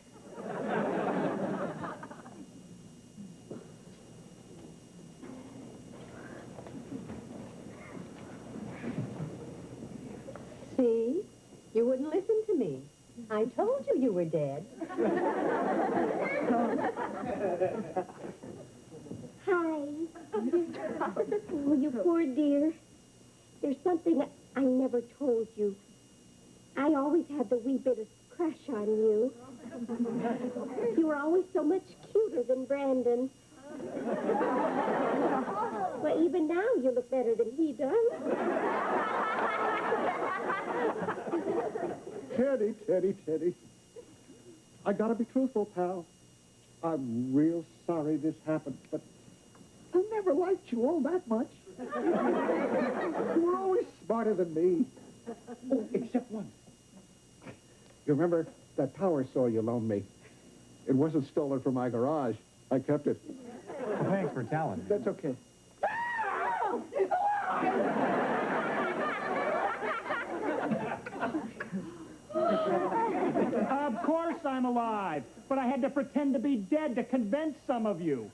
See? You wouldn't listen to me. I told you were dead. Hi. Oh, you poor dear. There's something I never told you. I always had the wee bit of crush on you. You were always so much cuter than Brandon. Well, even now you look better than he does. Teddy. I gotta be truthful, pal. I'm real sorry this happened, but I never liked you all that much. You were always smarter than me. Oh, except once. You remember that power saw you loaned me? It wasn't stolen from my garage. I kept it. Well, thanks for telling me. That's okay. Of course I'm alive, but I had to pretend to be dead to convince some of you.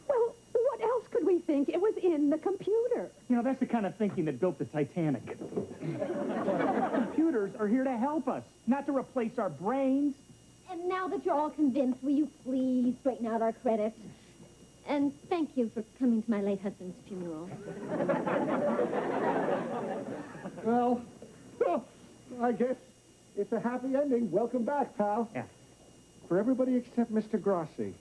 Well, what else could we think? It was in the computer. You know, that's the kind of thinking that built the Titanic. Computers are here to help us, not to replace our brains. And now that you're all convinced, will you please straighten out our credit? And thank you for coming to my late husband's funeral. Well, I guess it's a happy ending. Welcome back, pal. Yeah. For everybody except Mr. Grossi.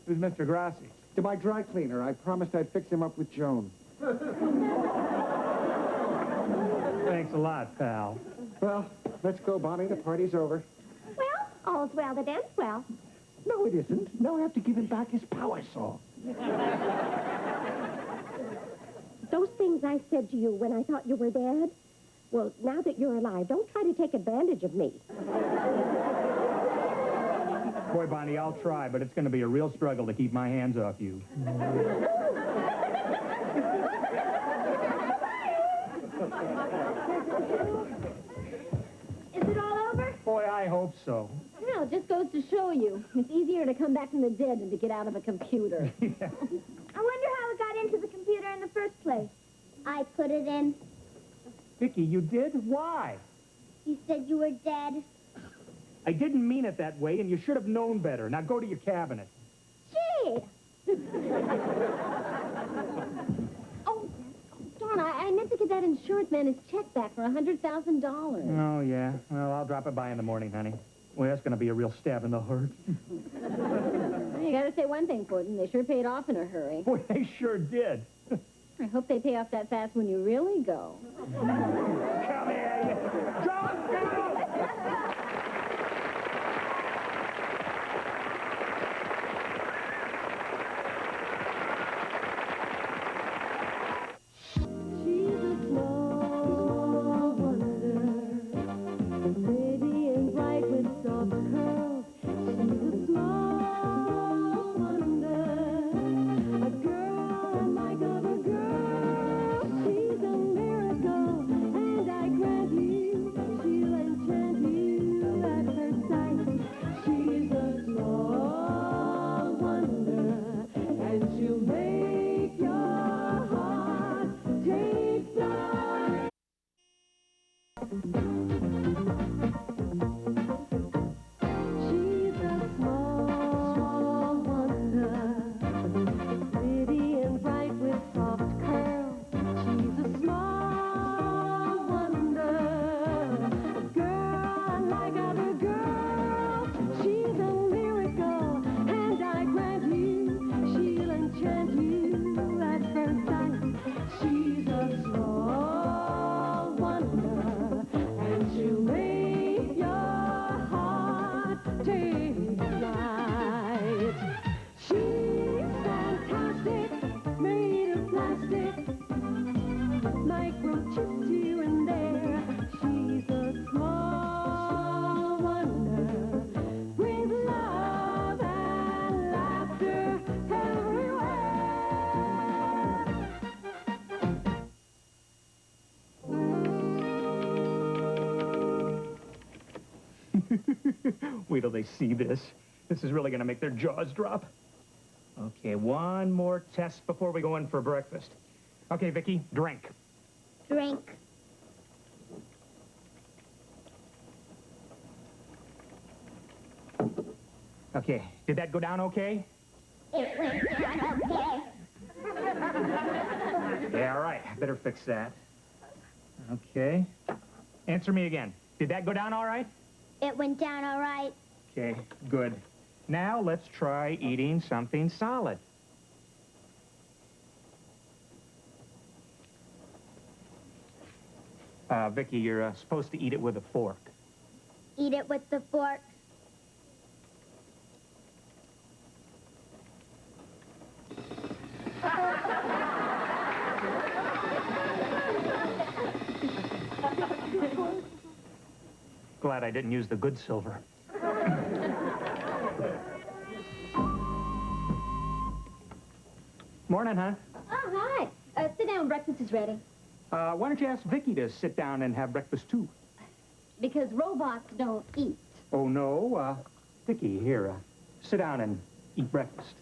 Who's Mr. Grossi? To my dry cleaner. I promised I'd fix him up with Joan. Thanks a lot, pal. Well, let's go, Bonnie. The party's over. Well, all's well that ends well. No, it isn't. Now I have to give him back his power saw. Those things I said to you when I thought you were dead, well, now that you're alive, don't try to take advantage of me. Boy, Bonnie, I'll try, but it's going to be a real struggle to keep my hands off you. Is it all over? Boy, I hope so. Well, it just goes to show you. It's easier to come back from the dead than to get out of a computer. I wonder how it got into the computer in the first place. I put it in. Vicky, you did? Why? You said you were dead. I didn't mean it that way, and you should have known better. Now go to your cabinet. Gee! Oh, darn, I meant to give that insurance man his check back for $100,000. Oh, yeah? Well, I'll drop it by in the morning, honey. Well, that's going to be a real stab in the heart. You gotta say one thing for them. They sure paid off in a hurry. Boy, they sure did. I hope they pay off that fast when you really go. Come here, you... Don't go! She's a small wonder. Wait till they see this. This is really going to make their jaws drop. Okay, one more test before we go in for breakfast. Okay, Vicky, drink. Drink. Okay, did that go down okay? It went down okay. Yeah, all right. Better fix that. Okay. Answer me again. Did that go down all right? It went down all right. Okay, good. Now let's try eating something solid. Vicky, you're supposed to eat it with a fork. Eat it with the fork. Glad I didn't use the good silver. Morning, huh? Oh, hi. Sit down. Breakfast is ready. Why don't you ask Vicky to sit down and have breakfast, too? Because robots don't eat. Oh, no. Vicky, here, sit down and eat breakfast.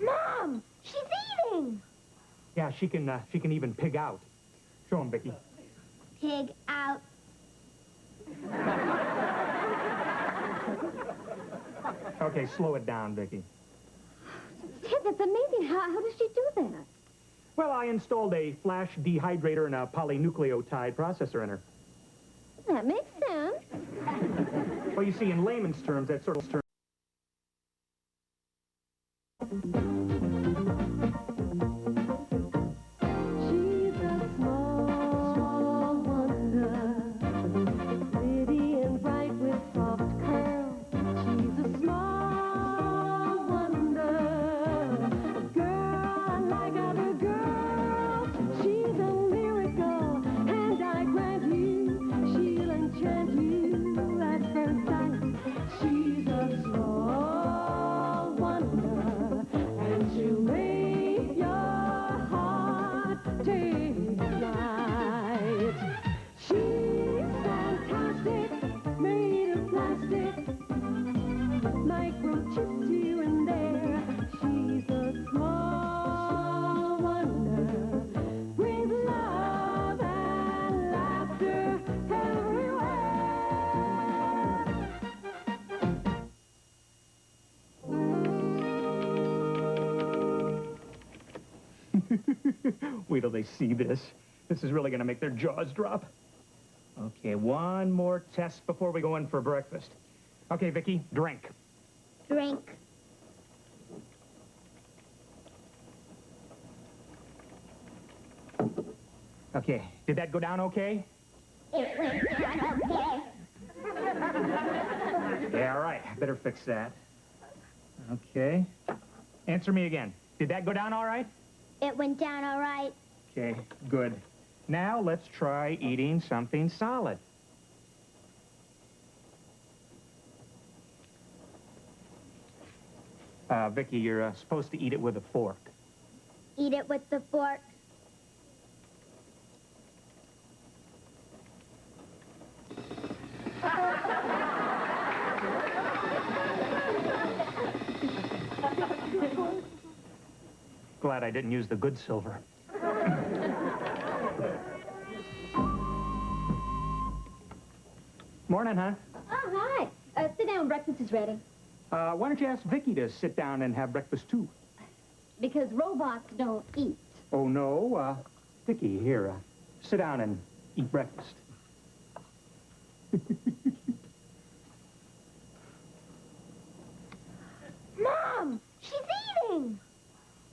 Mom, she's eating. Yeah, she can even pig out. Show him, Vicky. Pig out. Okay, slow it down, Vicky. Ted, that's amazing. How does she do that? Well, I installed a flash dehydrator and a polynucleotide processor in her. That makes sense. Well, you see, in layman's terms, that sort of term. Wait till they see this. This is really going to make their jaws drop. Okay, one more test before we go in for breakfast. Okay, Vicky, drink. Drink. Okay, did that go down okay? It went down okay. Yeah, all right. Better fix that. Okay. Answer me again. Did that go down all right? It went down all right. Okay, good. Now let's try eating something solid. Vicky, you're supposed to eat it with a fork. Eat it with the fork. Glad I didn't use the good silver. Morning, huh? Oh, hi. Sit down. Breakfast is ready. Why don't you ask Vicky to sit down and have breakfast, too? Because robots don't eat. Oh, no. Vicky, here, sit down and eat breakfast. Mom, she's eating.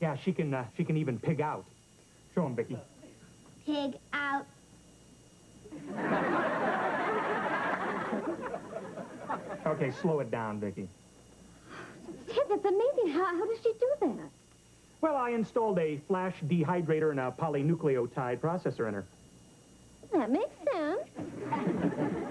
Yeah, she can even pig out. Show him, Vicky. Pig out. Okay, slow it down, Vicky. Ted, that's amazing. How does she do that? Well, I installed a flash dehydrator and a polynucleotide processor in her. That makes sense.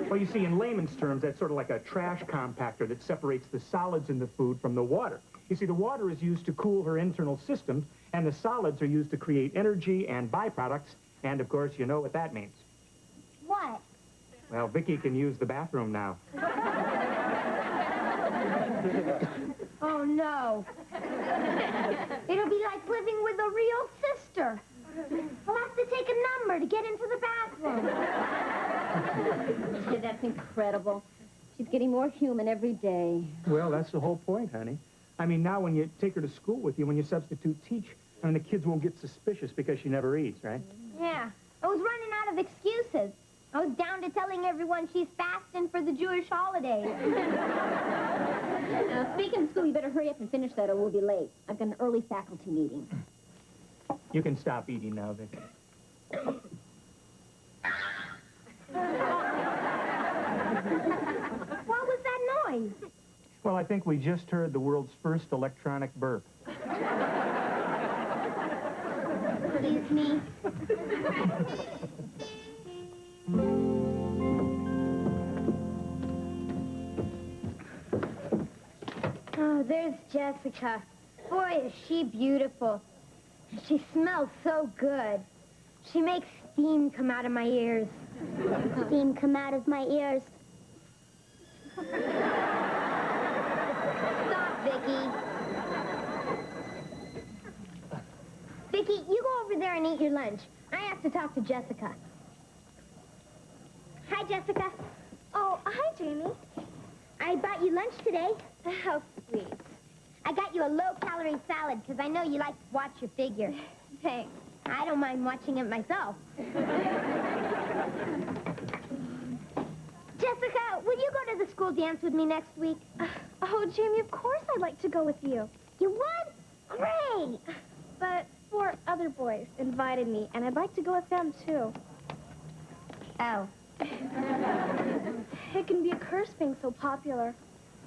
Well, you see, in layman's terms, that's sort of like a trash compactor that separates the solids in the food from the water. You see, the water is used to cool her internal systems, and the solids are used to create energy and byproducts And, of course, you know what that means. What? Well, Vicky can use the bathroom now. Oh, no. It'll be like living with a real sister. I'll have to take a number to get into the bathroom. Gee, that's incredible. She's getting more human every day. Well, that's the whole point, honey. I mean, now when you take her to school with you, when you substitute teach, I mean, the kids won't get suspicious because she never eats, right? Yeah, I was running out of excuses. I was down to telling everyone she's fasting for the Jewish holidays. Now, speaking of school, you better hurry up and finish that or we'll be late. I've got an early faculty meeting. You can stop eating now, Vicky. What was that noise? Well, I think we just heard the world's first electronic burp. Excuse me. Oh, there's Jessica. Boy, is she beautiful. She smells so good. She makes steam come out of my ears. Steam come out of my ears. Stop, Vicky. Vicky, you go over there and eat your lunch. I have to talk to Jessica. Hi, Jessica. Oh, hi, Jamie. I bought you lunch today. How sweet. I got you a low-calorie salad because I know you like to watch your figure. Thanks. I don't mind watching it myself. Jessica, will you go to the school dance with me next week? Oh, Jamie, of course I'd like to go with you. You would? Great! But 4 other boys invited me, and I'd like to go with them, too. Oh. It can be a curse being so popular.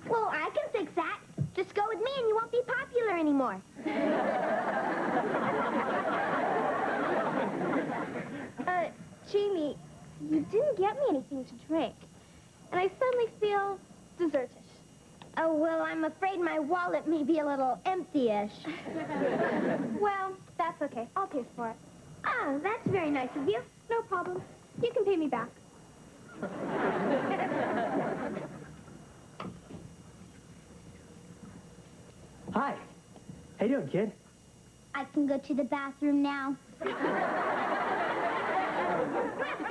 Well, I can fix that. Just go with me and you won't be popular anymore. Jamie, you didn't get me anything to drink, and I suddenly feel desertish. Oh, well, I'm afraid my wallet may be a little empty-ish. Well, that's okay. I'll pay for it. Oh, that's very nice of you. No problem. You can pay me back. Hi. How you doing, kid? I can go to the bathroom now.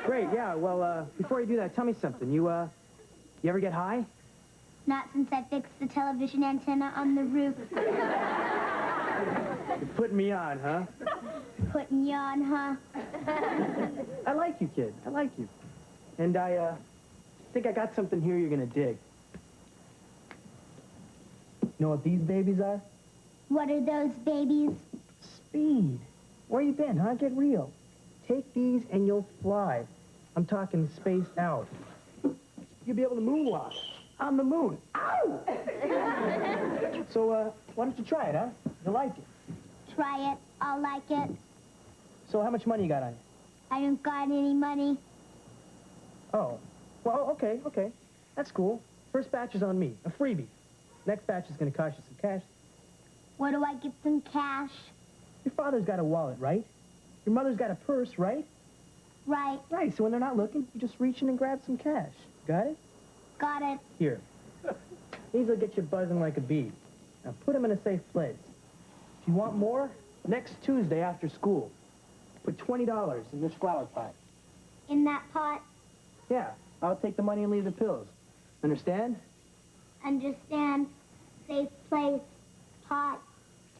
Great, yeah. Well, before you do that, tell me something. You ever get high? Not since I fixed the television antenna on the roof. You're putting me on, huh? Putting you on, huh? I like you, kid. I like you. And I think I got something here you're gonna dig. You know what these babies are? What are those babies? Speed. Where you been, huh? Get real. Take these and you'll fly. I'm talking spaced out. You'll be able to moonwalk on the moon. Ow! So, why don't you try it, huh? You'll like it. Try it. I'll like it. So how much money you got on you? I don't got any money. Oh. Well, okay. That's cool. First batch is on me. A freebie. Next batch is going to cost you some cash. Where do I get some cash? Your father's got a wallet, right? Your mother's got a purse, right? Right. Right, so when they're not looking, you just reach in and grab some cash. Got it? Got it. Here. These will get you buzzing like a bee. Now put them in a safe place. If you want more, next Tuesday after school, put $20 in this flower pot. In that pot? Yeah, I'll take the money and leave the pills. Understand? Understand. Safe place. Pot.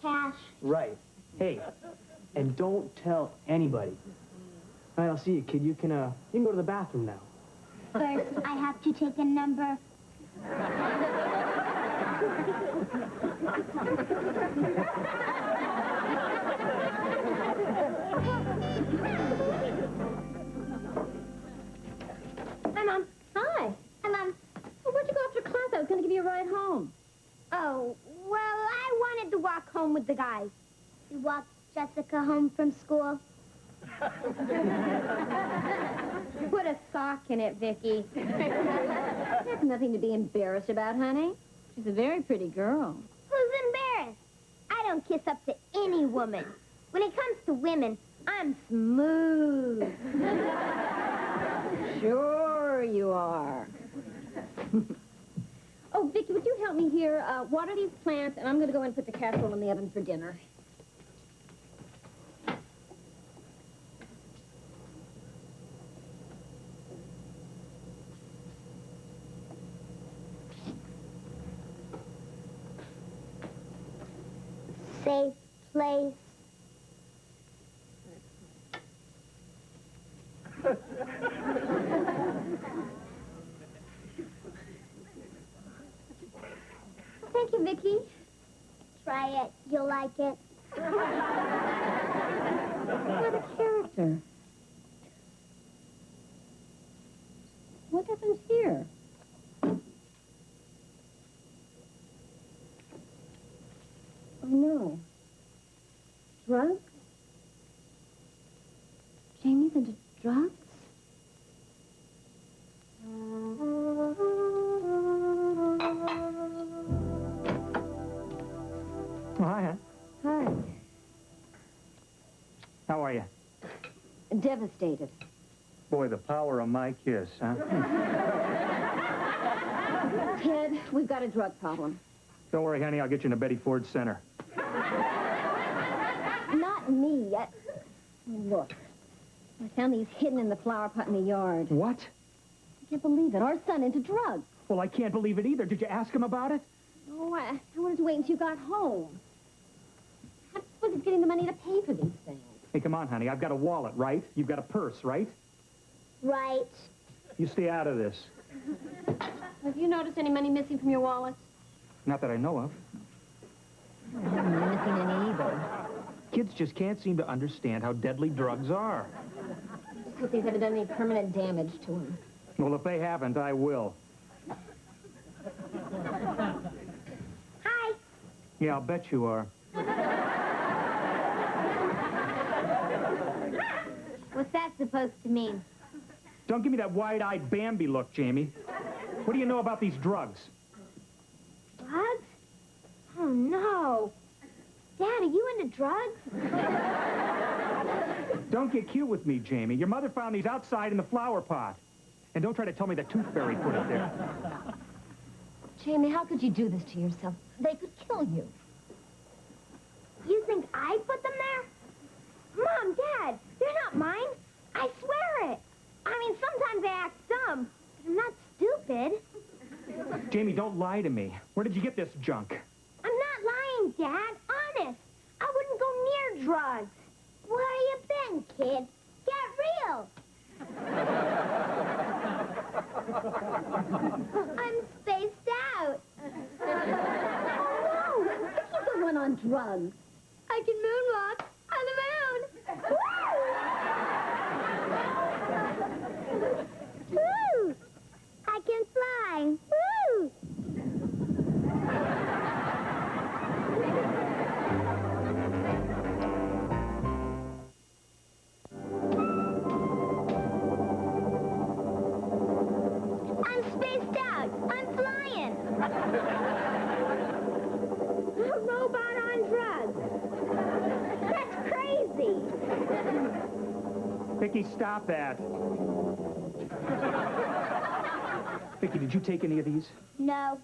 Cash. Right. Hey, and don't tell anybody. All right, I'll see you, kid. You can go to the bathroom now. First, I have to take a number. Hi, Mom. Hi. Hi, Mom. Well, where'd you go after class? I was going to give you a ride home. Oh, well, I wanted to walk home with the guys. You walked Jessica home from school? Put a sock in it, Vicky. That's nothing to be embarrassed about, honey. She's a very pretty girl. Who's embarrassed? I don't kiss up to any woman. When it comes to women, I'm smooth. Sure you are. Oh, Vicki, would you help me here? Water these plants, and I'm going to go and put the casserole in the oven for dinner. Safe place. Thank you, Vicki. Try it. You'll like it. What a character. What happens here? Oh, no. Drugs? Jamie's into drugs? Oh, hi, huh? Hi. How are you? Devastated. Boy, the power of my kiss, huh? Ted, we've got a drug problem. Don't worry, honey, I'll get you in a Betty Ford Center. Not me. Look. I found these hidden in the flower pot in the yard. What? I can't believe it. Our son into drugs. Well, I can't believe it either. Did you ask him about it? Oh, I wanted to wait until you got home. How was it getting the money to pay for these things? Hey, come on, honey. I've got a wallet, right? You've got a purse, right? Right. You stay out of this. Have you noticed any money missing from your wallet? Not that I know of. I haven't been missing any either. Kids just can't seem to understand how deadly drugs are. Just hope these haven't done any permanent damage to them. Well, if they haven't, I will. Hi. Yeah, I'll bet you are. What's that supposed to mean? Don't give me that wide-eyed Bambi look, Jamie. What do you know about these drugs? Drugs? Oh, no. Dad, are you into drugs? Don't get cute with me, Jamie. Your mother found these outside in the flower pot. And don't try to tell me the tooth fairy put it there. Jamie, how could you do this to yourself? They could kill you. You think I put them there? Mom, Dad, they're not mine. I swear it. I mean, sometimes I act dumb, but I'm not stupid. Jamie, don't lie to me. Where did you get this junk? I'm not lying, Dad. Honest. I wouldn't go near drugs. Where you been, kid? Get real. I'm spaced out. Oh, no! Vicki's the one on drugs. I can moonwalk on the moon. Woo! Woo! I can fly. Woo! I'm spaced out. I'm flying. A robot on drugs. That's crazy. Vicki, stop that. Vicki, did you take any of these? No,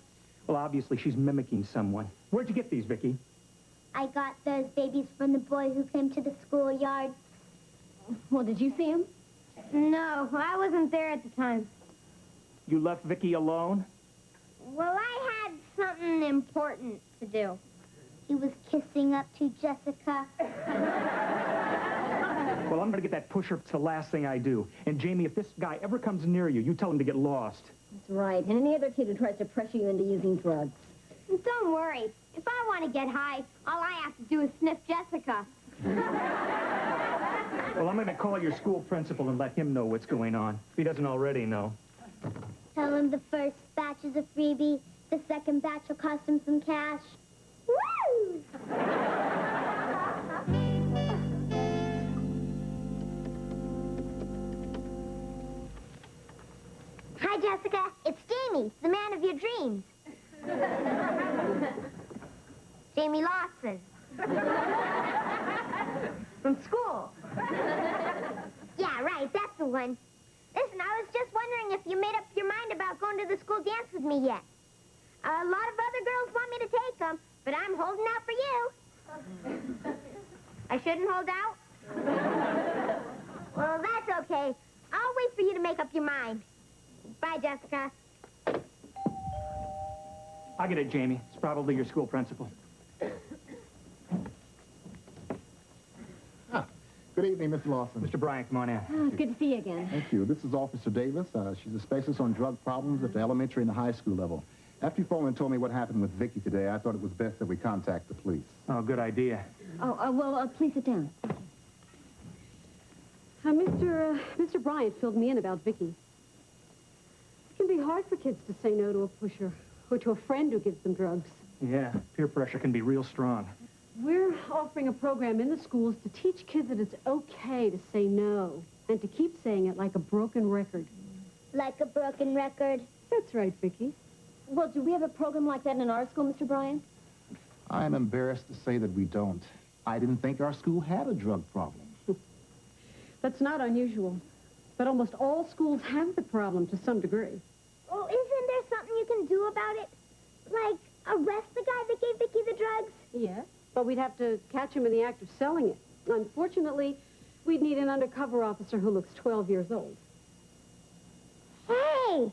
Well, obviously she's mimicking someone. Where'd you get these, Vicki? I got those babies from the boy who came to the schoolyard. Well, did you see him? No, I wasn't there at the time. You left Vicki alone? Well, I had something important to do. He was kissing up to Jessica. Well, I'm going to get that pusher. It's the last thing I do. And, Jamie, if this guy ever comes near you, you tell him to get lost. That's right. And any other kid who tries to pressure you into using drugs. Don't worry. If I want to get high, all I have to do is sniff Jessica. Well, I'm going to call your school principal and let him know what's going on, if he doesn't already know. Tell him the first batch is a freebie, the second batch will cost him some cash. Woo! Hi, Jessica. It's Jamie, the man of your dreams. Jamie Lawson. From school. Yeah, right, that's the one. Listen, I was just wondering if you made up your mind about going to the school dance with me yet. A lot of other girls want me to take them, but I'm holding out for you. I shouldn't hold out? Well, that's okay. I'll wait for you to make up your mind. Bye, Jessica. I'll get it, Jamie. It's probably your school principal. Good evening, Mr. Lawson. Mr. Bryant, come on in. Oh, it's good to see you again. Thank you. This is Officer Davis. She's a specialist on drug problems at the elementary and the high school level. After you phoned and told me what happened with Vicky today, I thought it was best that we contact the police. Oh, good idea. Well, please sit down. Mr. Bryant filled me in about Vicky. It can be hard for kids to say no to a pusher or to a friend who gives them drugs. Yeah, peer pressure can be real strong. We're offering a program in the schools to teach kids that it's okay to say no and to keep saying it like a broken record. Like a broken record? That's right, Vicky. Well, do we have a program like that in our school, Mr. Bryant? I'm embarrassed to say that we don't. I didn't think our school had a drug problem. That's not unusual. But almost all schools have the problem to some degree. Well, isn't there something you can do about it? Like, arrest the guy that gave Vicky the drugs? Yes, but we'd have to catch him in the act of selling it. Unfortunately, we'd need an undercover officer who looks 12 years old. Hey,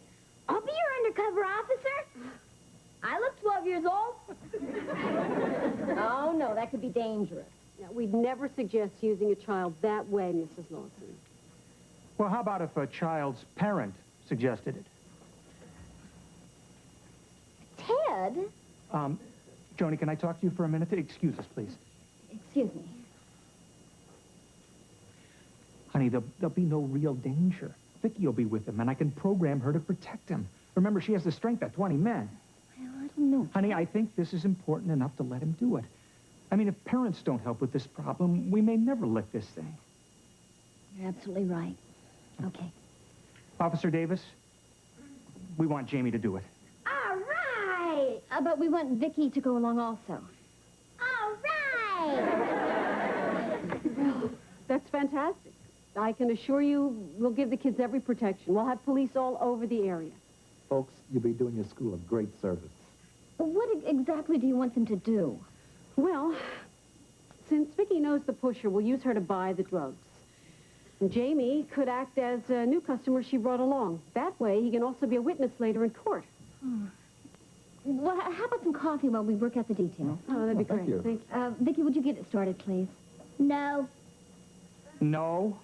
I'll be your undercover officer. I look 12 years old. Oh, no, that could be dangerous. Now, we'd never suggest using a child that way, Mrs. Lawson. Well, how about if a child's parent suggested it? Ted? Joni, can I talk to you for a minute? Excuse us, please. Excuse me. Honey, there'll be no real danger. Vicky will be with him, and I can program her to protect him. Remember, she has the strength of 20 men. Well, I don't know. Honey, I think this is important enough to let him do it. I mean, if parents don't help with this problem, we may never lick this thing. You're absolutely right. Okay. Officer Davis, we want Jamie to do it. All right. But we want Vicky to go along also. All right. Well, that's fantastic. I can assure you we'll give the kids every protection. We'll have police all over the area. Folks, you'll be doing your school a great service. What exactly do you want them to do? Well, since Vicky knows the pusher, we'll use her to buy the drugs. And Jamie could act as a new customer she brought along. That way, he can also be a witness later in court. Well, how about some coffee while we work out the details? Oh, that'd be great. Thank you. Thank you. Vicky, would you get it started, please? No. No?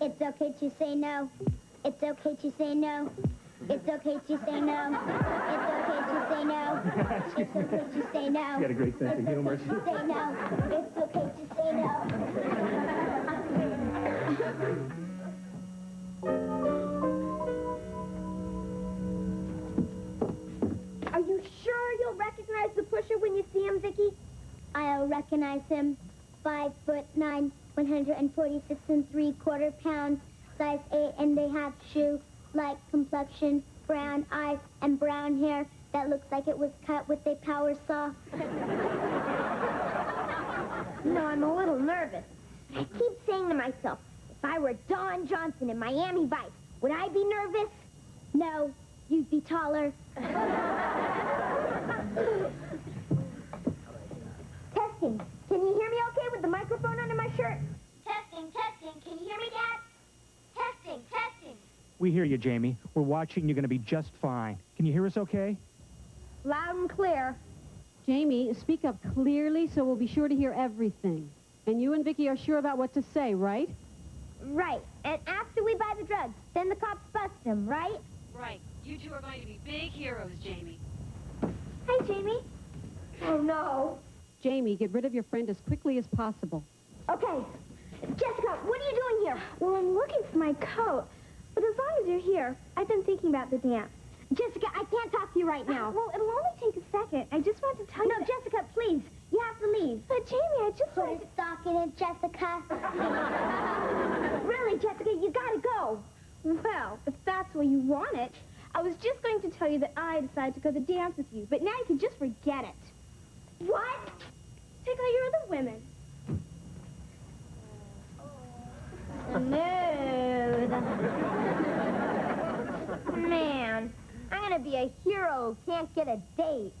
It's okay to say no. It's okay to say no. It's okay to say no. It's okay to say no. It's okay to say no. You got a great sense of humor. It's okay to say no. It's okay to say no. Are you sure you'll recognize the pusher when you see him, Vicky? I'll recognize him. 5'9", 146 3/4 pounds, size 8½ shoe, light complexion, brown eyes, and brown hair that looks like it was cut with a power saw. No, I'm a little nervous. I keep saying to myself, if I were Don Johnson in Miami Vice, would I be nervous? No, you'd be taller. Testing. Can you hear me okay with the microphone under my shirt? Testing, testing. Can you hear me, Dad? Testing, testing. We hear you, Jamie. We're watching. You're going to be just fine. Can you hear us okay? Loud and clear. Jamie, speak up clearly so we'll be sure to hear everything. And you and Vicky are sure about what to say, right? Right. And after we buy the drugs, then the cops bust him, right? Right. You two are going to be big heroes, Jamie. Hi, Jamie. Oh, no. Jamie, get rid of your friend as quickly as possible. Okay. Jessica, what are you doing here? Well, I'm looking for my coat. But as long as you're here, I've been thinking about the dance. Jessica, I can't talk to you right now. Well, it'll only take a second. I just want to tell you... No, Jessica, please. You have to leave. But, Jamie, I just want to... Stop it, Jessica. Really, Jessica, you gotta go. Well, if that's the way you want it, I was just going to tell you that I decided to go to the dance with you, but now you can just forget it. What? Take all your other women. Joe can't get a date.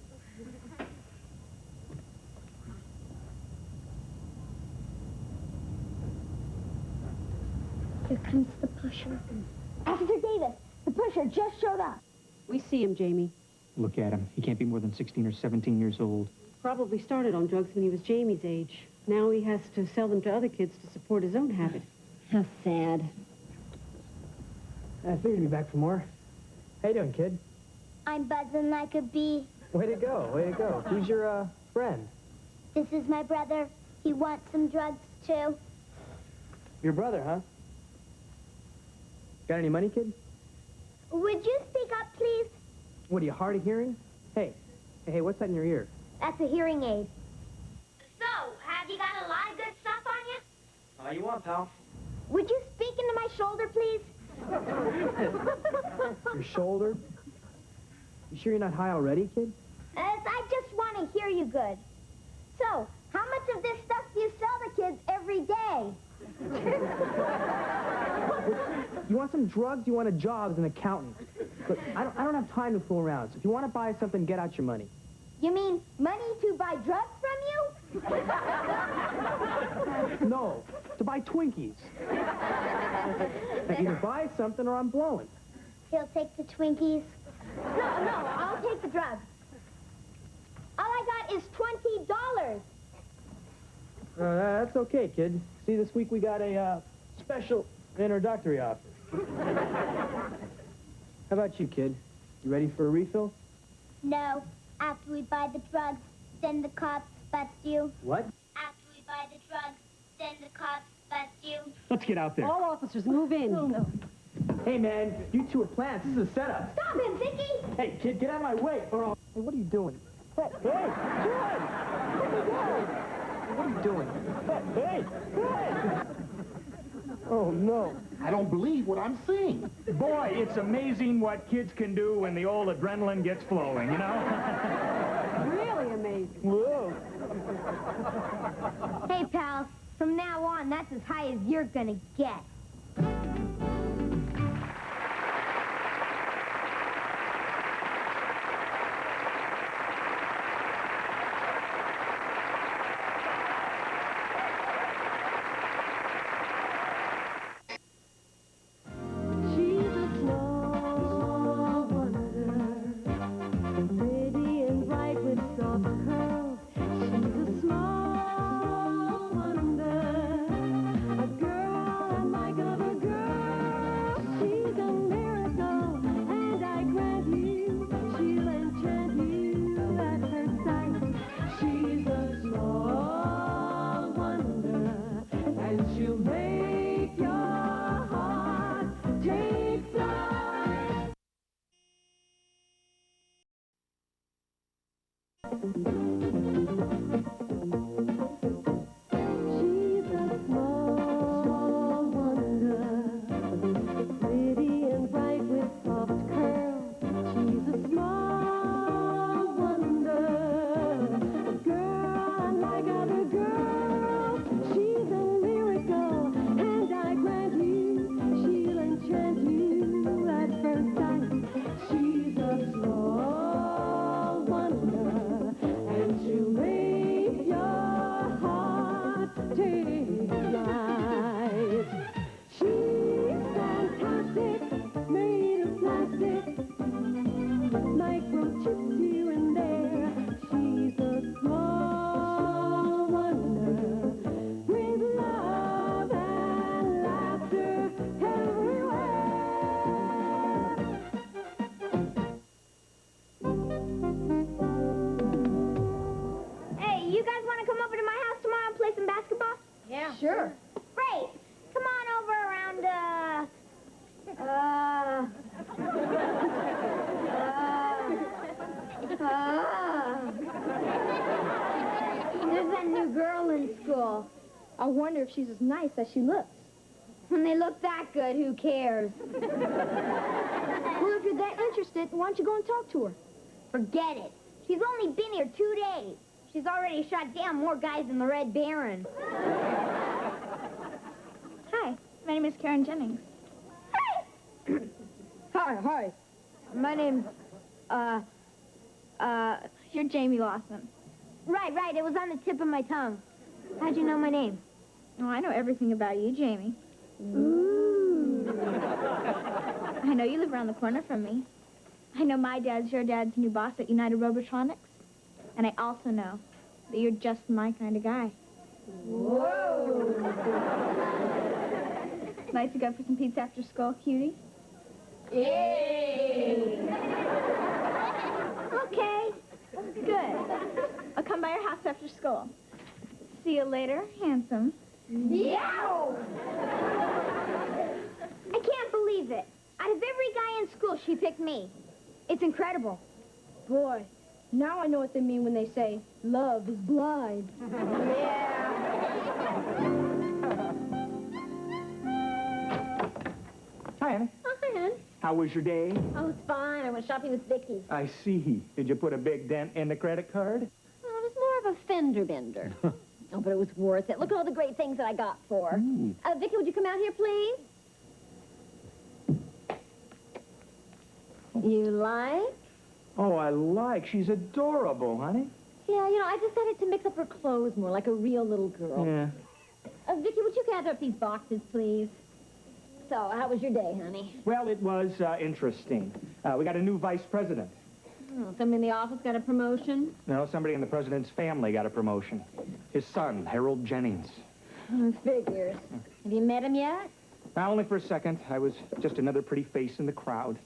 Here comes the pusher. Officer Davis, the pusher just showed up. We see him, Jamie. Look at him. He can't be more than 16 or 17 years old. Probably started on drugs when he was Jamie's age. Now he has to sell them to other kids to support his own habit. How sad. I figured you'd be back for more. How you doing, kid? I'm buzzing like a bee. Way to go, way to go. Who's your, friend? This is my brother. He wants some drugs, too. Your brother, huh? Got any money, kid? Would you speak up, please? What, are you hard of hearing? Hey, what's that in your ear? That's a hearing aid. So, have you got a lot of good stuff on you? All you want, pal. Would you speak into my shoulder, please? Your shoulder? You sure you're not high already, kid? I just want to hear you good. So, how much of this stuff do you sell to kids every day? You want some drugs? You want a job as an accountant? Look, I don't have time to fool around. So if you want to buy something, get out your money. You mean money to buy drugs from you? No, to buy Twinkies. Now, either buy something or I'm blowing. He'll take the Twinkies. No, I'll take the drugs. All I got is $20. That's okay, kid. See, this week we got a special introductory offer. How about you, kid? You ready for a refill? No. After we buy the drugs, then the cops bust you. What? After we buy the drugs, then the cops bust you. Let's get out there. All officers, move in. Oh, no. Hey, man, you two are plants. This is a setup. Stop him, Vicky! Hey, kid, get out of my way, or I'll... Hey, what are you doing? Hey, John! What are you doing? Hey! Oh, no. I don't believe what I'm seeing. Boy, it's amazing what kids can do when the old adrenaline gets flowing, you know? Really amazing. Whoa. Hey, pals, from now on, that's as high as you're gonna get. Sure. Great. Come on over around, There's that new girl in school. I wonder if she's as nice as she looks. When they look that good, who cares? Well, if you're that interested, why don't you go and talk to her? Forget it. She's only been here 2 days. She's already shot down more guys than the Red Baron. Hi, my name is Karen Jennings. Hi. Hi. My name's, You're Jamie Lawson. Right. It was on the tip of my tongue. How'd you know my name? Oh, I know everything about you, Jamie. Ooh. I know you live around the corner from me. I know my dad's your dad's new boss at United Robotronics. And I also know that you're just my kind of guy. Whoa. Like to go for some pizza after school, cutie? Yay. Okay. Good. I'll come by your house after school. See you later, handsome. Yow! I can't believe it. Out of every guy in school, she picked me. It's incredible. Boy, now I know what they mean when they say, love is blind. Hi, Annie. Oh, hi, Ann. How was your day? Oh, it's fine. I went shopping with Vicky. I see. Did you put a big dent in the credit card? Well, it was more of a fender bender. Oh, but it was worth it. Look at all the great things that I got for her. Vicky, would you come out here, please? You like? Oh, I like. She's adorable, honey. Yeah, you know, I decided to mix up her clothes more like a real little girl. Yeah. Vicky, would you gather up these boxes, please? So, how was your day, honey? Well, it was interesting. We got a new vice president. Oh, somebody in the office got a promotion? No, somebody in the president's family got a promotion. His son, Harold Jennings. Oh, figures. Have you met him yet? Only for a second. I was just another pretty face in the crowd.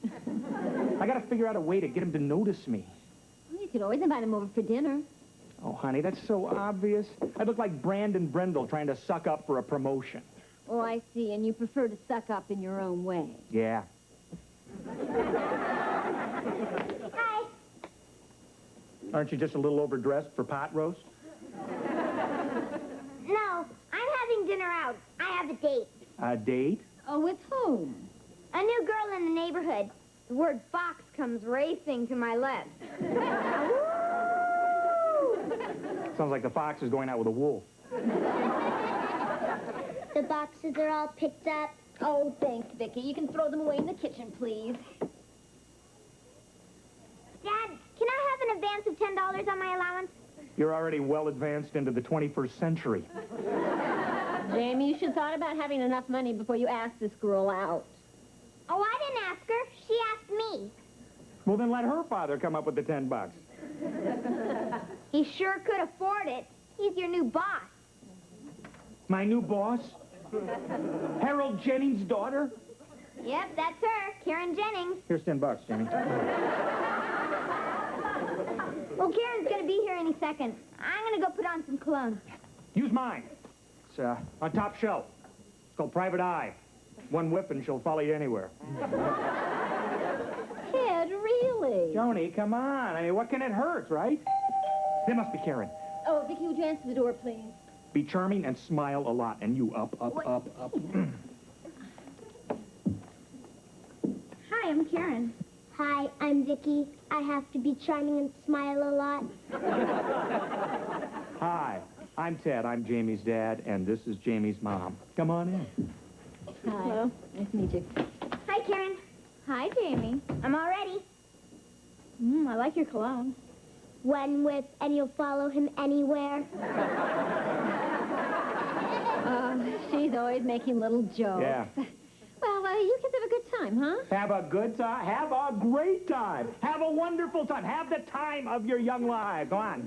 I got to figure out a way to get him to notice me. Well, you could always invite him over for dinner. Oh, honey, that's so obvious. I'd look like Brandon Brendel trying to suck up for a promotion. Oh, I see. And you prefer to suck up in your own way. Yeah. Hi. Aren't you just a little overdressed for pot roast? No, I'm having dinner out. I have a date. A date? Oh, with whom? A new girl in the neighborhood. The word fox comes racing to my lips. Sounds like the fox is going out with a wolf. The boxes are all picked up. Oh, thanks, Vicky. You can throw them away in the kitchen, please. Dad, can I have an advance of $10 on my allowance? You're already well advanced into the 21st century. Jamie, you should have thought about having enough money before you asked this girl out. Oh, I didn't ask her. She asked me. Well, then let her father come up with the $10. He sure could afford it. He's your new boss. My new boss? Harold Jennings' daughter? Yep, that's her, Karen Jennings. Here's $10, Jimmy. Well, Karen's gonna be here any second. I'm gonna go put on some cologne. Use mine. It's on top shelf. It's called Private Eye. One whiff and she'll follow you anywhere. Kid, really? Joni, come on. I mean, what can it hurt, right? It must be Karen. Oh, Vicky, would you answer the door, please? Be charming and smile a lot. And you up. Hi, I'm Karen. Hi, I'm Vicky. I have to be charming and smile a lot. Hi, I'm Ted. I'm Jamie's dad, and this is Jamie's mom. Come on in. Hi. Hello. Nice to meet you. Hi, Karen. Hi, Jamie. I'm all ready. I like your cologne. One whip, and you'll follow him anywhere. She's always making little jokes. Yeah. Well, you kids have a good time, huh? Have a good time. Have a great time. Have a wonderful time. Have the time of your young life. Go on.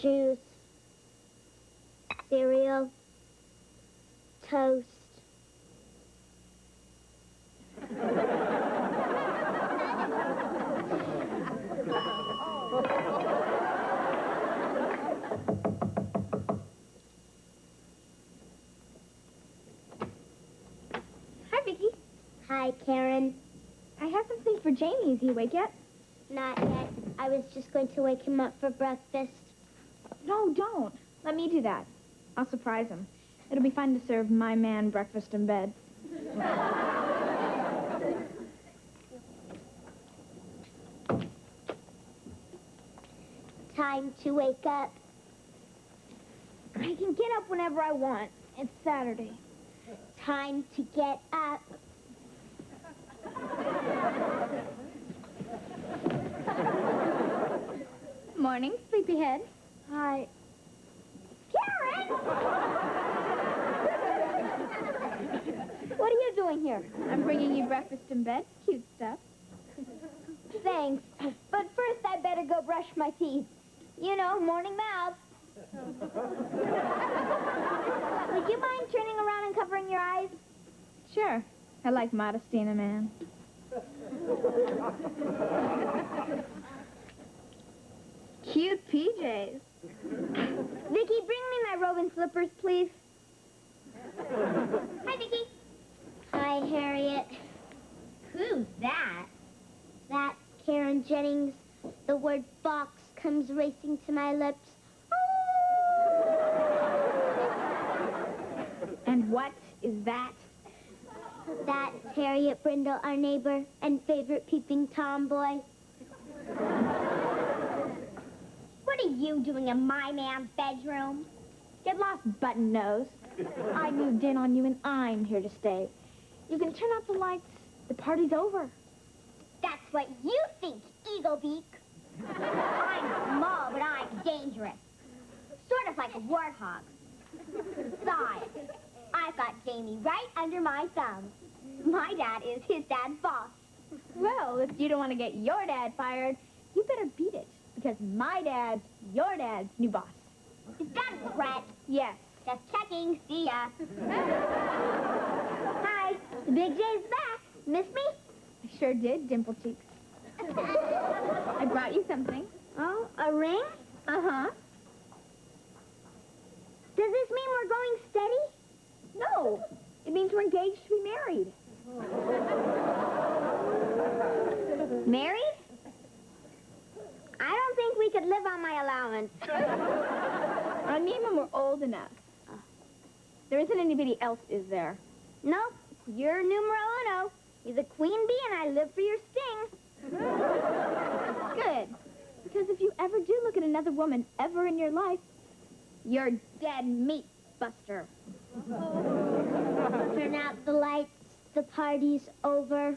Juice. Cereal. Toast. Hi, Vicky. Hi, Karen. I have something for Jamie. Is he awake yet? Not yet. I was just going to wake him up for breakfast. No, don't. Let me do that. I'll surprise him. It'll be fun to serve my man breakfast in bed. Time to wake up. I can get up whenever I want. It's Saturday. time to get up. Morning, sleepyhead. Hi. Karen! What are you doing here? I'm bringing you breakfast in bed. Cute stuff. Thanks. But first I better go brush my teeth. You know, morning mouth. Would you mind turning around and covering your eyes? Sure. I like modesty in a man. Cute PJs. Vicky, bring me my robe and slippers, please. Hi, Vicky. Hi, Harriet. Who's that? That's Karen Jennings. The word box comes racing to my lips. And what is that? That's Harriet Brindle, our neighbor and favorite peeping tomboy. What are you doing in my man's bedroom? Get lost, button nose. I moved in on you and I'm here to stay. You can turn out the lights. The party's over. That's what you think, Eaglebeak. I'm small, but I'm dangerous. Sort of like a warthog. Besides, I've got Jamie right under my thumb. My dad is his dad's boss. Well, if you don't want to get your dad fired, you better beat it, because my dad's your dad's new boss. Is that a threat? Yes. Just checking. See ya. Hi. The Big J's back. Miss me? I sure did, dimple cheeks. I brought you something. Oh, a ring? Uh-huh. Does this mean we're going steady? No. It means we're engaged to be married. Married? I don't think we could live on my allowance. I mean when we're old enough. There isn't anybody else, is there? Nope. You're numero uno. You're the queen bee and I live for your sting. Good. Because if you ever do look at another woman ever in your life, you're dead meat, Buster. Turn out the lights. The party's over.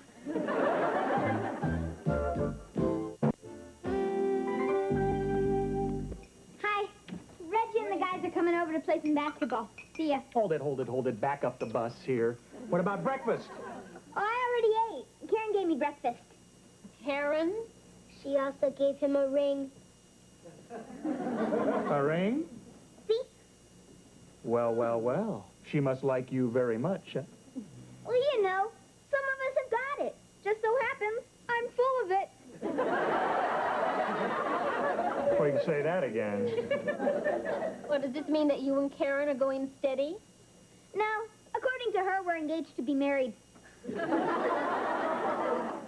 Hi. Reggie and the guys are coming over to play some basketball. See ya. Hold it. Back up the bus here. What about breakfast? Oh, I already ate. Karen gave me breakfast. Karen? She also gave him a ring. A ring? See? Well. She must like you very much, huh? Well, you know, some of us have got it. Just so happens, I'm full of it. Well, you can say that again. Well, does this mean that you and Karen are going steady? No. According to her, we're engaged to be married.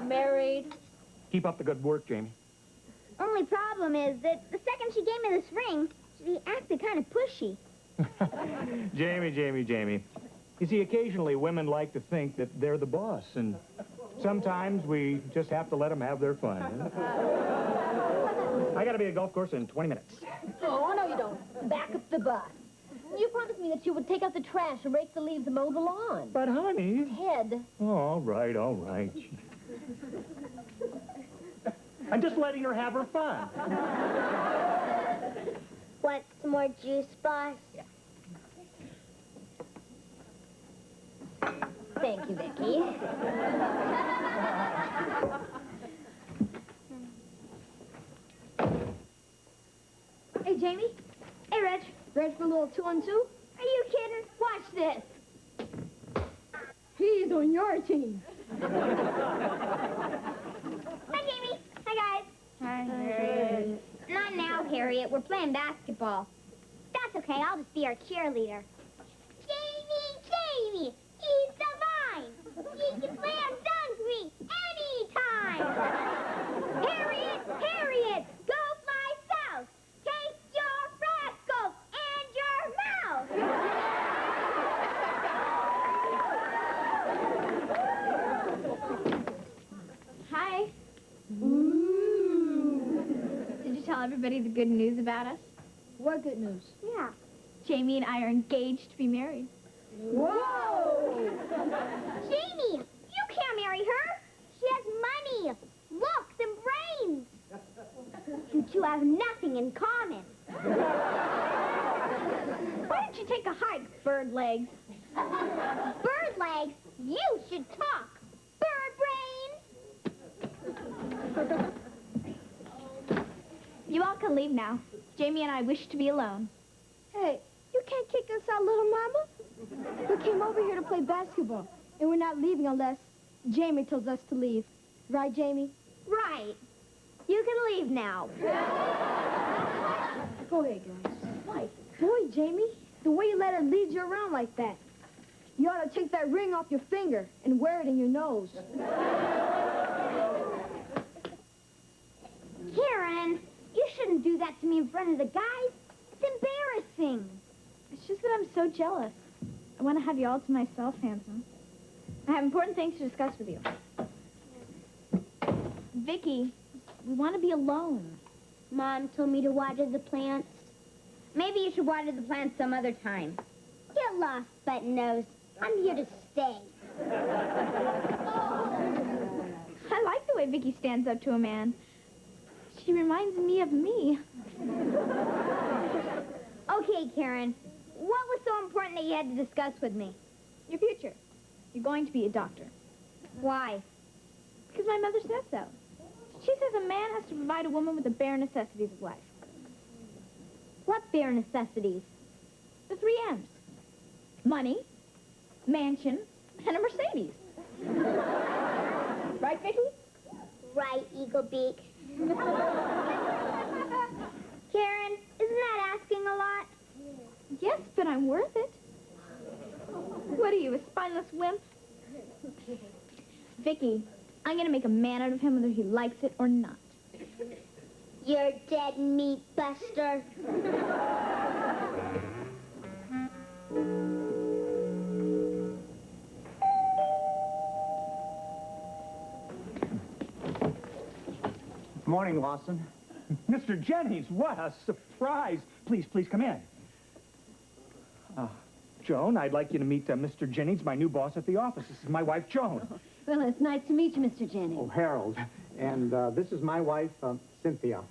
Married? Keep up the good work, Jamie. Only problem is that the second she gave me this ring, she acted kind of pushy. Jamie. You see, occasionally women like to think that they're the boss, and sometimes we just have to let them have their fun. I gotta be at a golf course in 20 minutes. Oh, no, you don't. Back up the bus. You promised me that you would take out the trash and rake the leaves and mow the lawn. But, honey... Ted. Oh, all right. I'm just letting her have her fun. Want some more juice, boss? Yeah. Thank you, Vicky. Hey, Jamie. Hey, Reg. Ready for a little 2-on-2? Are you kidding? Watch this. He's on your team. Hi, Jamie. Hi, guys. Hi, Harriet. Not now, Harriet. We're playing basketball. That's okay. I'll just be our cheerleader. Jamie! He's divine! He can slam dunk me anytime! Harriet! Go fly south! Take your rascals and your mouth! Hi. Ooh. Did you tell everybody the good news about us? What good news? Yeah. Jamie and I are engaged to be married. Whoa! two have nothing in common. Why don't you take a hike, Bird Legs? Bird Legs, you should talk. Bird Brains. You all can leave now. Jamie and I wish to be alone. Hey, you can't kick us out, little mama. We came over here to play basketball, and we're not leaving unless Jamie tells us to leave. Right, Jamie? Right. You can leave now. Go ahead, guys. Why? Boy, Jamie, the way you let her lead you around like that. You ought to take that ring off your finger and wear it in your nose. Karen, you shouldn't do that to me in front of the guys. It's embarrassing. It's just that I'm so jealous. I want to have you all to myself, handsome. I have important things to discuss with you. Vicky, we want to be alone. Mom told me to water the plants. Maybe you should water the plants some other time. Get lost, Button Nose. I'm here to stay. I like the way Vicky stands up to a man. She reminds me of me. Okay, Karen. What was so important that you had to discuss with me? Your future. You're going to be a doctor. Why? Because my mother says so. She says a man has to provide a woman with the bare necessities of life. What bare necessities? The 3 M's. Money, mansion, and a Mercedes. Right, Vicky? Right, Eaglebeak. Karen, isn't that asking a lot? Yes, but I'm worth it. What are you, a spineless wimp? Vicky, I'm going to make a man out of him whether he likes it or not. You're dead meat, Buster. Morning, Lawson. Mr. Jennings, what a surprise. Please, please come in. Joan, I'd like you to meet Mr. Jennings, my new boss at the office. This is my wife, Joan. Well, it's nice to meet you, Mr. Jennings. Oh, Harold. And this is my wife, Cynthia.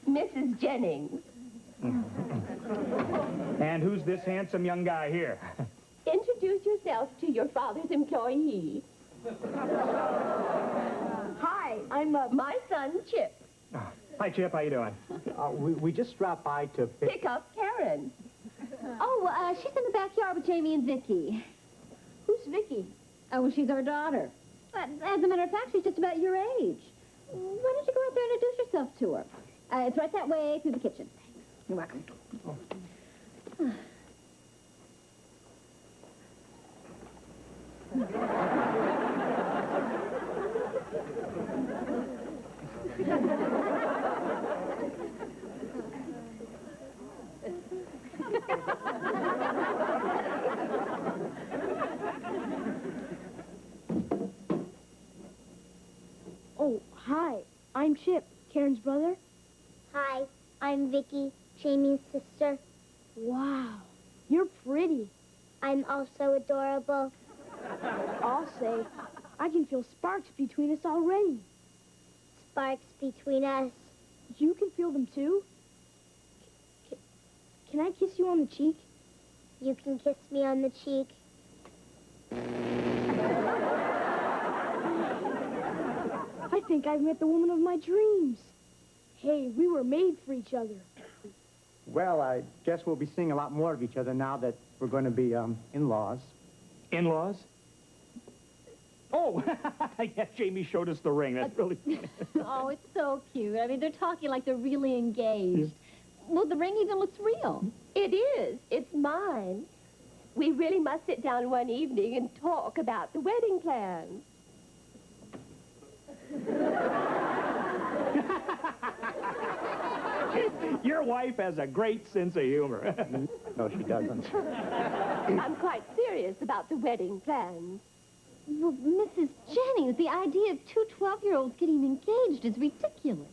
Mrs. Jennings. And who's this handsome young guy here? Introduce yourself to your father's employee. Hi, I'm my son, Chip. Hi, Chip. How you doing? We just dropped by to Pick up Karen. Oh, she's in the backyard with Jamie and Vicky. Who's Vicky? Oh, well, she's our daughter. But as a matter of fact, she's just about your age. Why don't you go out there and introduce yourself to her? It's right that way through the kitchen. You're welcome. Oh, hi. I'm Chip, Karen's brother. Hi, I'm Vicky, Jamie's sister. Wow, you're pretty. I'm also adorable. I'll say, I can feel sparks between us already. Sparks between us. You can feel them too? Can I kiss you on the cheek? You can kiss me on the cheek. I think I've met the woman of my dreams. Hey, we were made for each other. Well, I guess we'll be seeing a lot more of each other now that we're going to be in-laws. In-laws? Oh, yes, Jamie showed us the ring. That's really... Oh, it's so cute. I mean, they're talking like they're really engaged. Yeah. Well, the ring even looks real. It is. It's mine. We really must sit down one evening and talk about the wedding plans. Your wife has a great sense of humor. No, she doesn't. I'm quite serious about the wedding plans. Well, Mrs. Jennings, the idea of 2 12-year-olds getting engaged is ridiculous.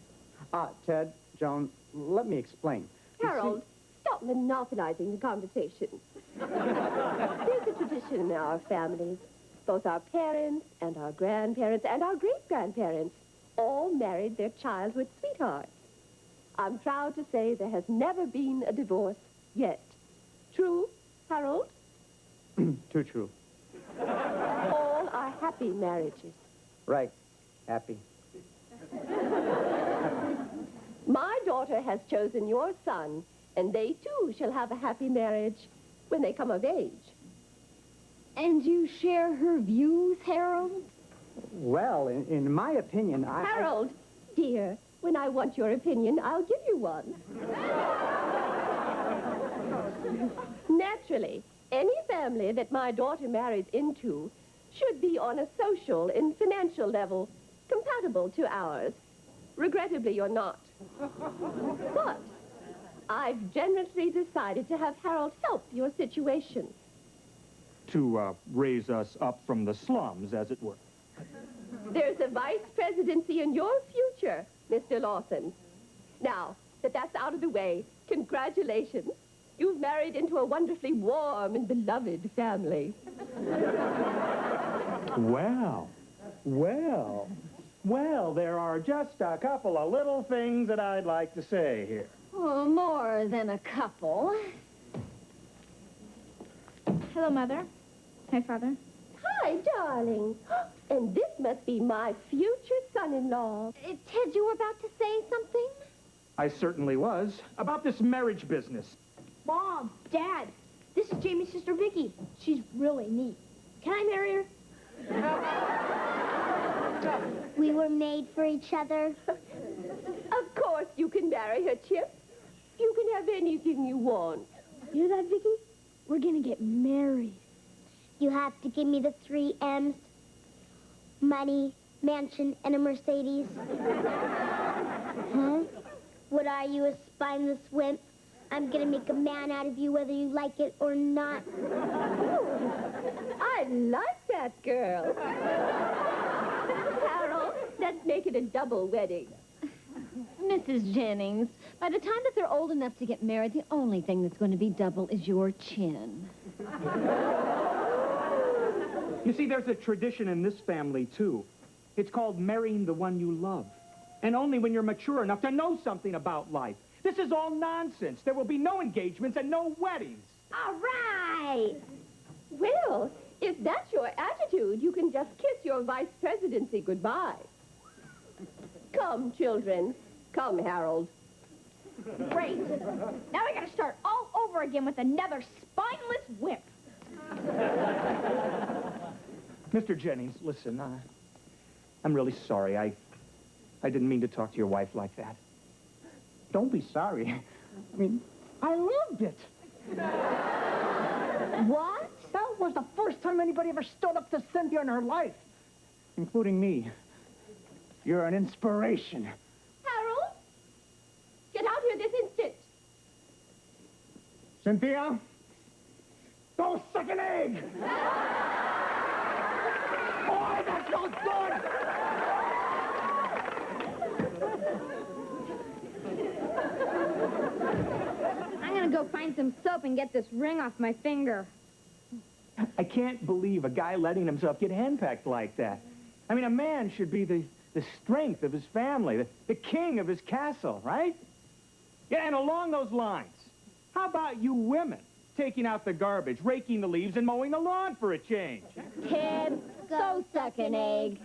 Ted, Joan, let me explain. Harold, stop monopolizing the conversation. There's a tradition in our families. Both our parents and our grandparents and our great-grandparents all married their childhood sweethearts. I'm proud to say there has never been a divorce yet. True, Harold? Too true. All are happy marriages. Right. Happy. My daughter has chosen your son, and they too shall have a happy marriage when they come of age. And you share her views, Harold? Well, in my opinion, Harold, dear, when I want your opinion, I'll give you one. Naturally, any family that my daughter marries into should be on a social and financial level compatible to ours. Regrettably, you're not. But I've generously decided to have Harold help your situation. To raise us up from the slums, as it were. There's a vice presidency in your future, Mr. Lawson. Now that that's out of the way, congratulations. You've married into a wonderfully warm and beloved family. Well, there are just a couple of little things that I'd like to say here. Oh, more than a couple. Hello, Mother. Hi, Father. Hi, darling. And this must be my future son-in-law. Ted, you were about to say something? I certainly was. About this marriage business. Mom, Dad, this is Jamie's sister, Vicky. She's really neat. Can I marry her? We were made for each other. Of course you can marry her, Chip. You can have anything you want. You hear that, Vicky? We're gonna get married. You have to give me the 3 M's. Money, mansion, and a Mercedes. Huh? What are you, a spineless wimp? I'm gonna make a man out of you whether you like it or not. I like that girl. Harold, let's make it a double wedding. Mrs. Jennings, by the time that they're old enough to get married, the only thing that's going to be double is your chin. You see, there's a tradition in this family, too. It's called marrying the one you love. And only when you're mature enough to know something about life. This is all nonsense. There will be no engagements and no weddings. All right. Well, if that's your attitude, you can just kiss your vice presidency goodbye. Come, children. Come, Harold. Great. Now we gotta start all over again with another spineless wimp. Mr. Jennings, listen, I'm really sorry. I didn't mean to talk to your wife like that. Don't be sorry. I mean, I loved it. What? That was the first time anybody ever stood up to Cynthia in her life. Including me. You're an inspiration. Harold? Get out here this instant. Cynthia? Go suck an egg! Boy, that feels good! I'm gonna go find some soap and get this ring off my finger. I can't believe a guy letting himself get henpecked like that. I mean, a man should be the strength of his family, the king of his castle, right? Yeah, and along those lines, how about you women taking out the garbage, raking the leaves, and mowing the lawn for a change? Ted, go suck an egg.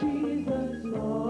She's a small